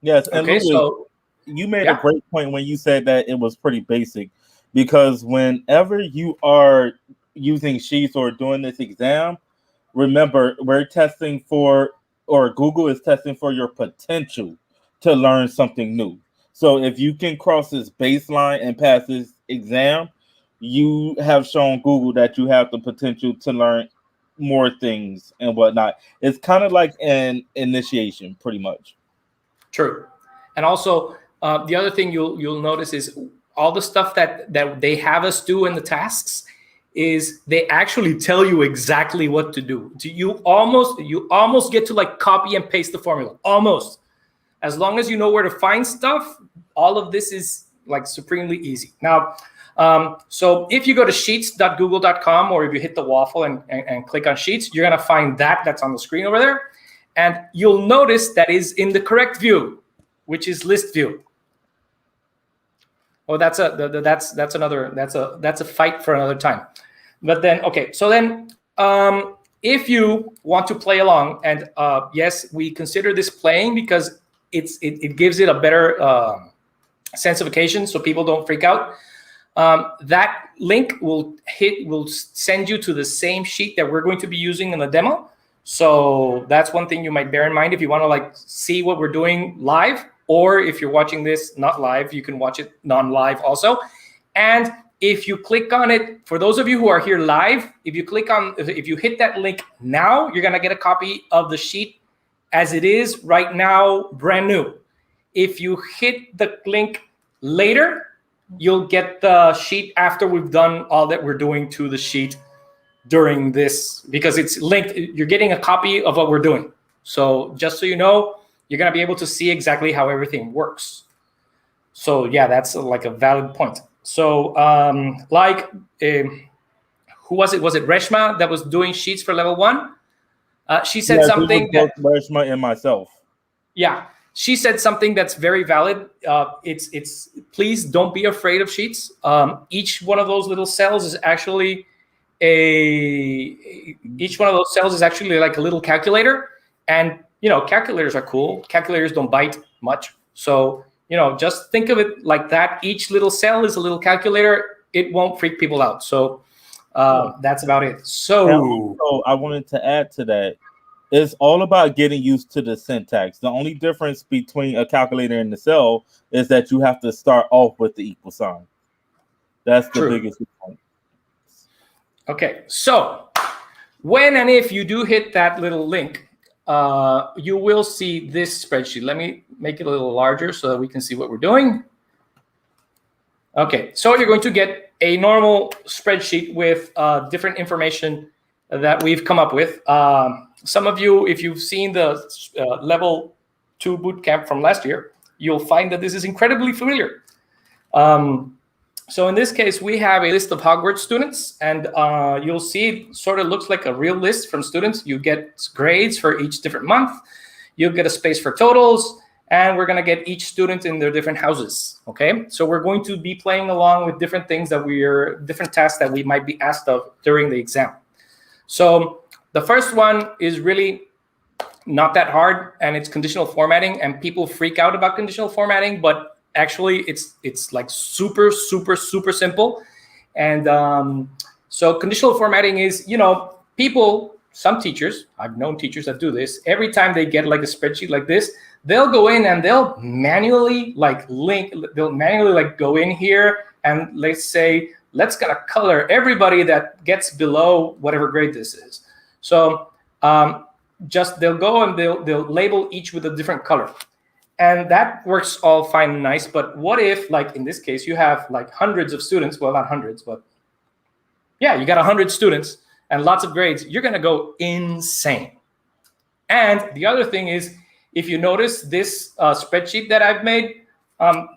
Yes. And okay, Louis, so you made a great point when you said that it was pretty basic, because whenever you are using Sheets or doing this exam, remember, we're testing for, or Google is testing for your potential to learn something new. So if you can cross this baseline and pass this exam, you have shown Google that you have the potential to learn more things and whatnot. It's kind of like an initiation, pretty much. True. And also, the other thing you'll notice is all the stuff that they have us do in the tasks is they actually tell you exactly what to do. You almost get to like copy and paste the formula. Almost. As long as you know where to find stuff, all of this is like supremely easy. Now, so if you go to sheets.google.com, or if you hit the waffle and click on Sheets, you're going to find that's on the screen over there. And you'll notice that is in the correct view, which is list view. Oh, that's a fight for another time. But then, okay, so then if you want to play along, and yes, we consider this playing because it gives it a better sense of occasion, so people don't freak out. That link will send you to the same sheet that we're going to be using in the demo. So that's one thing you might bear in mind if you want to like see what we're doing live, or if you're watching this not live, you can watch it non-live also. And if you click on it, for those of you who are here live, if you hit that link now, you're gonna get a copy of the sheet as it is right now, brand new. If you hit the link later, you'll get the sheet after we've done all that we're doing to the sheet during this, because it's linked. You're getting a copy of what we're doing. So just so you know, you're going to be able to see exactly how everything works. So yeah, that's like a valid point. So who was it? Was it Reshma that was doing Sheets for level 1? She said something that Reshma and myself. Yeah, she said something that's very valid. It's please don't be afraid of Sheets. Each one of those little cells is actually like a little calculator. And calculators are cool. Calculators don't bite much. So just think of it like that. Each little cell is a little calculator. It won't freak people out. So that's about it. So I wanted to add to that. It's all about getting used to the syntax. The only difference between a calculator and the cell is that you have to start off with the equal sign. That's the biggest point. Okay, so when and if you do hit that little link, you will see this spreadsheet. Let me make it a little larger so that we can see what we're doing. Okay, so you're going to get a normal spreadsheet with different information that we've come up with. Some of you, if you've seen the level 2 bootcamp from last year, you'll find that this is incredibly familiar. So in this case, we have a list of Hogwarts students, and you'll see it sort of looks like a real list from students. You get grades for each different month. You'll get a space for totals, and we're going to get each student in their different houses. Okay, so we're going to be playing along with different things that different tasks that we might be asked of during the exam. So the first one is really not that hard, and it's conditional formatting, and people freak out about conditional formatting, but actually it's like super simple. And so conditional formatting is, some teachers, I've known teachers that do this, every time they get like a spreadsheet like this, they'll go in and they'll manually go in here and let's gonna color everybody that gets below whatever grade this is. So they'll go and they'll label each with a different color. And that works all fine and nice, but what if, like in this case, you have like hundreds of students, well, not hundreds, but yeah, you got 100 students and lots of grades, you're gonna go insane. And the other thing is, if you notice this spreadsheet that I've made,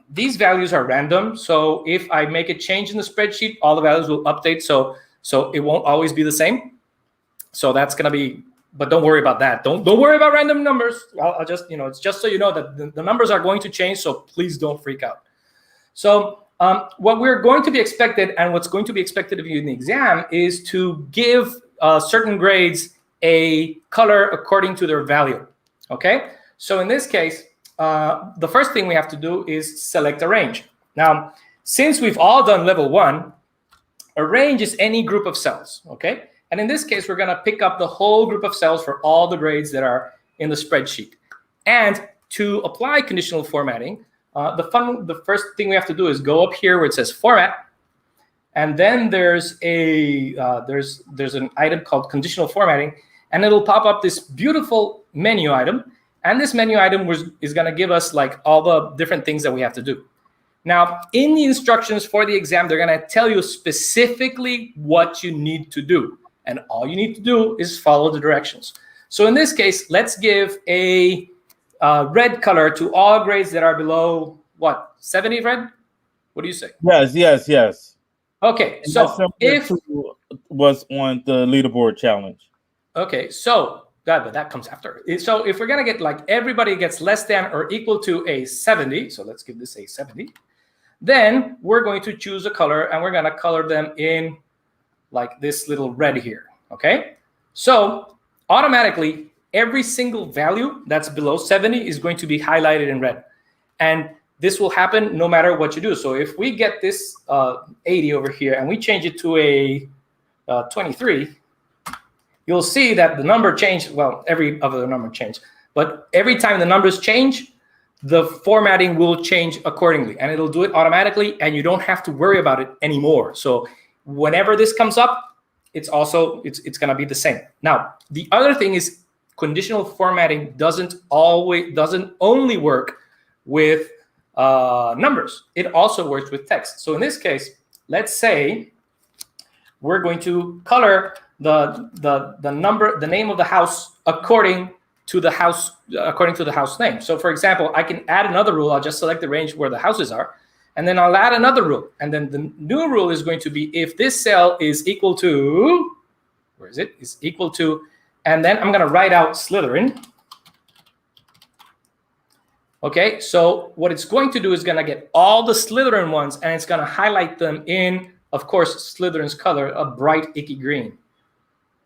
these values are random. So if I make a change in the spreadsheet, all the values will update, so it won't always be the same. So that's gonna be, but don't worry about that. Don't worry about random numbers. I'll just, it's just so you know that the numbers are going to change, so please don't freak out. So what we're going to be expected, and what's going to be expected of you in the exam, is to give certain grades a color according to their value, okay? So in this case, the first thing we have to do is select a range. Now, since we've all done level 1, a range is any group of cells, okay? And in this case, we're going to pick up the whole group of cells for all the grades that are in the spreadsheet. And to apply conditional formatting, the first thing we have to do is go up here where it says Format, and then there's an item called Conditional Formatting, and it'll pop up this beautiful menu item. And this menu item is going to give us like all the different things that we have to do. Now, in the instructions for the exam, they're going to tell you specifically what you need to do. And all you need to do is follow the directions. So in this case, let's give a red color to all grades that are below, what, 70 red? What do you say? Yes. Okay, and so if was on the leaderboard challenge. Okay, so that comes after. So if we're gonna get like everybody gets less than or equal to a 70, so let's give this a 70, then we're going to choose a color and we're gonna color them in like this little red here, okay? So automatically, every single value that's below 70 is going to be highlighted in red. And this will happen no matter what you do. So if we get this 80 over here and we change it to a 23, you'll see that the number changed. Well, every other number changed. But every time the numbers change, the formatting will change accordingly. And it'll do it automatically, and you don't have to worry about it anymore. So whenever this comes up, it's going to be the same. Now, the other thing is conditional formatting doesn't only work with numbers. It also works with text. So in this case, let's say we're going to color the name of the house according to the house name. So for example, I can add another rule. I'll just select the range where the houses are. And then I'll add another rule. And then the new rule is going to be if this cell is equal to, where is it? Is equal to, and then I'm going to write out Slytherin. Okay, so what it's going to do is going to get all the Slytherin ones, and it's going to highlight them in, of course, Slytherin's color, a bright icky green.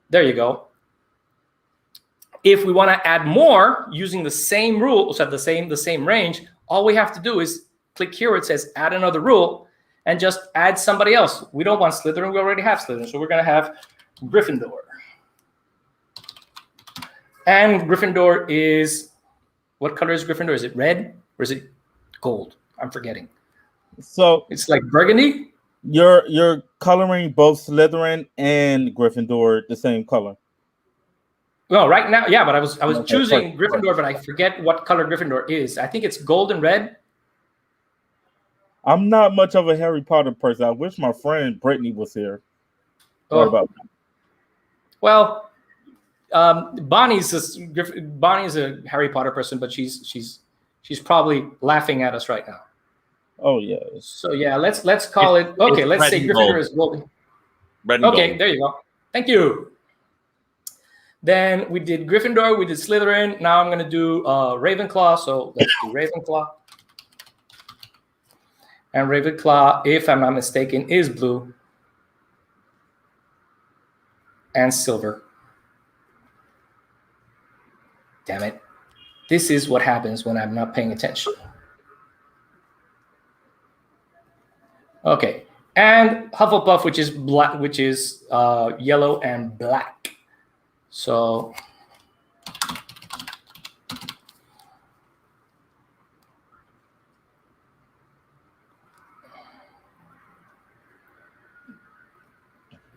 There you go. If we want to add more using the same rule, so the same range, all we have to do is click here where it says add another rule and just add somebody else. We don't want Slytherin, we already have Slytherin, so we're going to have Gryffindor. And Gryffindor is, what color is Gryffindor? Is it red or is it gold? I'm forgetting. So it's like burgundy. You're coloring both Slytherin and Gryffindor the same color. Well, right now, yeah, but I was Okay, choosing perfect. Gryffindor, but I forget what color Gryffindor is. I think it's gold and red. I'm not much of a Harry Potter person. I wish my friend Brittany was here. Sorry about that. Well, Bonnie's a Harry Potter person, but she's probably laughing at us right now. Oh yeah. So yeah, let's call it. Okay, let's say Gryffindor is gold. Red and okay, gold. there you go. Thank you. Then we did Gryffindor, we did Slytherin. Now I'm gonna do Ravenclaw. So let's do Ravenclaw. And Ravenclaw, if I'm not mistaken, is blue and silver. Damn it. This is what happens when I'm not paying attention. Okay. And Hufflepuff, which is black, which is yellow and black. So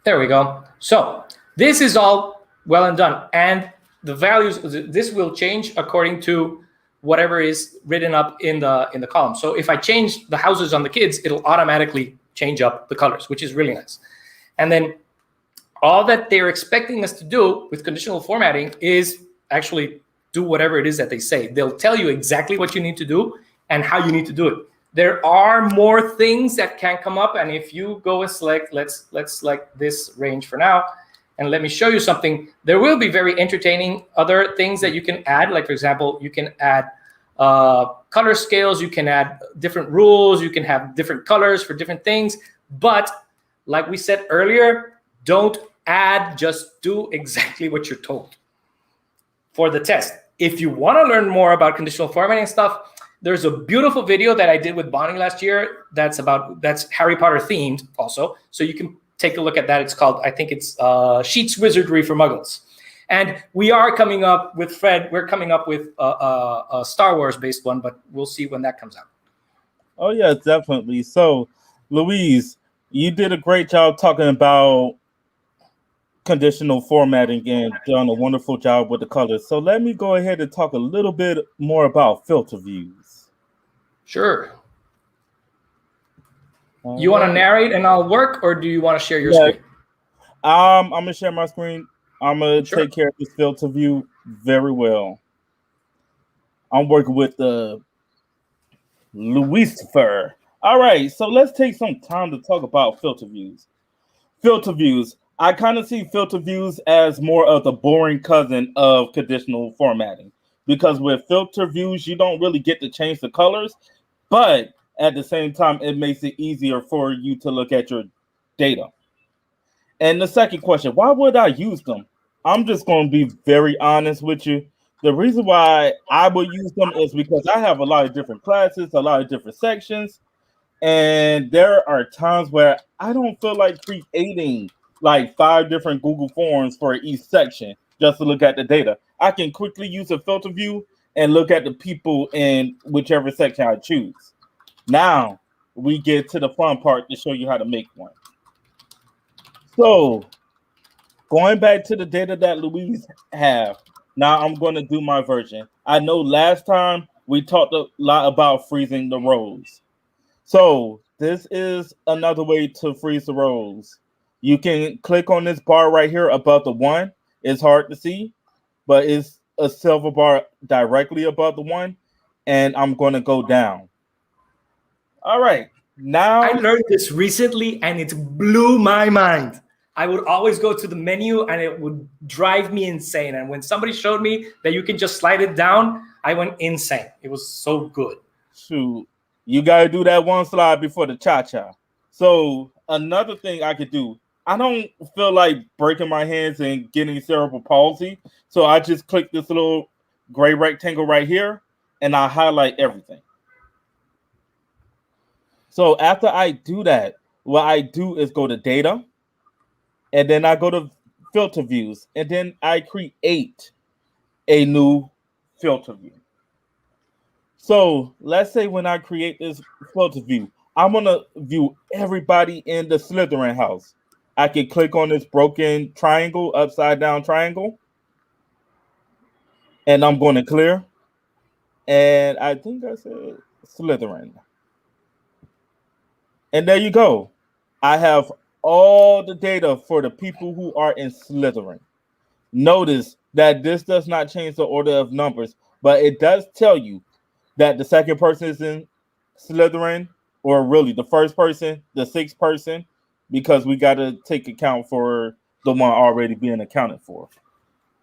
there we go. So this is all well and done. And the values, this will change according to whatever is written up in the column. So if I change the houses on the kids, it'll automatically change up the colors, which is really nice. And then all that they're expecting us to do with conditional formatting is actually do whatever it is that they say. They'll tell you exactly what you need to do and how you need to do it. There are more things that can come up, and if you go and select, let's select this range for now, and let me show you something. There will be very entertaining other things that you can add. Like, for example, you can add color scales, you can add different rules, you can have different colors for different things. But like we said earlier, don't add, just do exactly what you're told for the test. If you want to learn more about conditional formatting stuff, there's a beautiful video that I did with Bonnie last year that's Harry Potter themed also. So you can take a look at that. It's called, I think it's Sheets Wizardry for Muggles. And we are coming up with Fred, we're coming up with a Star Wars based one, but we'll see when that comes out. Oh yeah, definitely. So Louise, you did a great job talking about conditional formatting and done a wonderful job with the colors. So let me go ahead and talk a little bit more about filter views. Sure. You want to narrate and I'll work, or do you want to share your screen? I'm gonna share my screen. I'm gonna take care of this filter view very well. I'm working with the Lucifer. All right, so let's take some time to talk about filter views. Filter views. I kind of see filter views as more of the boring cousin of conditional formatting, because with filter views, you don't really get to change the colors, but at the same time, it makes it easier for you to look at your data. And the second question, why would I use them? I'm just going to be very honest with you. The reason why I would use them is because I have a lot of different classes, a lot of different sections, and there are times where I don't feel like creating like 5 different Google Forms for each section just to look at the data. I can quickly use a filter view and look at the people in whichever section I choose. Now we get to the fun part to show you how to make one. So going back to the data that Louise have, now I'm going to do my version. I know last time we talked a lot about freezing the rows. So this is another way to freeze the rows. You can click on this bar right here above the 1. It's hard to see, but it's a silver bar directly above the 1. And I'm going to go down. All right. Now I learned this recently and it blew my mind. I would always go to the menu and it would drive me insane. And when somebody showed me that you can just slide it down, I went insane. It was so good. Shoot. You got to do that one slide before the cha-cha. So another thing I could do, I don't feel like breaking my hands and getting cerebral palsy. So I just click this little gray rectangle right here and I highlight everything. So after I do that, what I do is go to data and then I go to filter views and then I create a new filter view. So let's say when I create this filter view, I'm gonna view everybody in the Slytherin house. I can click on this broken triangle, upside down triangle, and I'm going to clear. And I think I said Slytherin. And there you go. I have all the data for the people who are in Slytherin. Notice that this does not change the order of numbers, but it does tell you that the second person is in Slytherin, or really the first person, the sixth person, because we got to take account for the one already being accounted for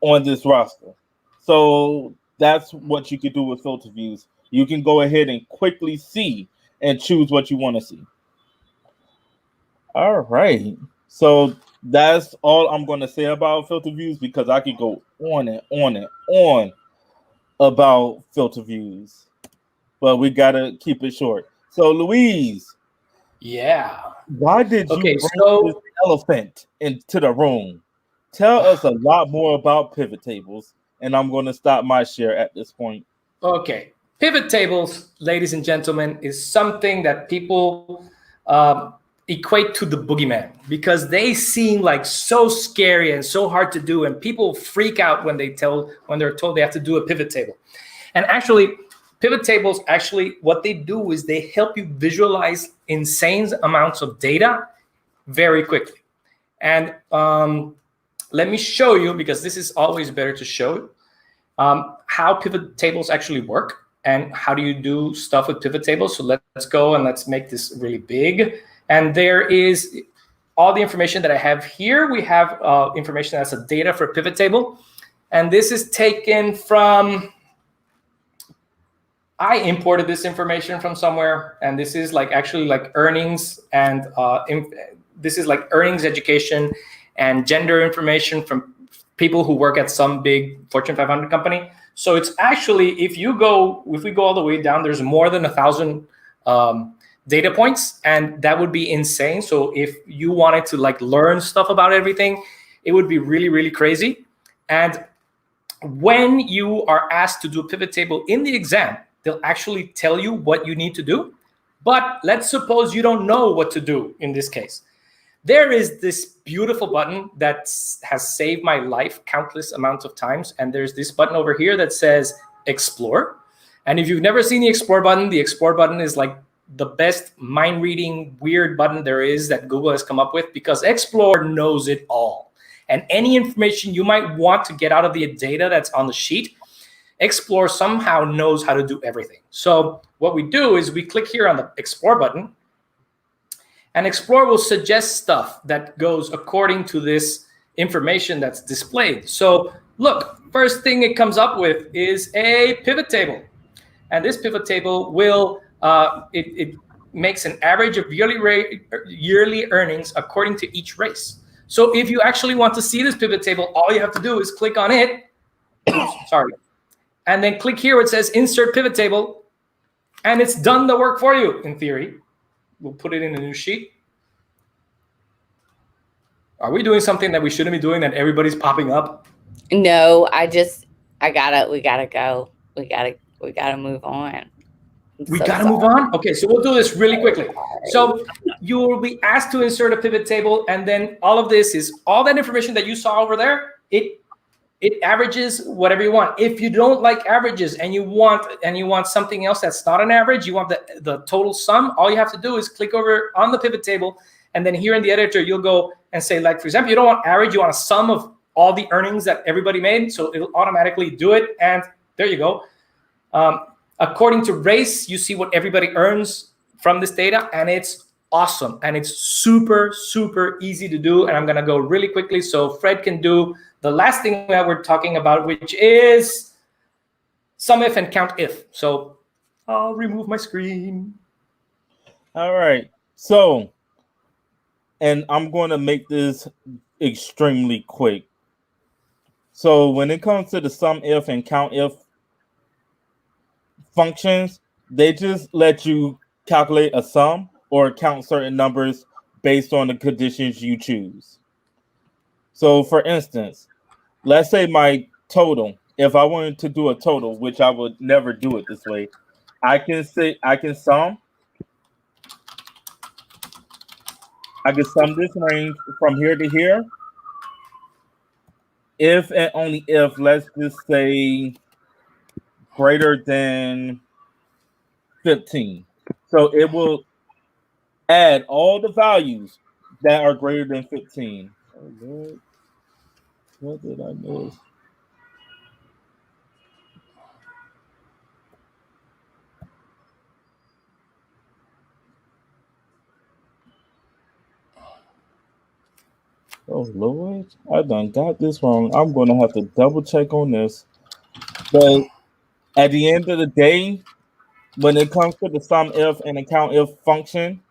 on this roster. So that's what you can do with filter views. You can go ahead and quickly see and choose what you want to see. All right. So that's all I'm going to say about filter views, because I could go on and on and on about filter views, but we got to keep it short. So Louise, Yeah. why did you bring this elephant into the room? Tell us a lot more about pivot tables, and I'm going to stop my share at this point. Okay. Pivot tables, ladies and gentlemen, is something that people equate to the boogeyman, because they seem like so scary and so hard to do, and people freak out when they're told they have to do a pivot table. And actually, pivot tables, what they do is they help you visualize insane amounts of data very quickly. And let me show you, because this is always better to show how pivot tables actually work and how do you do stuff with pivot tables. So let's go and let's make this really big. And there is all the information that I have here. We have information that's a data for pivot table. And this is taken from, I imported this information from somewhere. And this is actually earnings, and this is earnings, education, and gender information from people who work at some big Fortune 500 company. So it's actually, if we go all the way down, there's more than 1,000 data points, and that would be insane. So if you wanted to learn stuff about everything, it would be really, really crazy. And when you are asked to do a pivot table in the exam, they'll actually tell you what you need to do. But let's suppose you don't know what to do in this case. There is this beautiful button that has saved my life countless amounts of times. And there's this button over here that says Explore. And if you've never seen the Explore button is the best mind-reading weird button there is that Google has come up with, because Explore knows it all. And any information you might want to get out of the data that's on the sheet, Explore somehow knows how to do everything. So what we do is we click here on the Explore button, and Explore will suggest stuff that goes according to this information that's displayed. So look, first thing it comes up with is a pivot table. And this pivot table will, it makes an average of yearly earnings according to each race. So if you actually want to see this pivot table, all you have to do is click on it. Oops, sorry. And then click here where it says Insert Pivot Table. And it's done the work for you, in theory. We'll put it in a new sheet. Are we doing something that we shouldn't be doing that everybody's popping up? No, we gotta go. We gotta move on. We gotta move on? Okay, so we'll do this really quickly. So you will be asked to insert a pivot table, and then all of this is all that information that you saw over there. It averages whatever you want. If you don't like averages and you want something else that's not an average, you want the total sum, all you have to do is click over on the pivot table, and then here in the editor, you'll go and say, for example, you don't want average, you want a sum of all the earnings that everybody made. So it'll automatically do it. And there you go. According to race, you see what everybody earns from this data, and it's awesome. And it's super, super easy to do. And I'm gonna go really quickly so Fred can do the last thing that we're talking about, which is sum if and count if. So I'll remove my screen. All right. So, and I'm going to make this extremely quick. So when it comes to the sum if and count if functions, they just let you calculate a sum or count certain numbers based on the conditions you choose. So for instance, let's say my total if I wanted to do a total, which I would never do it this way, I can sum. I can sum this range from here to here. If and only if, let's just say, greater than 15. So it will add all the values that are greater than 15. Oh, Lord. What did I miss? Oh, Lord. I done got this wrong. I'm going to have to double check on this. But at the end of the day, when it comes to the sum if and the count if function,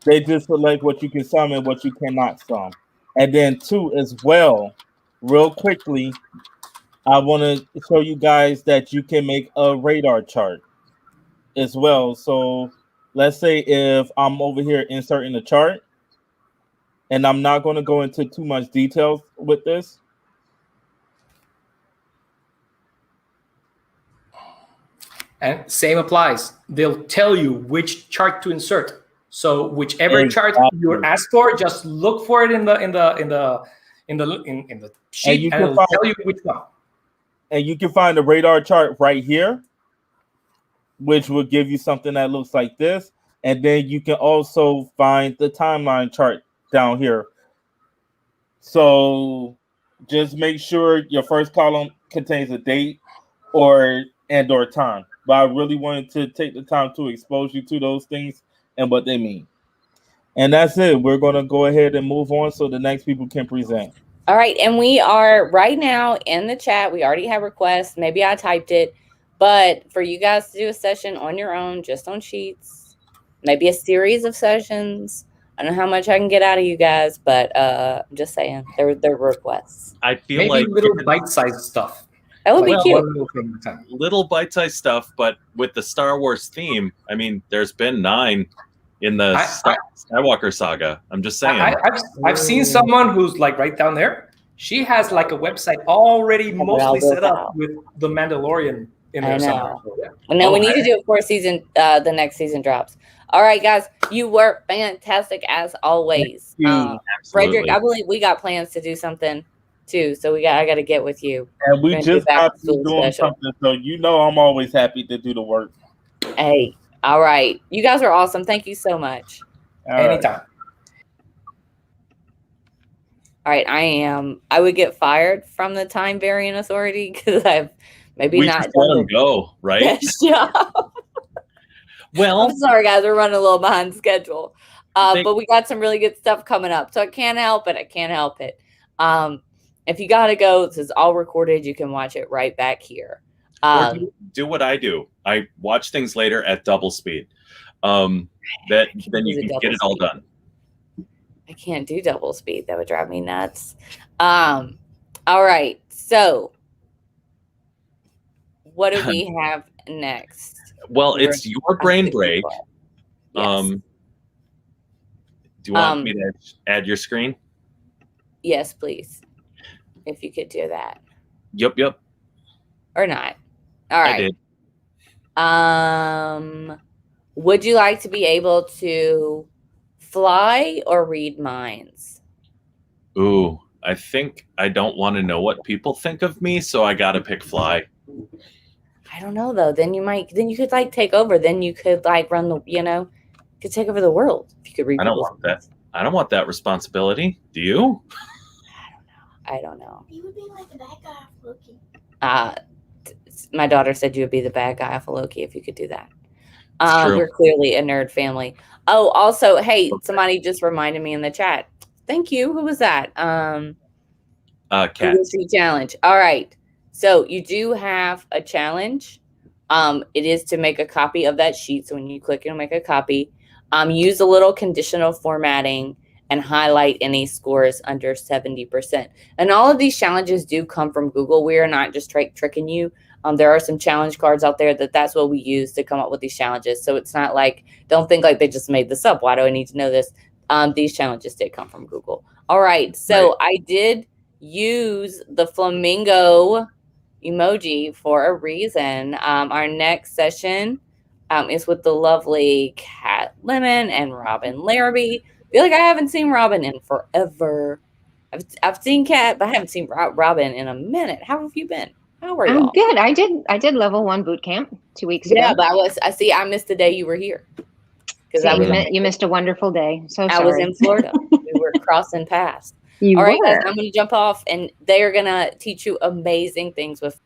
they just select what you can sum and what you cannot sum. And then two as well, real quickly, I want to show you guys that you can make a radar chart as well. So let's say if I'm over here inserting a chart, and I'm not going to go into too much details with this. And same applies. They'll tell you which chart to insert. So whichever chart you're asked for, just look for it in the sheet, and it'll tell you which one. And you can find the radar chart right here, which will give you something that looks like this. And then you can also find the timeline chart down here. So just make sure your first column contains a date or time. But I really wanted to take the time to expose you to those things and what they mean. And that's it. We're going to go ahead and move on so the next people can present. All right. And we are right now in the chat. We already have requests. Maybe I typed it. But for you guys to do a session on your own, just on sheets, maybe a series of sessions. I don't know how much I can get out of you guys, but I'm just saying they're requests. I feel maybe like little bite-sized stuff. That would be cute. Little bite-sized stuff, but with the Star Wars theme, I mean, there's been 9 in the Skywalker saga. I'm just saying. I've seen someone who's like right down there. She has like a website already mostly set up with the Mandalorian in there somewhere. So, yeah. Well, no, we need to do it before the next season drops. All right, guys, you were fantastic as always. Frederick, I believe we got plans to do something too, so I got to get with you. And we just got to doing something, so you know I'm always happy to do the work. Hey, all right, you guys are awesome. Thank you so much. Anytime. All right, I would get fired from the Time Variant Authority because I've maybe we not just let them go, right? best job. Well, I'm sorry, guys. We're running a little behind schedule. But we got some really good stuff coming up. So I can't help it. If you got to go, this is all recorded. You can watch it right back here. Or do what I do. I watch things later at double speed. Then you can get it all done. I can't do double speed. That would drive me nuts. All right. So what do we have next? Well, it's your brain break. Yes. Do you want me to add your screen? Yes, please. If you could do that. Yep. Or not. All right. I did. Would you like to be able to fly or read minds? Ooh, I think I don't want to know what people think of me, so I gotta pick fly. I don't know though. Then you could like take over. Then you could like run the, you could take over the world if you could read. I don't want that. I don't want that responsibility. Do you? I don't know. You would be like the bad guy of Loki. My daughter said you would be the bad guy of Loki if you could do that. True. We're clearly a nerd family. Oh, also, hey, somebody just reminded me in the chat. Thank you. Who was that? Cat. Challenge. All right. So you do have a challenge. It is to make a copy of that sheet. So when you click and make a copy, use a little conditional formatting and highlight any scores under 70%. And all of these challenges do come from Google. We are not just tricking you. There are some challenge cards out there that's what we use to come up with these challenges. So it's not like, don't think like they just made this up. Why do I need to know this? These challenges did come from Google. All right. So I did use the flamingo emoji for a reason. Our next session is with the lovely Kat Lemon and Robin Larrabee. I feel like I haven't seen Robin in forever. I've seen Kat, but I haven't seen Robin in a minute. How have you been? How are I'm y'all? good. I did level 1 boot camp 2 weeks Yeah, ago. but I missed the day you were here. Because See, you missed a wonderful day. So I was sorry. in Florida. We were crossing paths. You All right, guys, were. I'm going to jump off, and they are going to teach you amazing things with.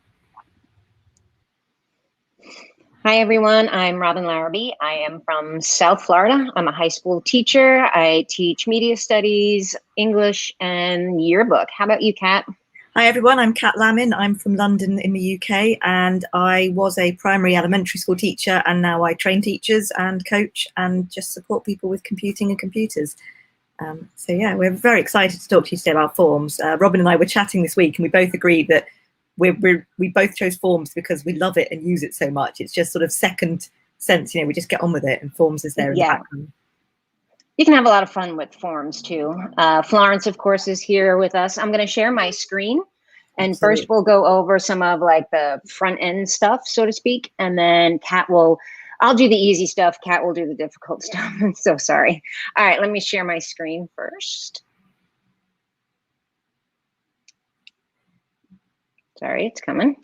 Hi, everyone. I'm Robin Larrabee. I am from South Florida. I'm a high school teacher. I teach media studies, English, and yearbook. How about you, Kat? Hi everyone, I'm Kat Lamin. I'm from London in the UK, and I was a primary elementary school teacher, and now I train teachers and coach and just support people with computing and computers. So yeah, we're very excited to talk to you today about forms. Robin and I were chatting this week, and we both agreed that we both chose forms because we love it and use it so much. It's just sort of second sense, we just get on with it, and forms is there in the background. You can have a lot of fun with forms too. Florence, of course, is here with us. I'm going to share my screen. And first we'll go over some of like the front end stuff, so to speak. And then I'll do the easy stuff. Kat will do the difficult stuff. I'm so sorry. All right, let me share my screen first. Sorry, it's coming.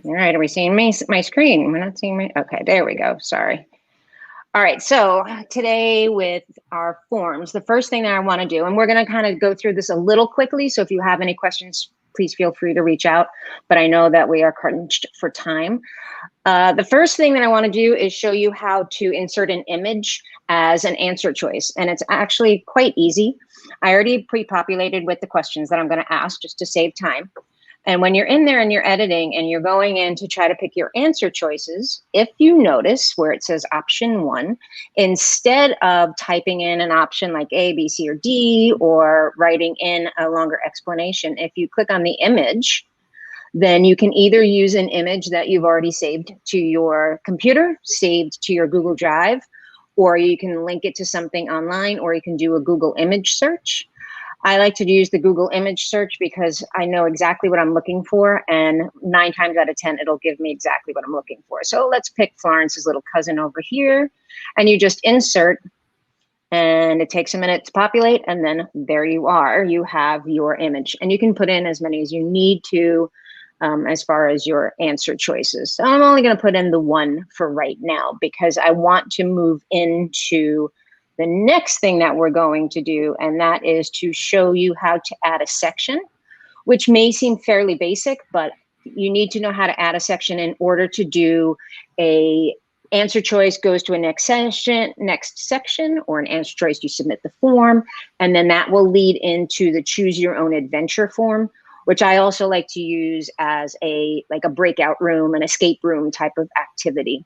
All right, are we seeing my screen? We're not seeing okay, there we go, sorry. All right, so today with our forms, the first thing that I wanna do, and we're gonna kind of go through this a little quickly, so if you have any questions, please feel free to reach out, but I know that we are crunched for time. The first thing that I wanna do is show you how to insert an image as an answer choice, and it's actually quite easy. I already pre-populated with the questions that I'm gonna ask just to save time. And when you're in there and you're editing and you're going in to try to pick your answer choices, if you notice where it says option 1, instead of typing in an option like A, B, C, or D, or writing in a longer explanation, if you click on the image, then you can either use an image that you've already saved to your computer, saved to your Google Drive, or you can link it to something online, or you can do a Google image search. I like to use the Google image search because I know exactly what I'm looking for, and 9 times out of 10, it'll give me exactly what I'm looking for. So let's pick Florence's little cousin over here, and you just insert, and it takes a minute to populate, and then there you are. You have your image, and you can put in as many as you need to as far as your answer choices. So I'm only going to put in the 1 for right now because I want to move into the next thing that we're going to do, and that is to show you how to add a section, which may seem fairly basic, but you need to know how to add a section in order to do a answer choice goes to a next section, or an answer choice, you submit the form, and then that will lead into the choose your own adventure form, which I also like to use as a breakout room, an escape room type of activity.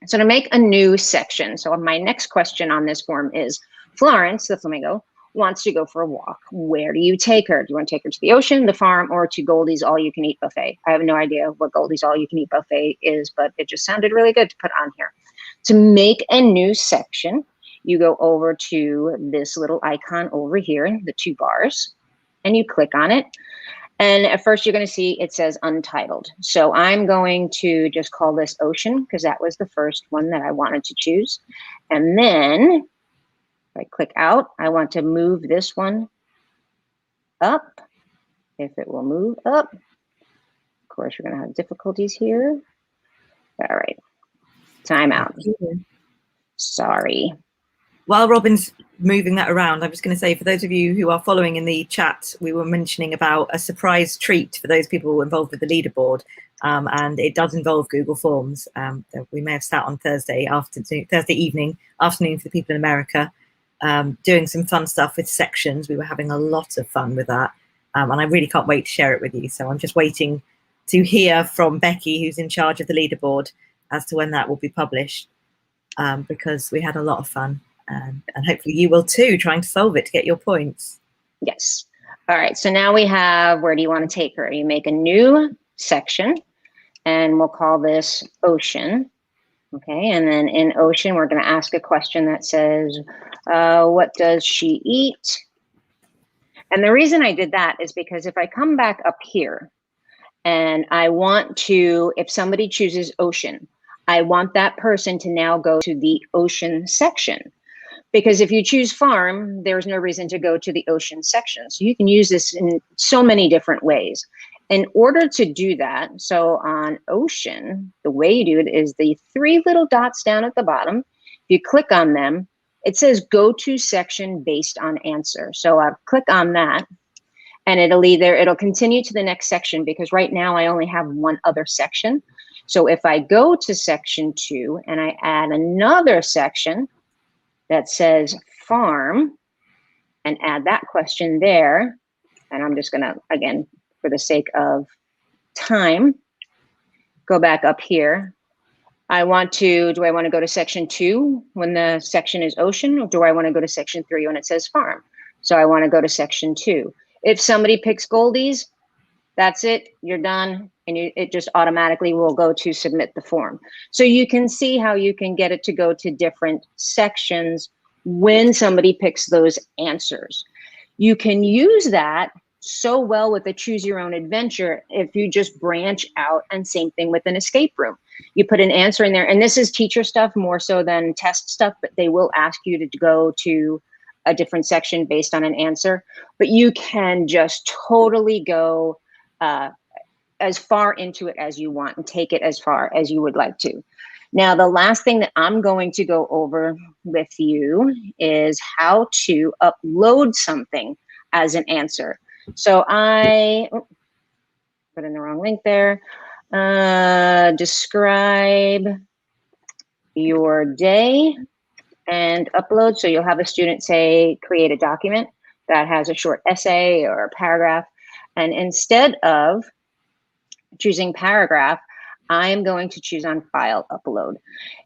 So to make a new section, so my next question on this form is, Florence, the flamingo, wants to go for a walk. Where do you take her? Do you want to take her to the ocean, the farm, or to Goldie's all-you-can-eat buffet? I have no idea what Goldie's all-you-can-eat buffet is, but it just sounded really good to put on here. To make a new section, you go over to this little icon over here, the 2 bars, and you click on it. And at first you're going to see it says Untitled. So I'm going to just call this Ocean because that was the first one that I wanted to choose. And then if I click out, I want to move this one up. If it will move up. Of course, you're going to have difficulties here. All right. Time out. Sorry. While Robin's moving that around, I'm just going to say, for those of you who are following in the chat, we were mentioning about a surprise treat for those people involved with the leaderboard, and it does involve Google Forms. That we may have sat on Thursday evening, afternoon for the people in America, doing some fun stuff with sections. We were having a lot of fun with that, and I really can't wait to share it with you. So I'm just waiting to hear from Becky, who's in charge of the leaderboard, as to when that will be published, because we had a lot of fun. And hopefully you will too, trying to solve it to get your points. Yes. All right. So now we have, where do you want to take her? You make a new section, and we'll call this Ocean. Okay, and then in ocean, we're going to ask a question that says, what does she eat? And the reason I did that is because if I come back up here and I want to, if somebody chooses ocean, I want that person to now go to the ocean section. Because if you choose farm, there's no reason to go to the ocean section. So you can use this in so many different ways. In order to do that, so on ocean, the way you do it is the 3 little dots down at the bottom. If you click on them, it says go to section based on answer. So I'll click on that and it'll continue to the next section because right now I only have one other section. So if I go to section 2 and I add another section that says farm and add that question there, and I'm just gonna, again, for the sake of time, go back up here. Do I want to go to section 2 when the section is ocean, or do I want to go to section 3 when it says farm? So I want to go to section 2. If somebody picks Goldies, that's it, you're done, and it just automatically will go to submit the form. So you can see how you can get it to go to different sections when somebody picks those answers. You can use that so well with a choose your own adventure if you just branch out, and same thing with an escape room. You put an answer in there, and this is teacher stuff more so than test stuff, but they will ask you to go to a different section based on an answer, but you can just totally go as far into it as you want and take it as far as you would like to. Now, the last thing that I'm going to go over with you is how to upload something as an answer. So I put in the wrong link there. Describe your day and upload. So you'll have a student say, create a document that has a short essay or a paragraph. And instead of choosing paragraph, I'm going to choose on file upload.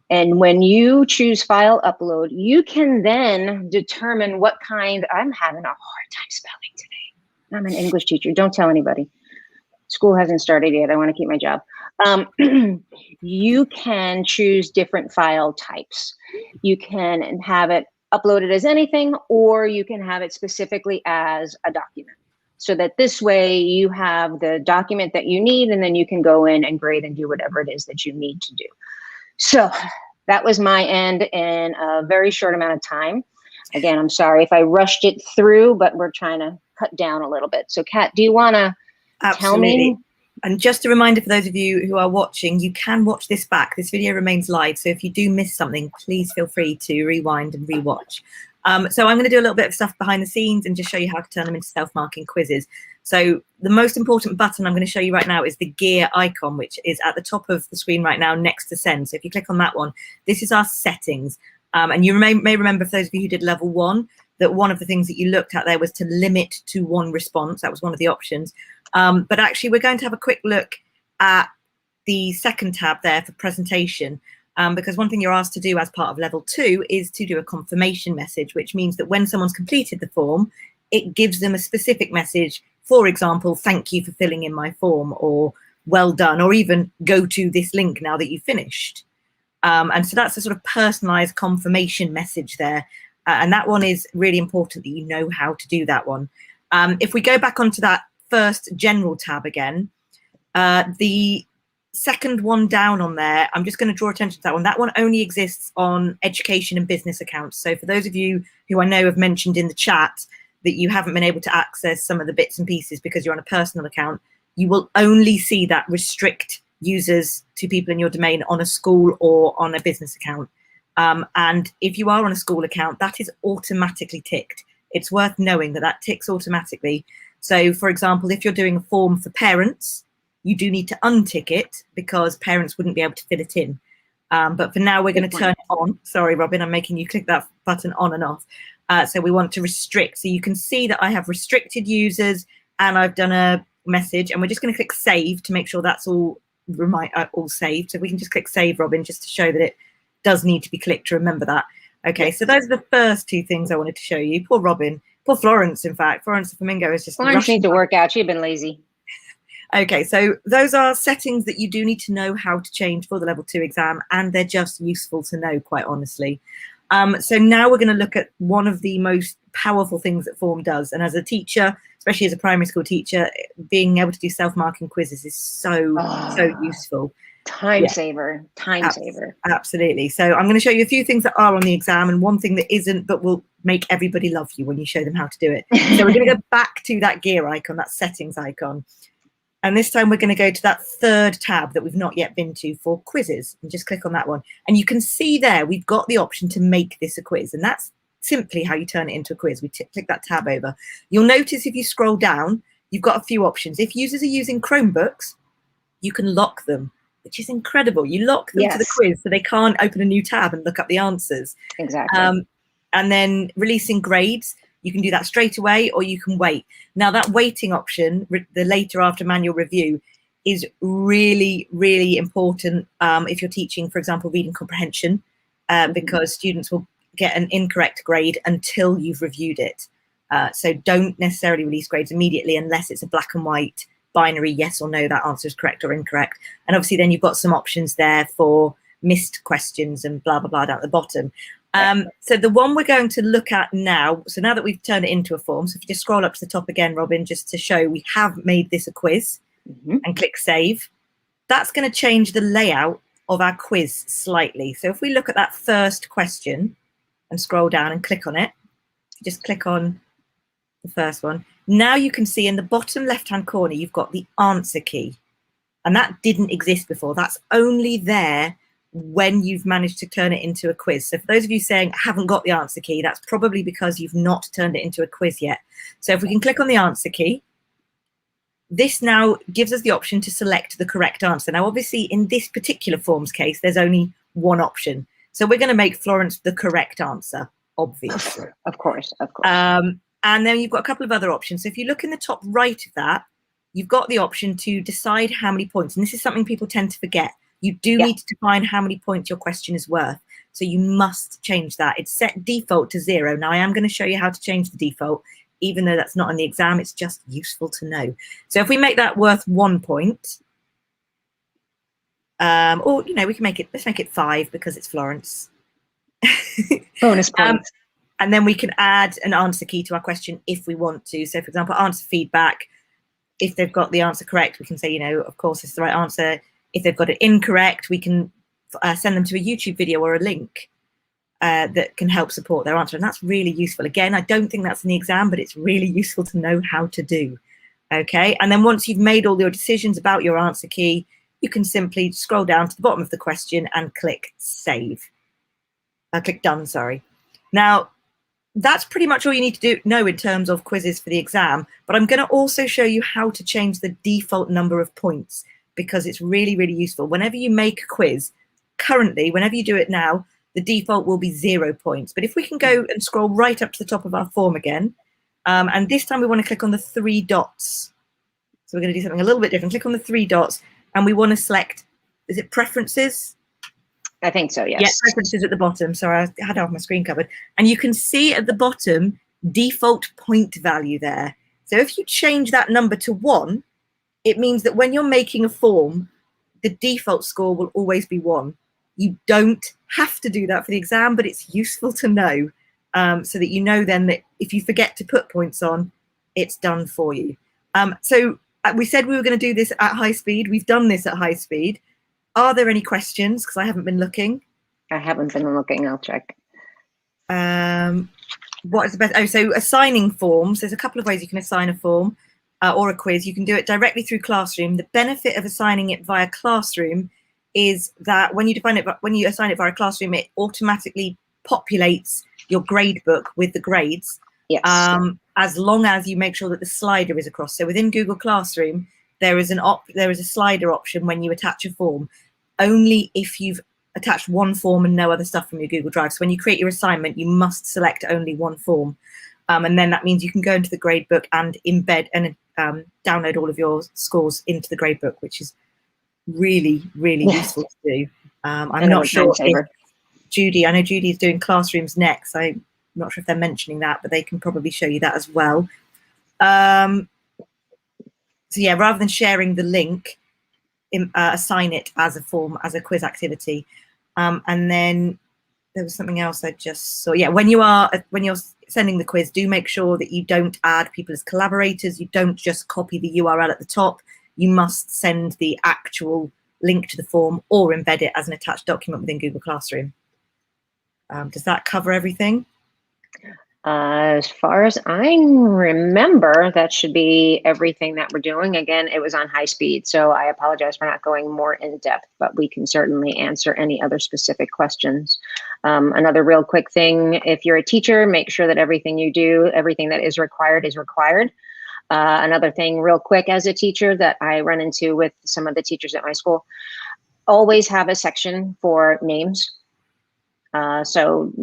And when you choose file upload, you can then determine what kind. I'm having a hard time spelling today. I'm an English teacher. Don't tell anybody. School hasn't started yet. I want to keep my job. You can choose different file types. You can have it uploaded as anything, or you can have it specifically as a document. So that this way you have the document that you need, and then you can go in and grade and do whatever it is that you need to do. So that was my end in a very short amount of time. Again, I'm sorry if I rushed it through, but we're trying to cut down a little bit. So Kat, do you want to tell me? And just a reminder for those of you who are watching, you can watch this back. This video remains live. So if you do miss something, please feel free to rewind and rewatch. So I'm going to do a little bit of stuff behind the scenes and just show you how to turn them into self-marking quizzes. So the most important button I'm going to show you right now is the gear icon, which is at the top of the screen right now next to send. So if you click on that one, this is our settings. And you may remember, for those of you who did level 1, that one of the things that you looked at there was to limit to 1 response. That was one of the options. But actually, we're going to have a quick look at the second tab there for presentation. Because one thing you're asked to do as part of level 2 is to do a confirmation message, which means that when someone's completed the form, it gives them a specific message. For example, thank you for filling in my form, or well done, or even go to this link now that you've finished. And so that's a sort of personalized confirmation message there. And that one is really important that you know how to do that one. If we go back onto that first general tab again, the second one down on there, I'm just going to draw attention to that one. That one only exists on education and business accounts. So for those of you who I know have mentioned in the chat that you haven't been able to access some of the bits and pieces because you're on a personal account, you will only see that restrict users to people in your domain on a school or on a business account. And if you are on a school account, that is automatically ticked. It's worth knowing that that ticks automatically. So for example, if you're doing a form for parents, you do need to untick it because parents wouldn't be able to fill it in. But for now, we're going to turn it on. Sorry, Robin, I'm making you click that button on and off. So we want to restrict. So you can see that I have restricted users and I've done a message, and we're just going to click save to make sure that's all saved. So we can just click save, Robin, just to show that it does need to be clicked to remember that. Okay, so those are the first 2 things I wanted to show you. Poor Robin. Poor Florence, in fact. Florence the Flamingo is just Florence needs to work out. She's been lazy. Okay, so those are settings that you do need to know how to change for the level 2 exam, and they're just useful to know, quite honestly. So now we're going to look at one of the most powerful things that Form does. And as a teacher, especially as a primary school teacher, being able to do self-marking quizzes is so useful. Time saver, time saver. Absolutely. So I'm going to show you a few things that are on the exam and one thing that isn't, but will make everybody love you when you show them how to do it. So we're going to go back to that gear icon, that settings icon. And this time we're going to go to that third tab that we've not yet been to for quizzes, and just click on that one. And you can see there, we've got the option to make this a quiz. And that's simply how you turn it into a quiz. We click that tab over. You'll notice if you scroll down, you've got a few options. If users are using Chromebooks, you can lock them, which is incredible. You lock them to the quiz so they can't open a new tab and look up the answers. Exactly. And then releasing grades, you can do that straight away or you can wait. Now that waiting option, the later after manual review, is really, really important if you're teaching, for example, reading comprehension, because students will get an incorrect grade until you've reviewed it. So don't necessarily release grades immediately unless it's a black and white binary yes or no, that answer is correct or incorrect. And obviously then you've got some options there for missed questions and blah, blah, blah down at the bottom. So the one we're going to look at now, so now that we've turned it into a form, so if you just scroll up to the top again, Robin, just to show we have made this a quiz and click save, that's going to change the layout of our quiz slightly. So if we look at that first question and scroll down and click on it, just click on the first one. Now you can see in the bottom left-hand corner, you've got the answer key. And that didn't exist before. That's only there when you've managed to turn it into a quiz. So for those of you saying, I haven't got the answer key, that's probably because you've not turned it into a quiz yet. So if we can click on the answer key, this now gives us the option to select the correct answer. Now, obviously, in this particular form's case, there's only one option. So we're going to make Florence the correct answer, obviously. Of course, of course. And then you've got a couple of other options. So if you look in the top right of that, you've got the option to decide how many points. And this is something people tend to forget. You do need to define how many points your question is worth. So you must change that. It's set default to 0. Now I am going to show you how to change the default, even though that's not on the exam. It's just useful to know. So if we make that worth 1 point, or, you know, we can make it, let's make it 5 because it's Florence. Bonus points. And then we can add an answer key to our question if we want to. So, for example, answer feedback. If they've got the answer correct, we can say, you know, of course, it's the right answer. If they've got it incorrect, we can send them to a YouTube video or a link that can help support their answer. And that's really useful. Again, I don't think that's in the exam, but it's really useful to know how to do. Okay. And then once you've made all your decisions about your answer key, you can simply scroll down to the bottom of the question and click save. Click done, sorry. Now, that's pretty much all you need to know in terms of quizzes for the exam. But I'm going to also show you how to change the default number of points, because it's really, really useful. Whenever you make a quiz, currently, whenever you do it now, the default will be 0 points. But if we can go and scroll right up to the top of our form again, and this time we want to click on the 3 dots. So we're going to do something a little bit different. Click on the 3 dots, and we want to select, is it preferences? I think so, yes. Yeah, preferences at the bottom. Sorry, I had half my screen covered. And you can see at the bottom, default point value there. So if you change that number to 1, it means that when you're making a form, the default score will always be 1. You don't have to do that for the exam, but it's useful to know so that you know then that if you forget to put points on, it's done for you. So we said we were going to do this at high speed. We've done this at high speed. Are there any questions? Because I haven't been looking. I haven't been looking. I'll check. What is the best? Oh, so assigning forms. There's a couple of ways you can assign a form or a quiz. You can do it directly through Classroom. The benefit of assigning it via Classroom is that when you assign it via Classroom, it automatically populates your grade book with the grades. Yes. As long as you make sure that the slider is across. So within Google Classroom, there is a slider option when you attach a form, only if you've attached one form and no other stuff from your Google Drive. So when you create your assignment, you must select only one form. And then that means you can go into the gradebook and embed and download all of your scores into the gradebook, which is really, really useful to do. I'm not sure if Judy, I know Judy is doing Classrooms next. I'm not sure if they're mentioning that, but they can probably show you that as well. So yeah, rather than sharing the link, assign it as a form, as a quiz activity. And then there was something else I just saw. Yeah, when you're sending the quiz, do make sure that you don't add people as collaborators. You don't just copy the URL at the top. You must send the actual link to the form or embed it as an attached document within Google Classroom. Does that cover everything? As far as I remember, that should be everything that we're doing. Again, it was on high speed, so I apologize for not going more in depth, but we can certainly answer any other specific questions. Another real quick thing, if you're a teacher, make sure that everything you do, everything that is required is required. Another thing real quick as a teacher that I run into with some of the teachers at my school, always have a section for names. So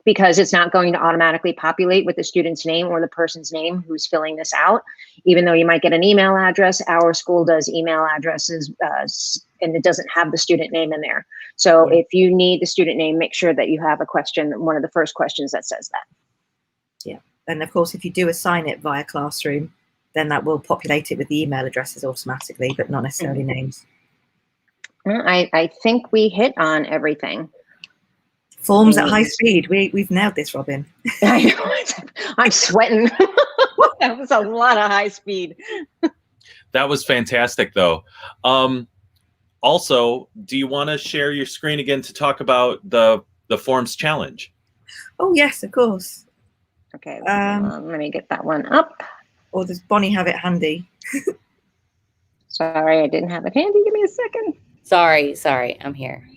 because it's not going to automatically populate with the student's name or the person's name who's filling this out. Even though you might get an email address, our school does email addresses and it doesn't have the student name in there. So if you need the student name, make sure that you have a question, one of the first questions that says that. Yeah, and of course, if you do assign it via Classroom, then that will populate it with the email addresses automatically, but not necessarily names. I think we hit on everything. Forms at high speed. We've nailed this, Robin. I know. I'm sweating. That was a lot of high speed. That was fantastic, though. Also, do you want to share your screen again to talk about the forms challenge? Oh yes, of course. Okay, let me get that one up. Or does Bonnie have it handy? Sorry, I didn't have it handy. Give me a second. Sorry, I'm here.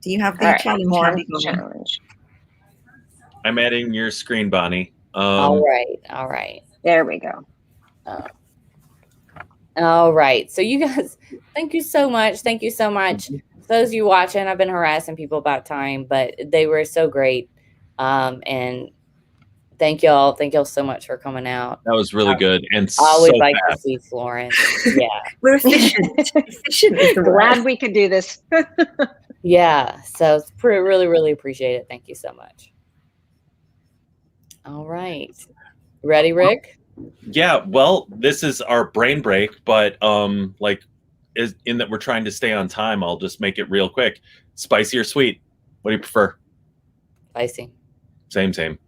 Do you have the challenge handy? Challenge. I'm adding your screen, Bonnie. All right. There we go. All right. So you guys, thank you so much. Thank you so much. Those of you watching, I've been harassing people about time, but they were so great. And thank y'all. Thank y'all so much for coming out. That was really good. And I always so like fast. to see Florence. Yeah. We're efficient. Efficient is the Glad word. we could do this. Yeah. So it's really appreciate it. Thank you so much. All right. Ready, Rick? Yeah, well, this is our brain break, but like in that we're trying to stay on time, I'll just make it real quick. Spicy or sweet? What do you prefer? Spicy. Same.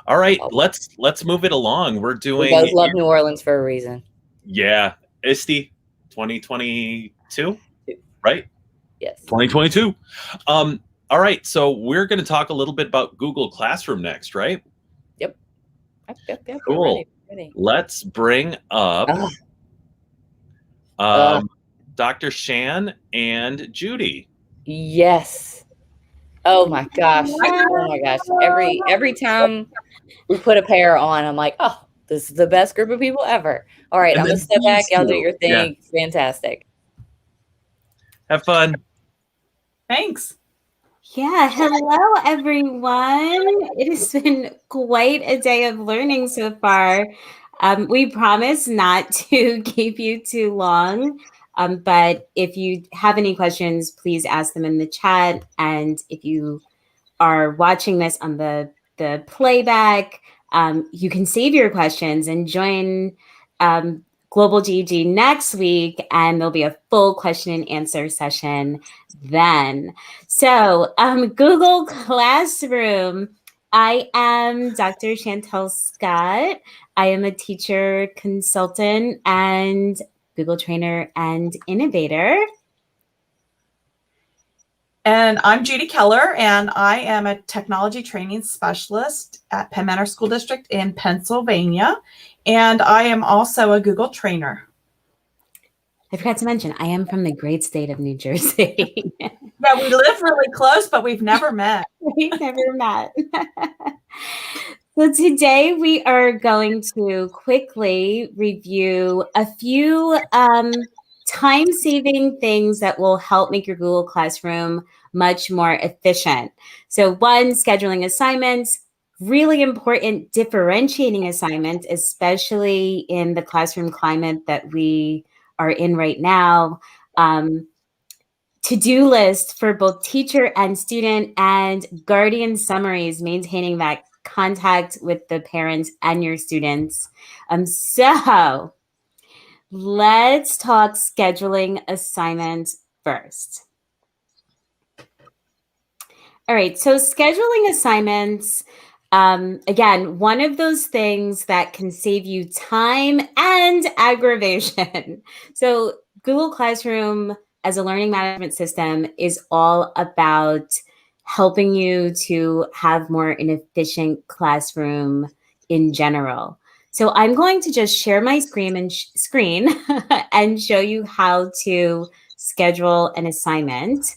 All right, let's move it along. We're doing. We both love New Orleans for a reason. Yeah, ISTE 2022, right? Yes. 2022. All right, so we're going to talk a little bit about Google Classroom next, right? Yep. Cool. Ready. Let's bring up Dr. Shan and Judy. Yes. Oh my gosh. Every time we put a pair on, I'm like, oh, this is the best group of people ever. All right, And I'm gonna then step back. these Y'all do two. your thing. Yeah. Fantastic. Have fun. Thanks. Yeah, hello everyone. It has been quite a day of learning so far. We promise not to keep you too long, but if you have any questions, please ask them in the chat. And if you are watching this on the playback, you can save your questions and join Global GEG next week, and there'll be a full question and answer session then. So Google Classroom, I am Dr. Chantel Scott. I am a teacher consultant and Google trainer and innovator. And I'm Judy Keller, and I am a technology training specialist at Penn Manor School District in Pennsylvania. And I am also a Google trainer. I forgot to mention, I am from the great state of New Jersey. Yeah, we live really close, but we've never met. We've never met. So today we are going to quickly review a few time-saving things that will help make your Google Classroom much more efficient. So one, scheduling assignments, really important differentiating assignments, especially in the classroom climate that we are in right now. To-do list for both teacher and student, and guardian summaries, maintaining that contact with the parents and your students. So let's talk scheduling assignments first. All right, so scheduling assignments, again, one of those things that can save you time and aggravation. So Google Classroom as a learning management system is all about helping you to have more an efficient classroom in general. So I'm going to just share my screen and show you how to schedule an assignment.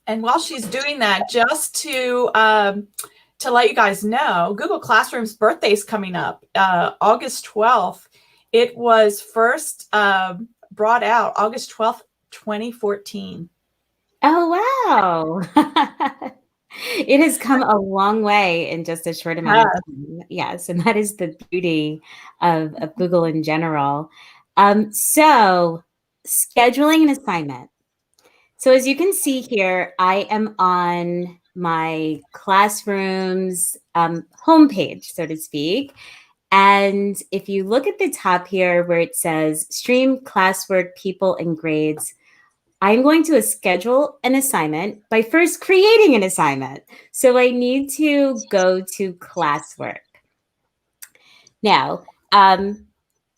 And while she's doing that, just to let you guys know, Google Classroom's birthday is coming up, August 12th. It was first brought out August 12th, 2014. Oh, wow. It has come a long way in just a short amount of time. Yes, and that is the beauty of Google in general. So scheduling an assignment. So as you can see here, I am on my classroom's homepage, so to speak. And if you look at the top here where it says stream classwork, people, and grades, I'm going to schedule an assignment by first creating an assignment. So I need to go to classwork. Now,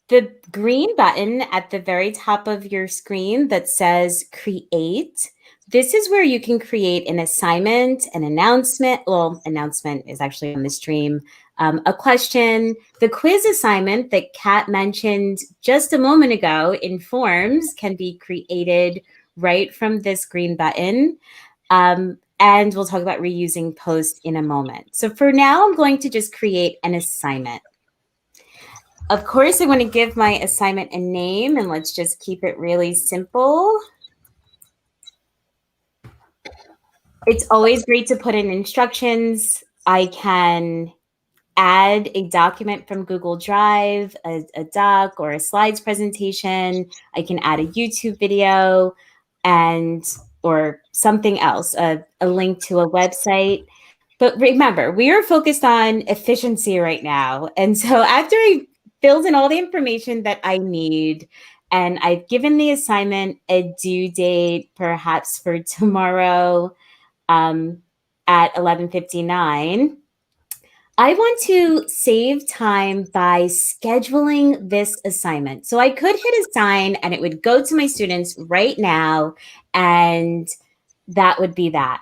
the green button at the very top of your screen that says create, this is where you can create an assignment, an announcement. Well, announcement is actually on the stream. A question, the quiz assignment that Kat mentioned just a moment ago in forms can be created right from this green button. And we'll talk about reusing post in a moment. So for now, I'm going to just create an assignment. Of course, I want to give my assignment a name, and let's just keep it really simple. It's always great to put in instructions. I can add a document from Google Drive, a doc or a slides presentation. I can add a YouTube video or something else, a link to a website. But remember, we are focused on efficiency right now. And so after I filled in all the information that I need, and I've given the assignment a due date, perhaps for tomorrow at 11:59, I want to save time by scheduling this assignment. So I could hit assign and it would go to my students right now, and that would be that.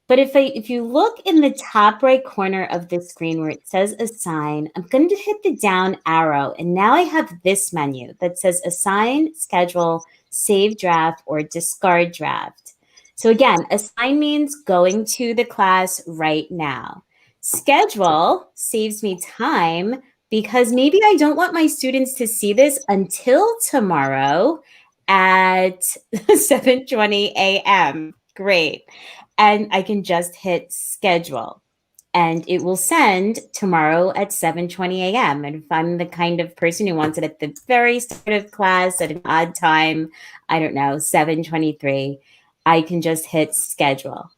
But if you look in the top right corner of the screen where it says assign, I'm going to hit the down arrow. And now I have this menu that says assign, schedule, save draft, or discard draft. So again, assign means going to the class right now. Schedule saves me time because maybe I don't want my students to see this until tomorrow at 7:20 a.m. Great. And I can just hit schedule and it will send tomorrow at 7:20 a.m. And if I'm the kind of person who wants it at the very start of class at an odd time, I don't know, 7:23, I can just hit schedule.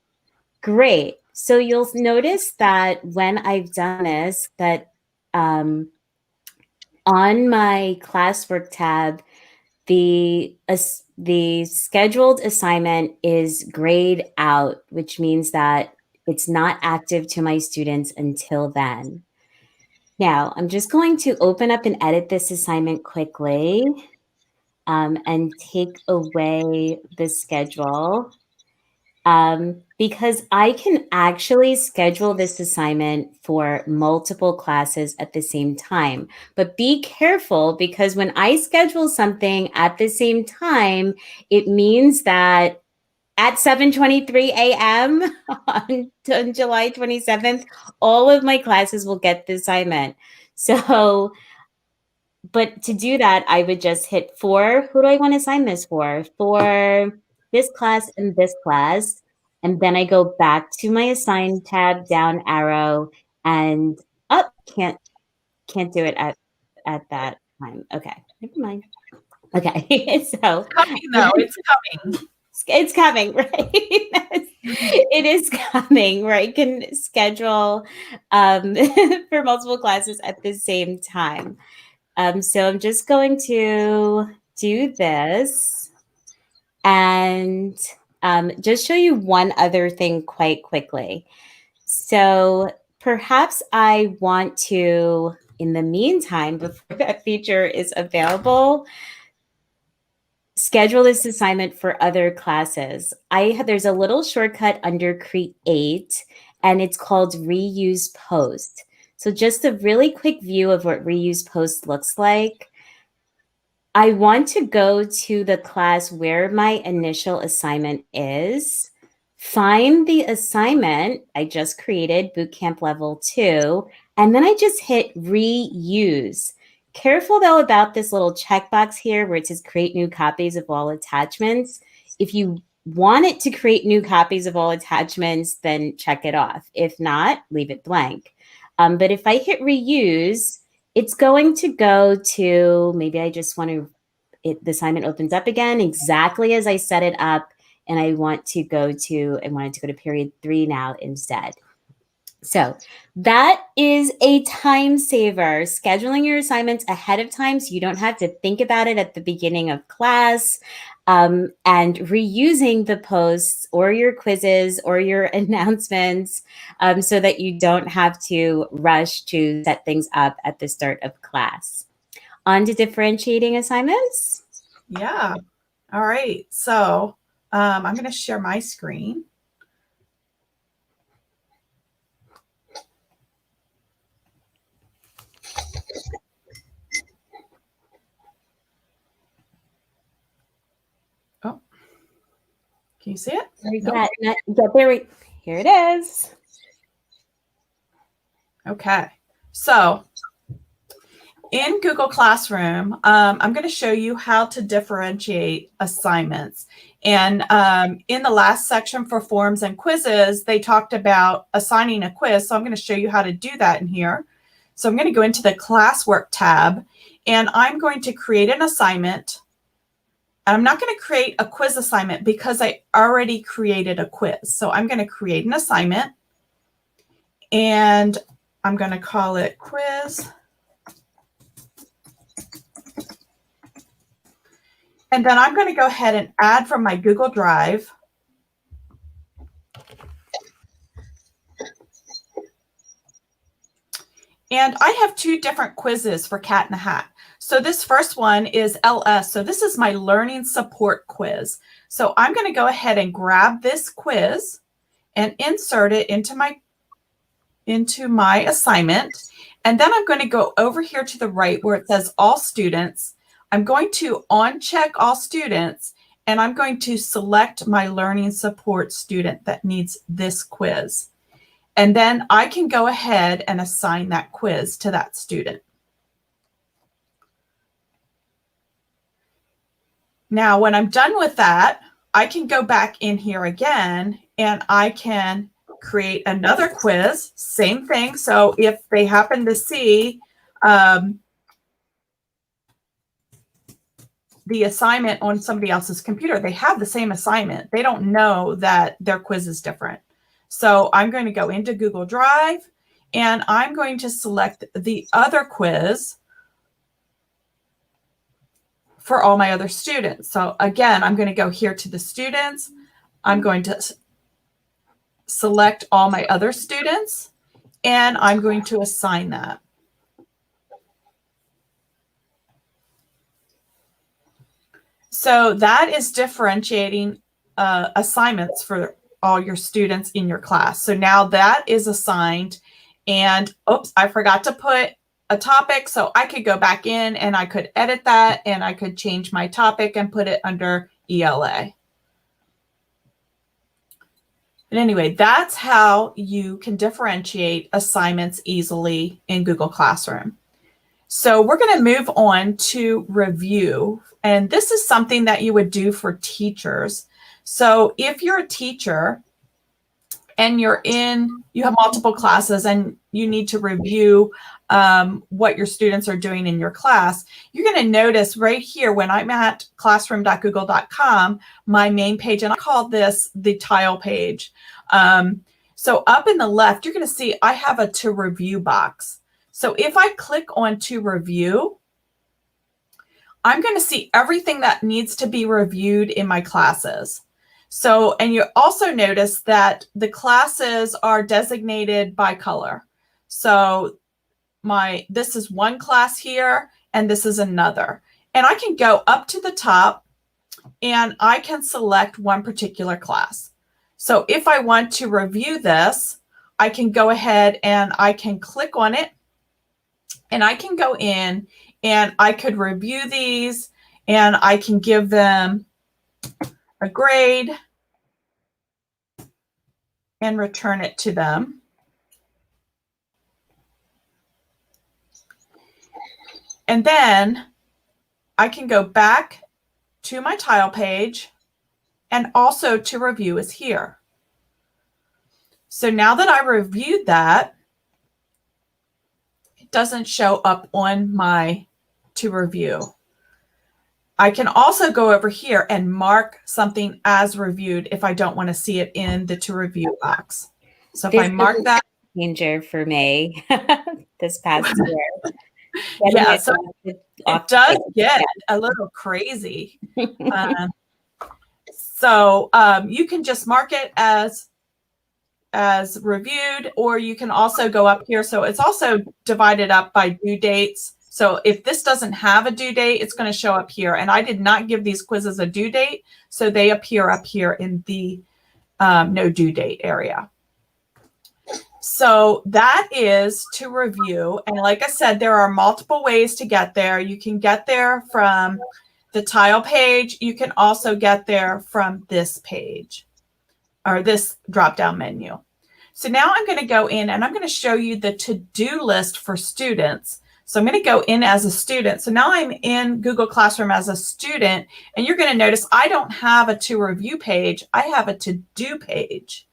Great. So you'll notice that when I've done this, that on my classwork tab, the scheduled assignment is grayed out, which means that it's not active to my students until then. Now, I'm just going to open up and edit this assignment quickly and take away the schedule. Because I can actually schedule this assignment for multiple classes at the same time. But be careful because when I schedule something at the same time, it means that at 7:23 a.m. on July 27th, all of my classes will get the assignment. So, but to do that, I would just hit for, who do I want to assign this for? For this class and this class. And then I go back to my assign tab, down arrow, and up. Can't do it at that time. Okay, never mind. Okay, so It's coming though. It's coming. It's coming, right? it is coming where I can schedule for multiple classes at the same time. So I'm just going to do this and just show you one other thing quite quickly. So perhaps I want to, in the meantime, before that feature is available, schedule this assignment for other classes. There's a little shortcut under Create, and it's called Reuse Post. So just a really quick view of what Reuse Post looks like. I want to go to the class where my initial assignment is, find the assignment I just created, Bootcamp Level 2, and then I just hit Reuse. Careful though about this little checkbox here where it says create new copies of all attachments. If you want it to create new copies of all attachments, then check it off. If not, leave it blank. But if I hit reuse, it's going to go to, maybe I just want to, the assignment opens up again exactly as I set it up. And I wanted to go to period 3 now instead. So that is a time saver, scheduling your assignments ahead of time so you don't have to think about it at the beginning of class, and reusing the posts or your quizzes or your announcements so that you don't have to rush to set things up at the start of class. On to differentiating assignments. Yeah. All right. So I'm going to share my screen. Oh, can you see it? Nope. Here it is. Okay. So in Google Classroom, I'm going to show you how to differentiate assignments. And in the last section for forms and quizzes, they talked about assigning a quiz. So I'm going to show you how to do that in here. So I'm going to go into the classwork tab, and I'm going to create an assignment. I'm not going to create a quiz assignment because I already created a quiz. So I'm going to create an assignment, and I'm going to call it quiz. And then I'm going to go ahead and add from my Google Drive. And I have 2 different quizzes for Cat in the Hat. So this first one is LS. So this is my learning support quiz. So I'm going to go ahead and grab this quiz and insert it into my assignment. And then I'm going to go over here to the right where it says all students. I'm going to uncheck all students, and I'm going to select my learning support student that needs this quiz. And then I can go ahead and assign that quiz to that student. Now, when I'm done with that, I can go back in here again, and I can create another quiz, same thing. So if they happen to see the assignment on somebody else's computer, they have the same assignment. They don't know that their quiz is different. So I'm going to go into Google Drive, and I'm going to select the other quiz for all my other students. So again, I'm going to go here to the students. I'm going to select all my other students, and I'm going to assign that. So that is differentiating assignments for all your students in your class. So now that is assigned, and oops, I forgot to put a topic. So I could go back in and I could edit that, and I could change my topic and put it under ELA. And anyway, that's how you can differentiate assignments easily in Google Classroom. So we're going to move on to review. And this is something that you would do for teachers. So if you're a teacher and you have multiple classes and you need to review what your students are doing in your class, you're going to notice right here when I'm at classroom.google.com, my main page, and I call this the tile page. So up in the left, you're going to see I have a to review box. So if I click on to review, I'm going to see everything that needs to be reviewed in my classes. So, and you also notice that the classes are designated by color. So this is one class here, and this is another. And I can go up to the top and I can select one particular class. So if I want to review this, I can go ahead and I can click on it, and I can go in and I could review these, and I can give them a grade and return it to them. And then I can go back to my tile page, and also to review is here. So now that I reviewed that, it doesn't show up on my to review. I can also go over here and mark something as reviewed if I don't want to see it in the to review box. So if I mark that, changer for me this past year. Yeah, so it does get a little crazy. So you can just mark it as reviewed, or you can also go up here. So it's also divided up by due dates. So if this doesn't have a due date, it's going to show up here. And I did not give these quizzes a due date, so they appear up here in the no due date area. So that is to review. And like I said, there are multiple ways to get there. You can get there from the tile page. You can also get there from this page, or this drop-down menu. So now I'm going to go in and I'm going to show you the to-do list for students. So I'm going to go in as a student. So now I'm in Google Classroom as a student, and you're going to notice I don't have a to review page. I have a to-do page.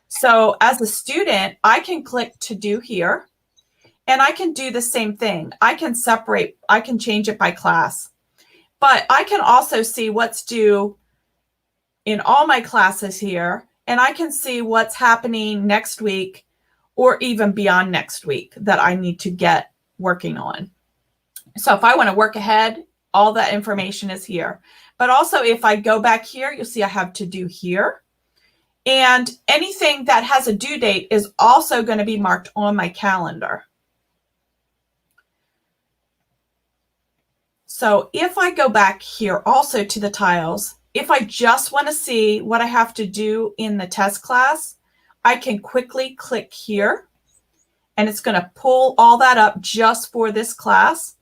So as a student, I can click to do here, and I can do the same thing. I can separate, I can change it by class, but I can also see what's due in all my classes here, and I can see what's happening next week or even beyond next week that I need to get working on. So if I want to work ahead, all that information is here. But also if I go back here, you'll see I have to do here. And anything that has a due date is also going to be marked on my calendar. So if I go back here also to the tiles, if I just want to see what I have to do in the test class, I can quickly click here, and it's going to pull all that up just for this class.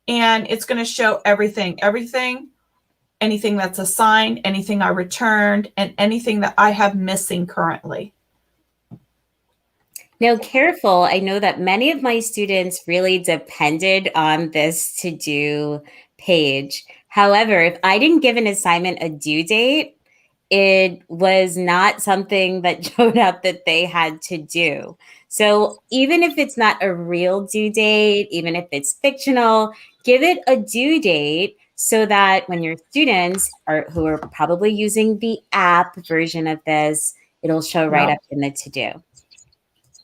And it's going to show everything, anything that's assigned, anything I returned, and anything that I have missing currently. Now, careful. I know that many of my students really depended on this to-do page. However, if I didn't give an assignment a due date, it was not something that showed up that they had to do. So even if it's not a real due date, even if it's fictional, give it a due date so that when your students who are probably using the app version of this, it'll show right up in the to-do.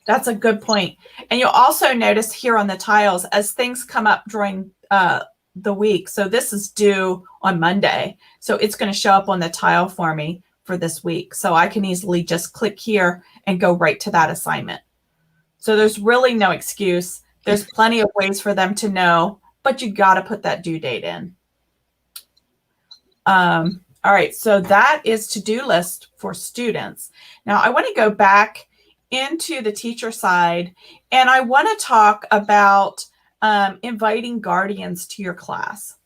That's a good point. And you'll also notice here on the tiles as things come up during the week. So this is due on Monday. So it's going to show up on the tile for me for this week. So I can easily just click here and go right to that assignment. So there's really no excuse. There's plenty of ways for them to know, but you got to put that due date in. All right, so that is to-do list for students. Now I want to go back into the teacher side, and I want to talk about inviting guardians to your class.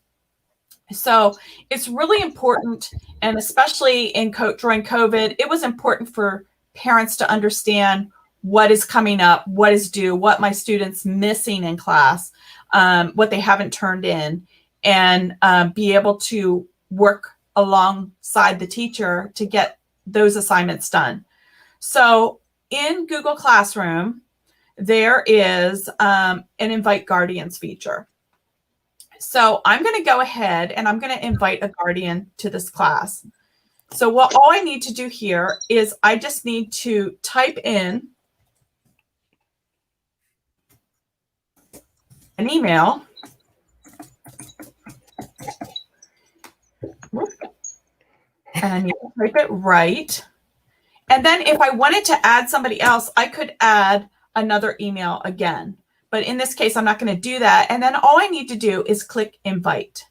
So it's really important, and especially during COVID, it was important for parents to understand what is coming up, what is due, what my students missing in class, what they haven't turned in, and be able to work alongside the teacher to get those assignments done. So in Google Classroom, there is an invite guardians feature. So I'm going to go ahead and I'm going to invite a guardian to this class. So all I need to do here is I just need to type in an email. And I need to type it right. And then if I wanted to add somebody else, I could add another email again. But in this case, I'm not going to do that. And then all I need to do is click invite.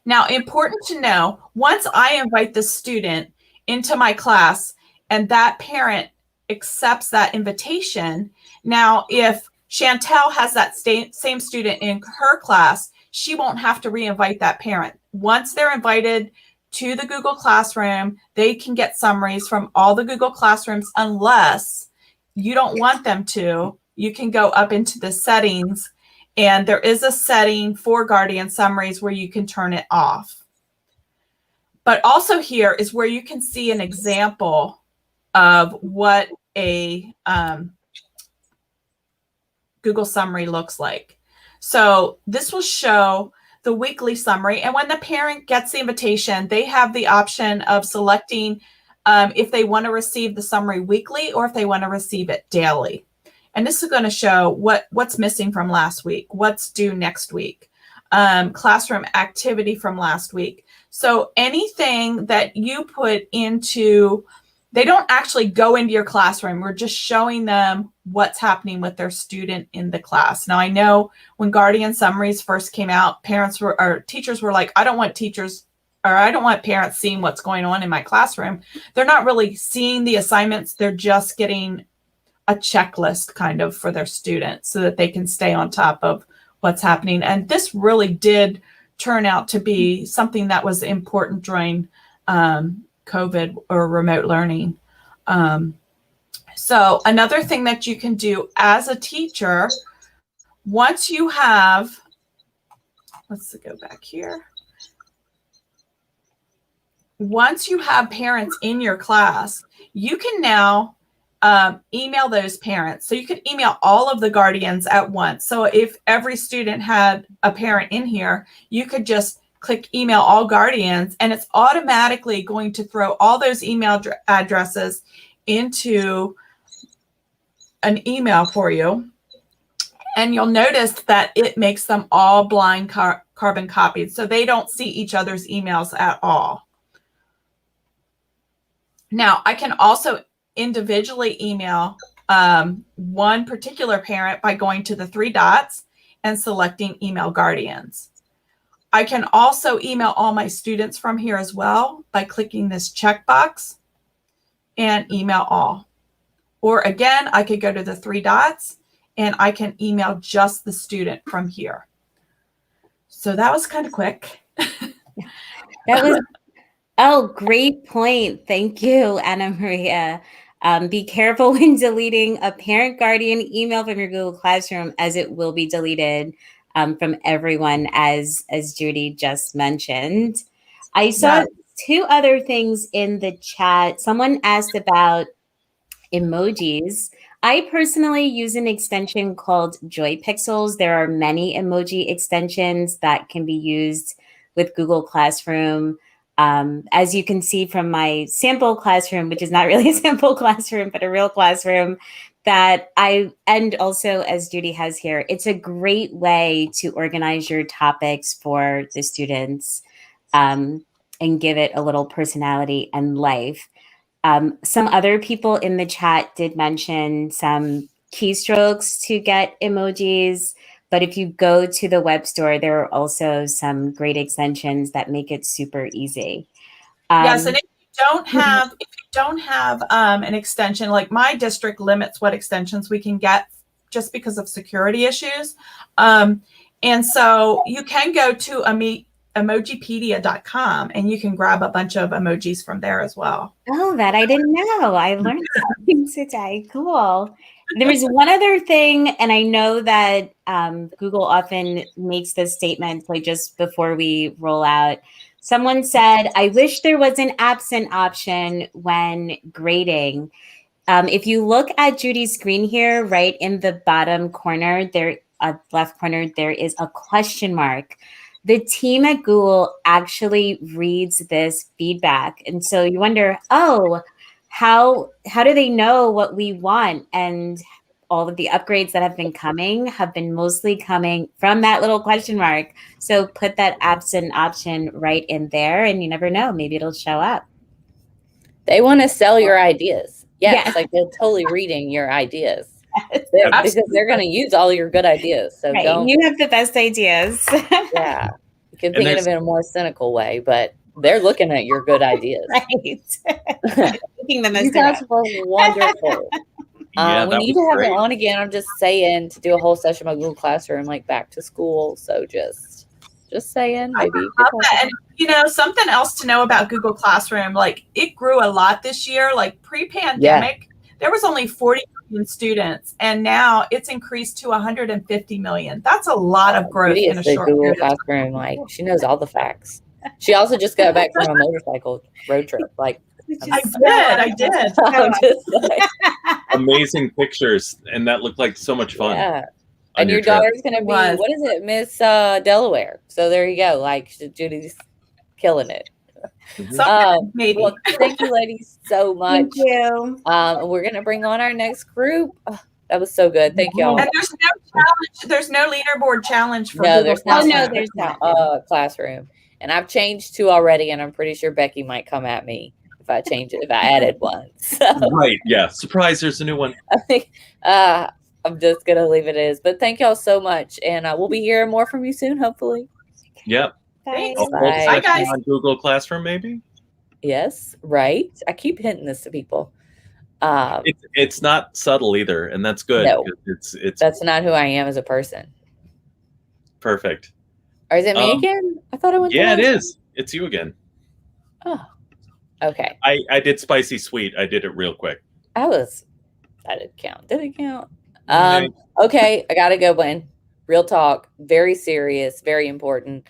Now, important to know, once I invite the student into my class and that parent accepts that invitation, now if Chantel has that same student in her class, she won't have to re-invite that parent. Once they're invited to the Google Classroom, they can get summaries from all the Google Classrooms unless you don't want them to. You can go up into the settings, and there is a setting for Guardian Summaries where you can turn it off. But also here is where you can see an example of what a Google Summary looks like. So this will show the weekly summary. And when the parent gets the invitation, they have the option of selecting if they want to receive the summary weekly or if they want to receive it daily. And this is going to show what's missing from last week, what's due next week, classroom activity from last week. So anything that you put into, they don't actually go into your classroom. We're just showing them what's happening with their student in the class. Now, I know when Guardian Summaries first came out, teachers were like, I don't want parents seeing what's going on in my classroom. They're not really seeing the assignments. They're just getting a checklist kind of for their students so that they can stay on top of what's happening. And this really did turn out to be something that was important during COVID or remote learning. So another thing that you can do as a teacher, once you have, let's go back here. Once you have parents in your class, you can now email those parents. So you can email all of the guardians at once. So if every student had a parent in here, you could just click email all guardians, and it's automatically going to throw all those email addresses into an email for you. And you'll notice that it makes them all blind carbon copies. So they don't see each other's emails at all. Now, I can also individually email one particular parent by going to the 3 dots and selecting email guardians. I can also email all my students from here as well by clicking this checkbox and email all. Or again, I could go to the 3 dots and I can email just the student from here. So that was kind of quick. That was, oh, great point. Thank you, Anna Maria. Be careful when deleting a parent guardian email from your Google Classroom, as it will be deleted from everyone, as Judy just mentioned. I saw 2 other things in the chat. Someone asked about emojis. I personally use an extension called Joy Pixels. There are many emoji extensions that can be used with Google Classroom. As you can see from my sample classroom, which is not really a sample classroom, but a real classroom, and also as Judy has here, it's a great way to organize your topics for the students and give it a little personality and life. Some other people in the chat did mention some keystrokes to get emojis, but if you go to the web store, there are also some great extensions that make it super easy. Yes, and if you don't have an extension, like my district limits what extensions we can get just because of security issues. And so you can go to emojipedia.com and you can grab a bunch of emojis from there as well. Oh, that I didn't know. I learned something today. Cool. There was one other thing, and I know that Google often makes this statement like just before we roll out. Someone said, I wish there was an absent option when grading. If you look at Judy's screen here, right in the bottom corner, left corner, there is a question mark. The team at Google actually reads this feedback. And so you wonder, oh, how do they know what we want? And all of the upgrades that have been mostly coming from that little question mark. So put that absent option right in there, and you never know, maybe it'll show up. They want to sell your ideas. Yes, like they're totally reading your ideas. Because they're going to use all your good ideas. So don't. You have the best ideas. Yeah. You can think of it in a more cynical way, but they're looking at your good ideas. Right. Making them You guys were wonderful. Yeah, we need to have it on again. I'm just saying to do a whole session about Google Classroom, like back to school. So just saying, maybe. And you know, something else to know about Google Classroom, like it grew a lot this year. Like pre-pandemic, there was only 40 million students, and now it's increased to 150 million. That's a lot of growth in a short Google period of time. Classroom, like she knows all the facts. She also just got back from a motorcycle road trip. Like I did. I'm just like, Amazing pictures, and that looked like so much fun. yeah. on And your trip. daughter's gonna be what is it, Miss Delaware? So there you go. Like Judy's killing it. Maybe. Well, thank you, ladies, so much. Thank you. We're gonna bring on our next group. Oh, that was so good. Thank y'all. And there's no challenge. There's no leaderboard challenge for No, Google there's not. Classroom. There's not. Classroom, and I've changed 2 already, and I'm pretty sure Becky might come at me if I change it. If I added one, so. Right? Yeah. Surprise! There's a new one. I think I'm just gonna leave it as. But thank y'all so much, and we'll be hearing more from you soon, hopefully. Yep. Thanks. A whole Bye. session Guys. on Google Classroom, maybe. Yes, right. I keep hinting this to people. It's not subtle either, and that's good. No. It's That's not who I am as a person. perfect. Or is it me again? I thought I went. Yeah, it last. is. It's you again. Oh, okay. I did spicy sweet. I did it real quick. That didn't count. Did it count? Okay. Okay, I got a good one. Real talk. Very serious. Very important.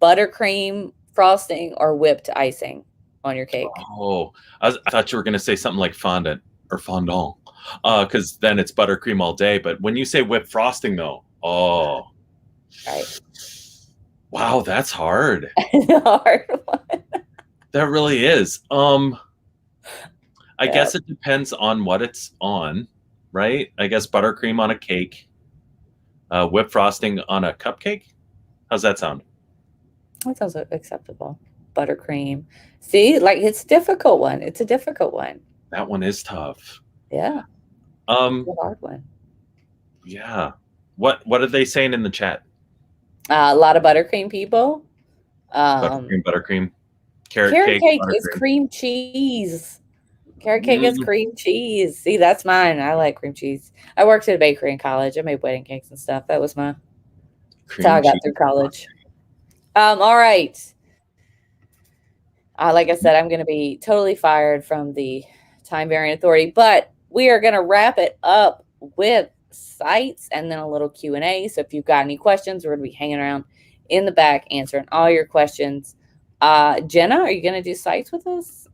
Buttercream frosting or whipped icing on your cake? Oh, I thought you were going to say something like fondant or fondant, because then it's buttercream all day. But when you say whipped frosting, though, right. Wow, that's hard. Hard one. That really is. I guess it depends on what it's on, right? I guess buttercream on a cake, whipped frosting on a cupcake. How's that sound? That's also acceptable. Buttercream. See, like it's a difficult one. It's a difficult one. That one is tough. Yeah. It's a hard one. Yeah. What are they saying in the chat? A lot of buttercream people. Buttercream. Carrot Carrot cake buttercream. is cream cheese. Carrot cake is cream cheese. See, that's mine. I like cream cheese. I worked at a bakery in college. I made wedding cakes and stuff. That was that's how I got through college. All right. Like I said, I'm going to be totally fired from the Time Variant Authority, but we are going to wrap it up with sites and then a little Q&A. So if you've got any questions, we're going to be hanging around in the back answering all your questions. Jenna, are you going to do sites with us?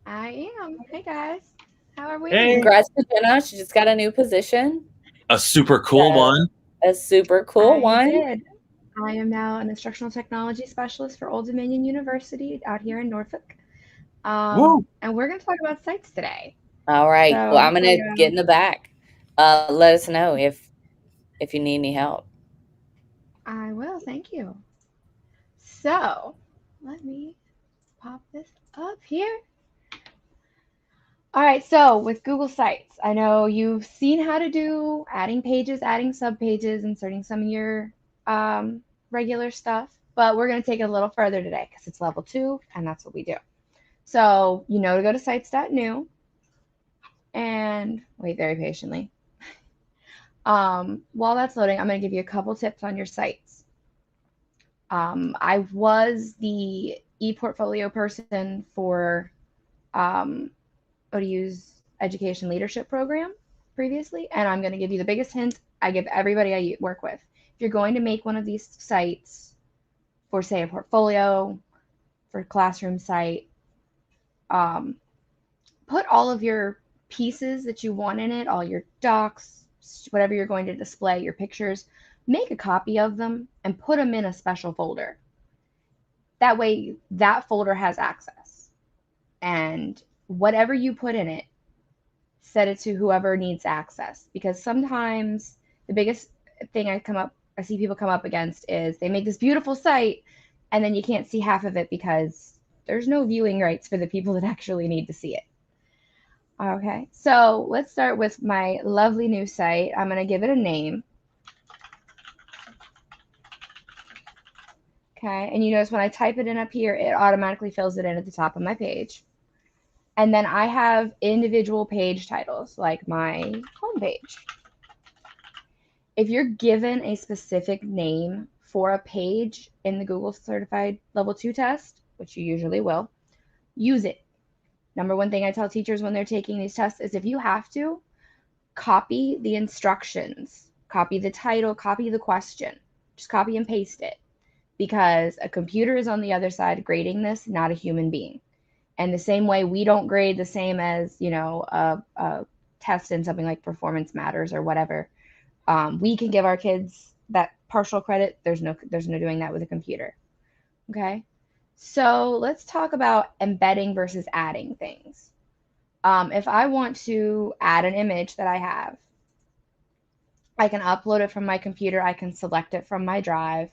I am. Hey guys, how are we? Hey. Congrats to Jenna. She just got a new position. A super cool one. A super cool one. Did. I am now an instructional technology specialist for Old Dominion University out here in Norfolk. And we're going to talk about sites today. All right. So, well, I'm going to get in the back. Let us know if you need any help. I will. Thank you. So let me pop this up here. All right. So with Google Sites, I know you've seen how to do adding pages, adding subpages, inserting some of your regular stuff, but we're going to take it a little further today because it's level 2 and that's what we do. So you know to go to sites.new and wait very patiently. While that's loading, I'm going to give you a couple tips on your sites. I was the ePortfolio person for ODU's Education Leadership Program previously, and I'm going to give you the biggest hint I give everybody I work with. If you're going to make one of these sites for, say, a portfolio, for a classroom site, put all of your pieces that you want in it, all your docs, whatever you're going to display, your pictures, make a copy of them and put them in a special folder. That way that folder has access. And whatever you put in it, set it to whoever needs access. Because sometimes the biggest thing I see people come up against is they make this beautiful site and then you can't see half of it because there's no viewing rights for the people that actually need to see it. Okay, so let's start with my lovely new site. I'm going to give it a name. Okay, and you notice when I type it in up here, it automatically fills it in at the top of my page. And then I have individual page titles, like my homepage. If you're given a specific name for a page in the Google Certified Level 2 test, which you usually will, use it. Number one thing I tell teachers when they're taking these tests is if you have to, copy the instructions, copy the title, copy the question. Just copy and paste it. Because a computer is on the other side grading this, not a human being. And the same way we don't grade the same as, you know, a test in something like Performance Matters or whatever. We can give our kids that partial credit. There's no doing that with a computer. Okay. So let's talk about embedding versus adding things. If I want to add an image that I have, I can upload it from my computer. I can select it from my drive.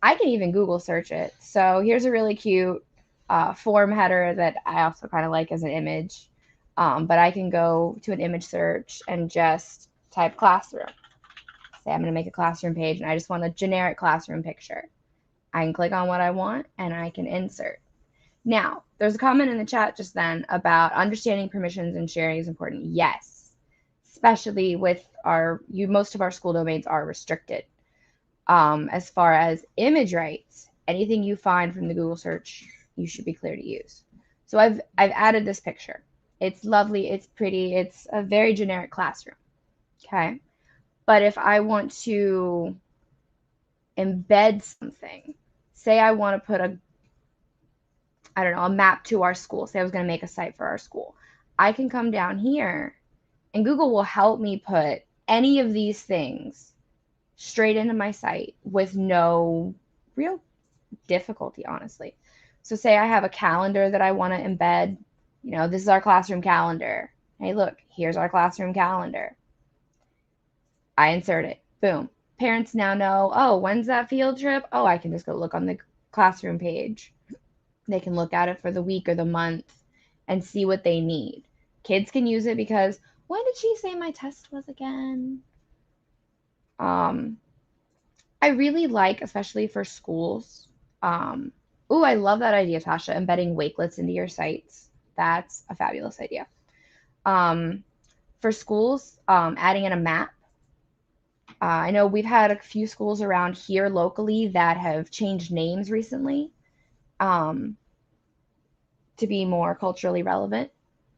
I can even Google search it. So here's a really cute form header that I also kind of like as an image. But I can go to an image search and just type classroom. Say I'm going to make a classroom page and I just want a generic classroom picture. I can click on what I want and I can insert. Now, there's a comment in the chat just then about understanding permissions and sharing is important. Yes, especially with most of our school domains are restricted. As far as image rights, anything you find from the Google search, you should be clear to use. So I've added this picture. It's lovely, it's pretty, it's a very generic classroom. Okay. But if I want to embed something, say I want to put a map to our school. Say I was going to make a site for our school. I can come down here and Google will help me put any of these things straight into my site with no real difficulty, honestly. So say I have a calendar that I want to embed. You know, this is our classroom calendar. Hey, look, here's our classroom calendar. I insert it. Boom. Parents now know, oh, when's that field trip? Oh, I can just go look on the classroom page. They can look at it for the week or the month and see what they need. Kids can use it because, when did she say my test was again? I really like, especially for schools. I love that idea, Tasha, embedding wakelets into your sites. That's a fabulous idea. For schools, adding in a map. I know we've had a few schools around here locally that have changed names recently to be more culturally relevant.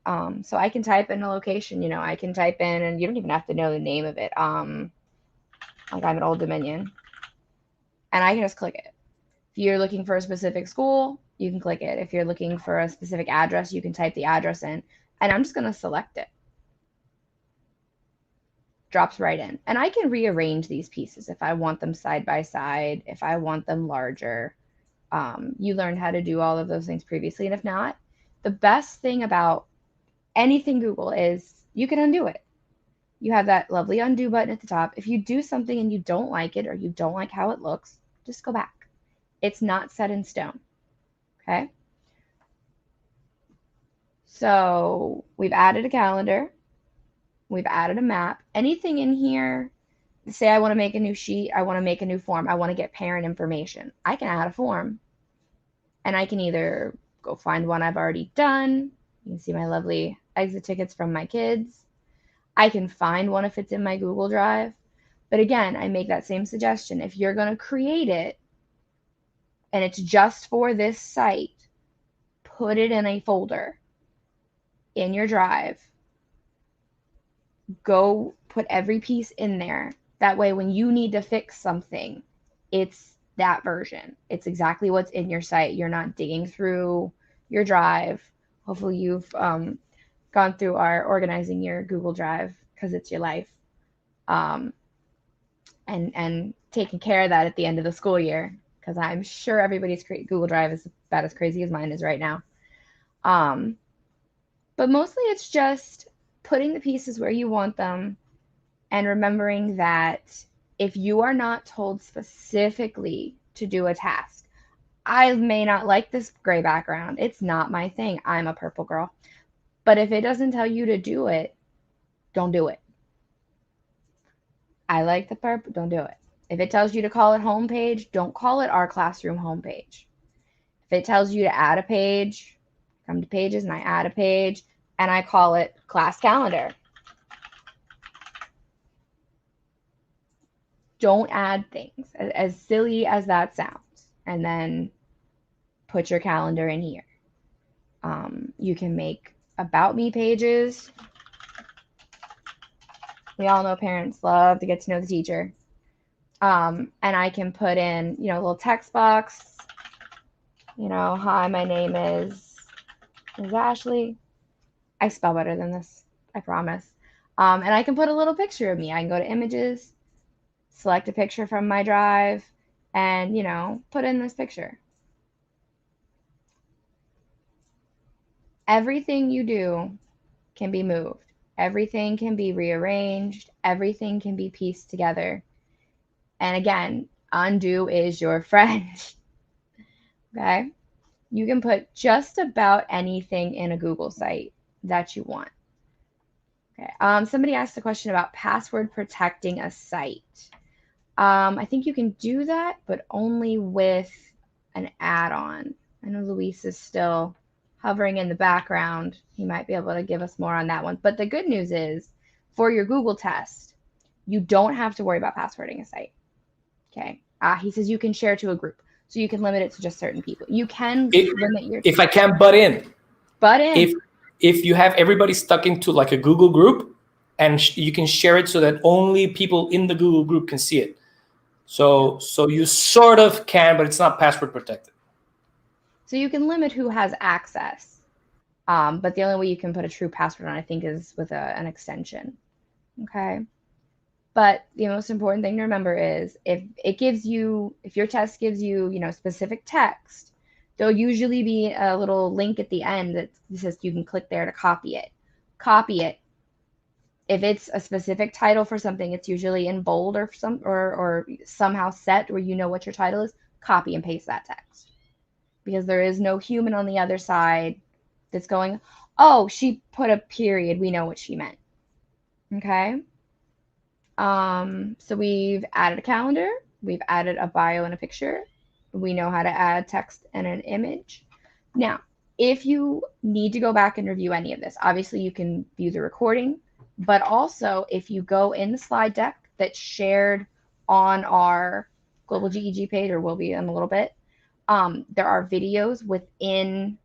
So I can type in a location, you know, I can type in, and you don't even have to know the name of it. Like I'm at Old Dominion, and I can just click it. If you're looking for a specific school, you can click it. If you're looking for a specific address, you can type the address in, and I'm just going to select it. Drops right in. And I can rearrange these pieces if I want them side by side, if I want them larger. You learned how to do all of those things previously, and if not, the best thing about anything Google is you can undo it. You have that lovely undo button at the top. If you do something and you don't like it or you don't like how it looks, just go back. It's not set in stone. Okay? So we've added a calendar. We've added a map. Anything in here, say I want to make a new sheet, I want to make a new form, I want to get parent information. I can add a form. And I can either go find one I've already done. You can see my lovely exit tickets from my kids. I can find one if it's in my Google Drive. But again, I make that same suggestion. If you're going to create it and it's just for this site, put it in a folder in your drive. Go put every piece in there. That way, when you need to fix something, it's that version. It's exactly what's in your site. You're not digging through your drive. Hopefully you've gone gone through our organizing your Google Drive because it's your life, and taking care of that at the end of the school year, because I'm sure everybody's Google Drive is about as crazy as mine is right now. But mostly it's just putting the pieces where you want them and remembering that if you are not told specifically to do a task, I may not like this gray background. It's not my thing. I'm a purple girl. But if it doesn't tell you to do it, don't do it. I like the purple, don't do it. If it tells you to call it homepage, don't call it our classroom homepage. If it tells you to add a page, come to pages and I add a page and I call it class calendar. Don't add things, as silly as that sounds, and then put your calendar in here. You can make about me pages. We all know parents love to get to know the teacher. And I can put in, you know, a little text box. You know, hi, my name is Ashley. I spell better than this, I promise. And I can put a little picture of me. I can go to images, select a picture from my drive, and, you know, put in this picture. Everything you do can be moved. Everything can be rearranged. Everything can be pieced together. And again, undo is your friend. Okay? You can put just about anything in a Google site that you want. Okay. Somebody asked a question about password protecting a site. I think you can do that, but only with an add-on. I know Luis is still hovering in the background. He might be able to give us more on that one. But the good news is, for your Google test, you don't have to worry about passwording a site. Okay. He says you can share to a group, so you can limit it to just certain people. You can limit your. If I can butt in. Butt in. If you have everybody stuck into like a Google group, and you can share it so that only people in the Google group can see it. So you sort of can, but it's not password protected. So you can limit who has access. But the only way you can put a true password on, I think, is with an extension. Okay. But the most important thing to remember is if your test gives you, you know, specific text, there'll usually be a little link at the end that says you can click there to copy it. Copy it. If it's a specific title for something, it's usually in bold or somehow set where you know what your title is. Copy and paste that text, because there is no human on the other side that's going, oh, she put a period. We know what she meant. Okay. So we've added a calendar. We've added a bio and a picture. We know how to add text and an image. Now, if you need to go back and review any of this, obviously you can view the recording, but also if you go in the slide deck that's shared on our Global GEG page, or will be in a little bit, there are videos within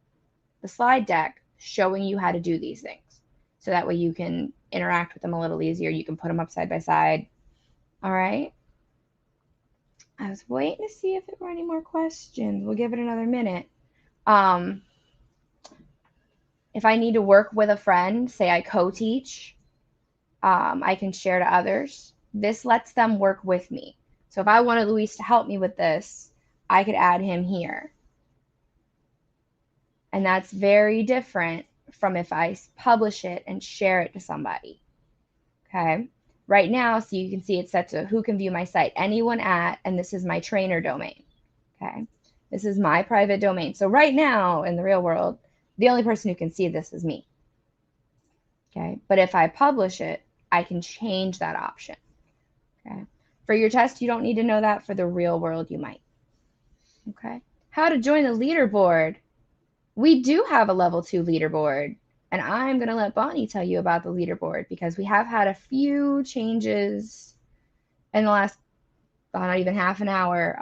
the slide deck showing you how to do these things. So that way you can interact with them a little easier. You can put them up side by side. All right. I was waiting to see if there were any more questions. We'll give it another minute. If I need to work with a friend, say I co-teach, I can share to others. This lets them work with me. So if I wanted Luis to help me with this, I could add him here. And that's very different from if I publish it and share it to somebody. Okay. Right now, so you can see it's set to who can view my site. Anyone at, and this is my trainer domain. Okay. This is my private domain. So right now in the real world, the only person who can see this is me. Okay. But if I publish it, I can change that option. Okay. For your test, you don't need to know that. For the real world, you might. Okay. How to join the leaderboard. We do have a level 2 leaderboard, and I'm going to let Bonnie tell you about the leaderboard, because we have had a few changes in the last not even half an hour,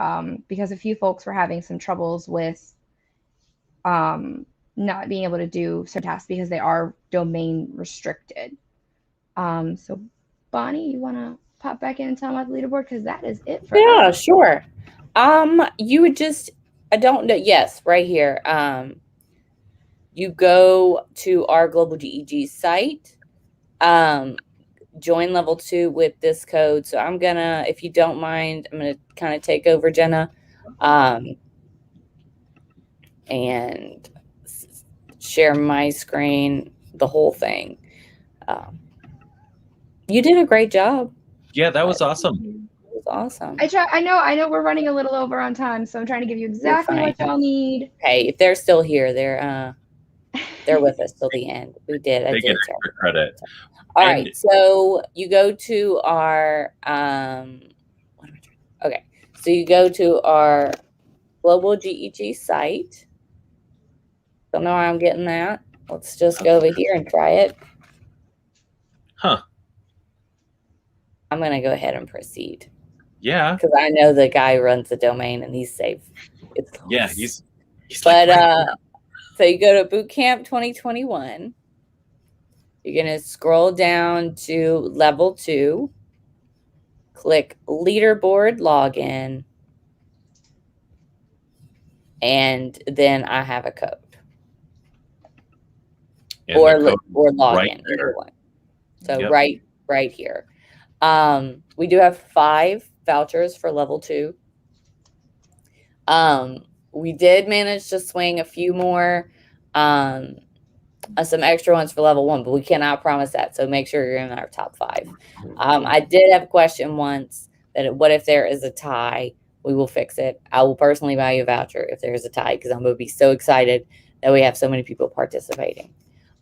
because a few folks were having some troubles with not being able to do certain tasks because they are domain restricted. So Bonnie, you want to pop back in and tell them about the leaderboard, because that is it for us. Sure. You would just, I don't know. Yes, right here. you go to our Global GEG site, join level 2 with this code. So I'm gonna, if you don't mind, I'm gonna kind of take over, Jenna, and share my screen, the whole thing. You did a great job. Yeah, that was awesome. It was awesome. I know we're running a little over on time, so I'm trying to give you exactly what y'all need. Hey, if they're still here, they're with us till the end. We did. I They did. get extra credit. All right. So you go to our okay. So you go to our Global GEG site. Don't know how I'm getting that. Let's just go over here and try it. Huh. I'm going to go ahead and proceed. Yeah. Because I know the guy who runs the domain and he's safe. It's close. Yeah, he's but so you go to Bootcamp 2021. You're going to scroll down to level 2. Click leaderboard login. And then I have a code. And or login, right either one. So Yep. right here. We do have 5 vouchers for level 2. We did manage to swing a few more, some extra ones for level 1, but we cannot promise that. So make sure you're in our top 5. I did have a question once that what if there is a tie? We will fix it. I will personally buy you a voucher if there is a tie, because I'm going to be so excited that we have so many people participating.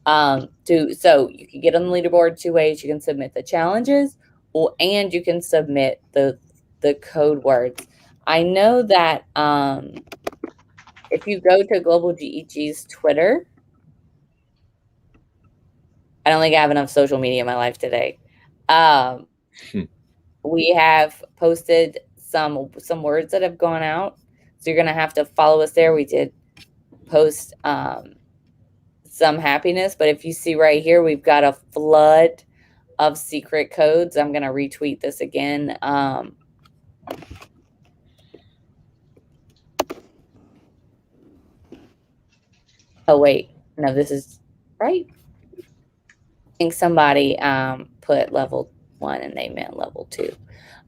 So you can get on the leaderboard 2 ways. You can submit the challenges, and you can submit the code words. I know that if you go to Global GEG's Twitter, I don't think I have enough social media in my life today. We have posted some words that have gone out, so you're gonna have to follow us there. We did post some happiness, but if you see right here, we've got a flood of secret codes. I'm gonna retweet this again. Oh wait, no, this is right. I think somebody put level 1 and they meant level 2.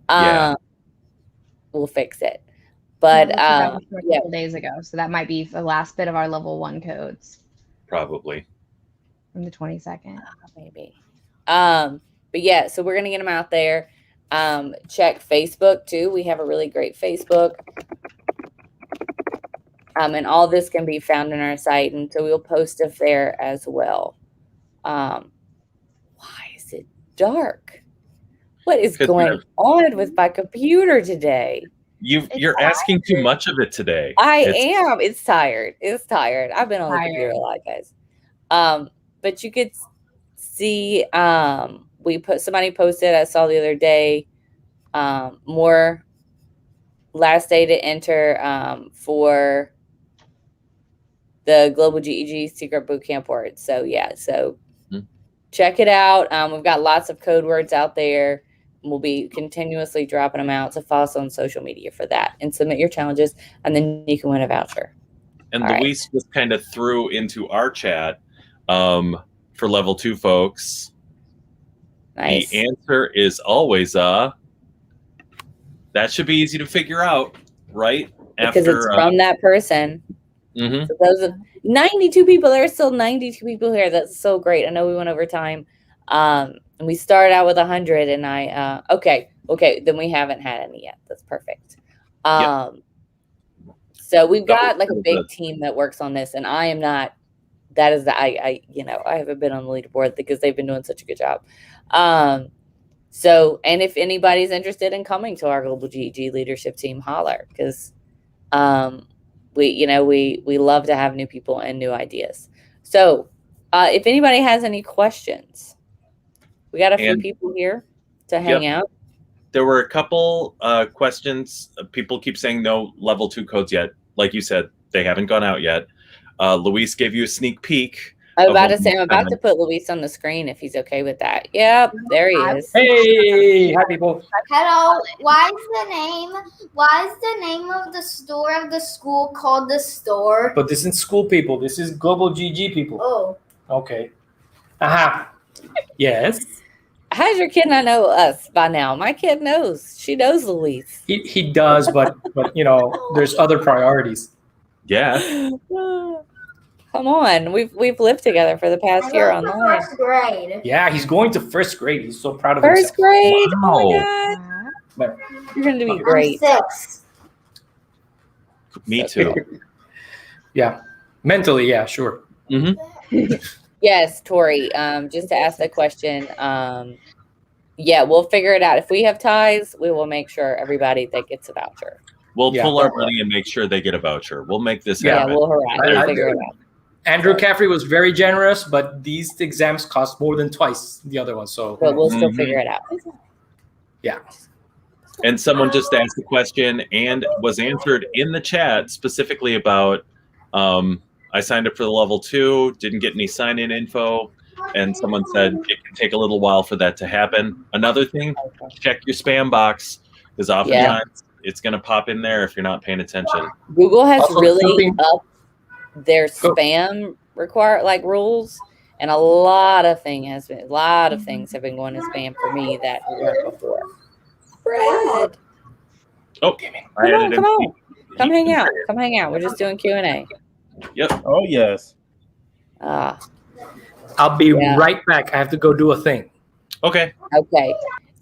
Yeah. We'll fix it. But that was a couple days ago, so that might be the last bit of our level 1 codes Probably. from the 22nd. Maybe. But yeah, so we're gonna get them out there. Check Facebook too. We have a really great Facebook. And all this can be found on our site, and so we'll post it there as well. Why is it dark? What is going on with my computer today? You're asking too much of it today. I am. It's tired. It's tired. I've been on the computer a lot, guys. But you could see somebody posted, I saw the other day, more last day to enter for the Global GEG Secret Bootcamp words. So yeah, check it out. We've got lots of code words out there. We'll be continuously dropping them out. So follow us on social media for that and submit your challenges, and then you can win a voucher. And Luis just kind of threw into our chat for level 2 folks. Nice. The answer is always that should be easy to figure out, right? Because it's from that person. Mm-hmm. So those are 92 people. There are still 92 people here. That's so great. I know we went over time. And we started out with 100, and I okay, then we haven't had any yet. That's perfect. So we've got like a big team that works on this, and I am not. That is I haven't been on the leaderboard because they've been doing such a good job. So, and if anybody's interested in coming to our Global GEG leadership team, holler, because we love to have new people and new ideas. So if anybody has any questions, we got a few people here to hang out. There were a couple questions. People keep saying no level 2 codes yet. Like you said, they haven't gone out yet. Luis gave you a sneak peek. I was of about to what say, we I'm about said. to put Luis on the screen if he's okay with that. Yep, there he is. Hey, hi people. Hello. Why is the name of the store of the school called the store? But this isn't school people. This is global GG people. Oh. Okay. Aha. Yes. How's your kid not know us by now? My kid knows. She knows Luis. He does, but you know, there's other priorities. Yeah. Come on, we've lived together for the past year online. First grade. Yeah, he's going to first grade. He's so proud of First himself. grade. Wow. Oh my god, But you're going to be I'm great. 6. Me too. yeah, mentally, yeah, sure. Mm-hmm. Yes, Tori. Just to ask the question. Yeah, we'll figure it out. If we have ties, we will make sure everybody that gets a voucher. We'll Yeah. pull our money and make sure they get a voucher. We'll make this Yeah, happen. we'll harass. We'll figure it out. Andrew Caffrey was very generous, but these exams cost more than twice the other ones. So, But we'll still figure it out. yeah. And someone just asked a question and was answered in the chat specifically about I signed up for the level 2, didn't get any sign-in info, and someone said it can take a little while for that to happen. Another thing, check your spam box, because oftentimes it's going to pop in there if you're not paying attention. Google has Also, really something- upped their spam rules, and a lot of things have been going to spam for me that weren't before. Brad, Oh, come on. Come hang out. Come hang out. We're just doing Q&A. Yep. Oh yes. I'll be right back. I have to go do a thing. Okay. Okay.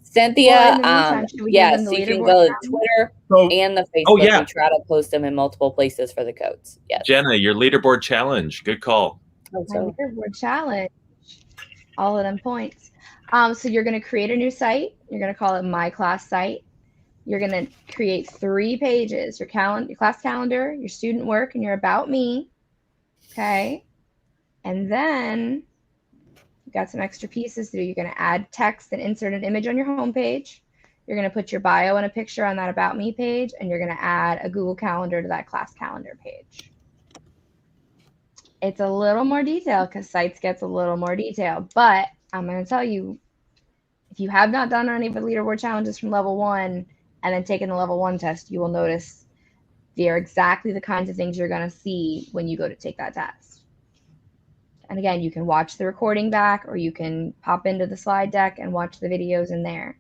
Cynthia, Well, in the meantime, should we give them the so you can leaderboard go to challenge? Twitter and the Facebook. Oh, yeah. We try to post them in multiple places for the codes. Yes. Jenna, your leaderboard challenge. Good call. My leaderboard challenge. All of them points. So you're going to create a new site. You're going to call it My Class Site. You're going to create 3 pages: your class calendar, your student work, and your About Me. Okay. And then you've got some extra pieces to do. You're going to add text and insert an image on your homepage. You're going to put your bio and a picture on that About Me page, and you're going to add a Google Calendar to that class calendar page. It's a little more detailed because Sites gets a little more detailed, but I'm going to tell you, if you have not done any of the leaderboard challenges from level 1 and then taken the level 1 test, you will notice they are exactly the kinds of things you're going to see when you go to take that test. And again, you can watch the recording back, or you can pop into the slide deck and watch the videos in there.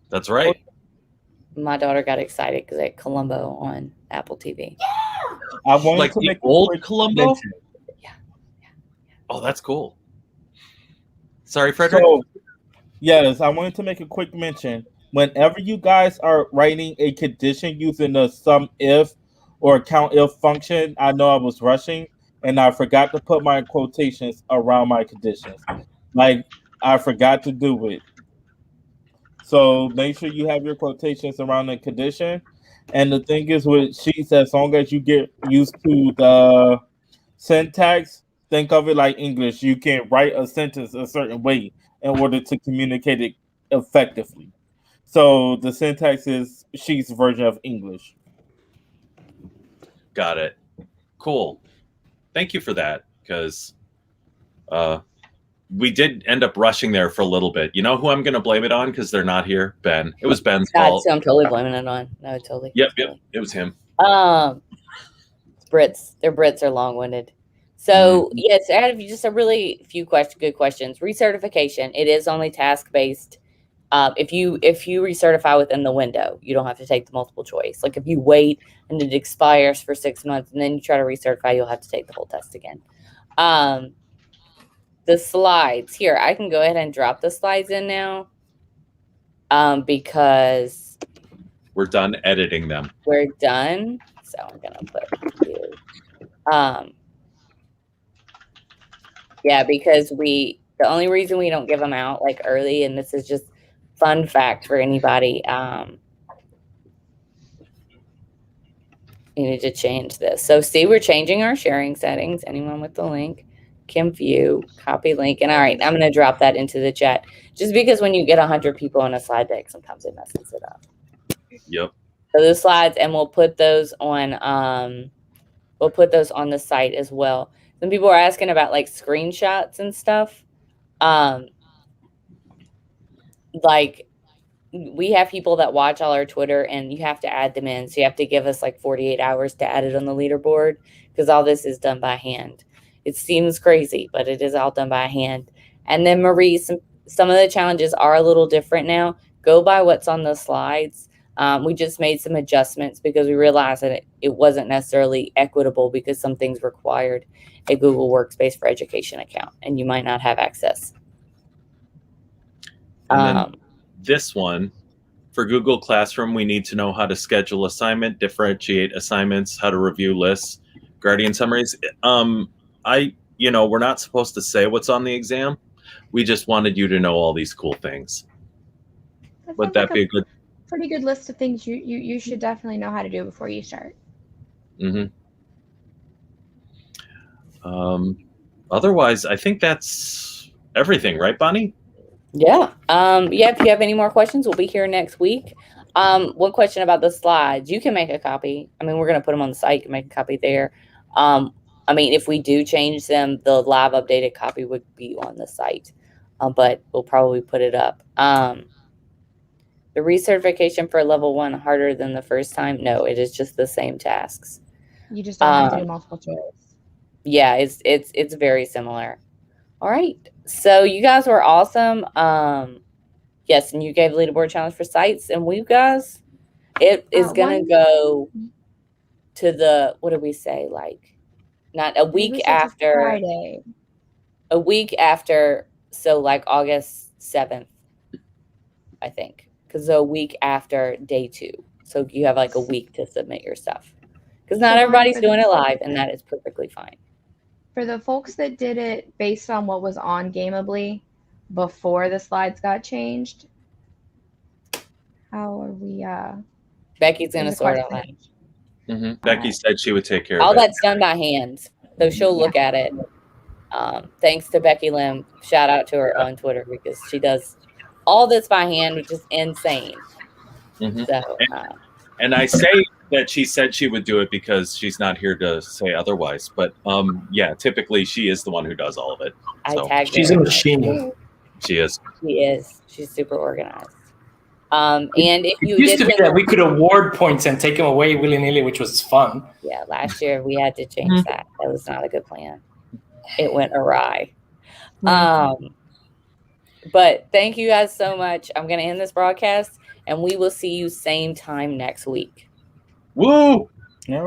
That's right. My daughter got excited because they had Columbo on Apple TV. I wanted Like to the make a old quick Columbo? mention. Oh, that's cool. Sorry, Frederick. So, yes, I wanted to make a quick mention. Whenever you guys are writing a condition using the sum if or count if function, I know I was rushing and I forgot to put my quotations around my conditions. Like, I forgot to do it. So make sure you have your quotations around the condition. And the thing is with sheets, as long as you get used to the syntax, think of it like English. You can write a sentence a certain way in order to communicate it effectively. So the syntax is Sheets' version of English. Got it. Cool. Thank you for that, because we did end up rushing there for a little bit. You know who I'm going to blame it on because they're not here? Ben. It was Ben's fault. So I'm totally blaming it on. No, totally. Yep. It was him. Brits. Their Brits are long-winded. So yes, I have just a really few good questions. Recertification. It is only task-based. If you recertify within the window, you don't have to take the multiple choice. Like if you wait and it expires for 6 months and then you try to recertify, you'll have to take the whole test again. The slides here, I can go ahead and drop the slides in now because we're done editing them. We're done. So I'm gonna put you. Yeah, because the only reason we don't give them out like early, and this is just fun fact for anybody, you need to change this. So see, we're changing our sharing settings. Anyone with the link can view, copy link. And all right, I'm going to drop that into the chat just because when you get 100 people on a slide deck, sometimes it messes it up. Yep. So those slides, and we'll put those on the site as well. Some people are asking about like screenshots and stuff. Like we have people that watch all our Twitter, and you have to add them in. So you have to give us like 48 hours to add it on the leaderboard, because all this is done by hand. It seems crazy, but it is all done by hand. And then Marie, some of the challenges are a little different now. Go by what's on the slides. We just made some adjustments because we realized that it wasn't necessarily equitable, because some things required a Google Workspace for Education account, and you might not have access. And then this one, for Google Classroom, we need to know how to schedule assignment, differentiate assignments, how to review lists, Guardian summaries. We're not supposed to say what's on the exam. We just wanted you to know all these cool things. Would that be a good? Pretty good list of things you should definitely know how to do before you start. Mm-hmm. Otherwise, I think that's everything, right, Bonnie? Yeah. If you have any more questions, we'll be here next week. One question about the slides. You can make a copy. I mean, we're going to put them on the site. You can make a copy there. If we do change them, the live updated copy would be on the site, but we'll probably put it up. The recertification for level 1 harder than the first time? No, it is just the same tasks. You just don't have to do multiple choice. Yeah, it's very similar. All right. So you guys were awesome. Yes, and you gave leaderboard challenge for sites, and we guys, it is gonna go to the, what did we say? Like, not a week after Friday. A week after, so like August 7th, I think, because a week after day 2. So you have like a week to submit your stuff, because not everybody's doing it live, and that is perfectly fine. For the folks that did it based on what was on Gameably before the slides got changed, how are we? Becky's going to sort all that. Mm-hmm. Becky said she would take care All of it. that's done by hand, so she'll look at it. Thanks to Becky Lim. Shout out to her on Twitter, because she does all this by hand, which is insane. Mm-hmm. So, and I say that she said she would do it because she's not here to say otherwise. But typically she is the one who does all of it. So. I tagged She's her. a machine. She is. She is. She's super organized. And if you It used did to be that we could award points and take them away willy-nilly, which was fun. Yeah, last year we had to change that. That was not a good plan. It went awry. But thank you guys so much. I'm going to end this broadcast, and we will see you same time next week. Woo! All right.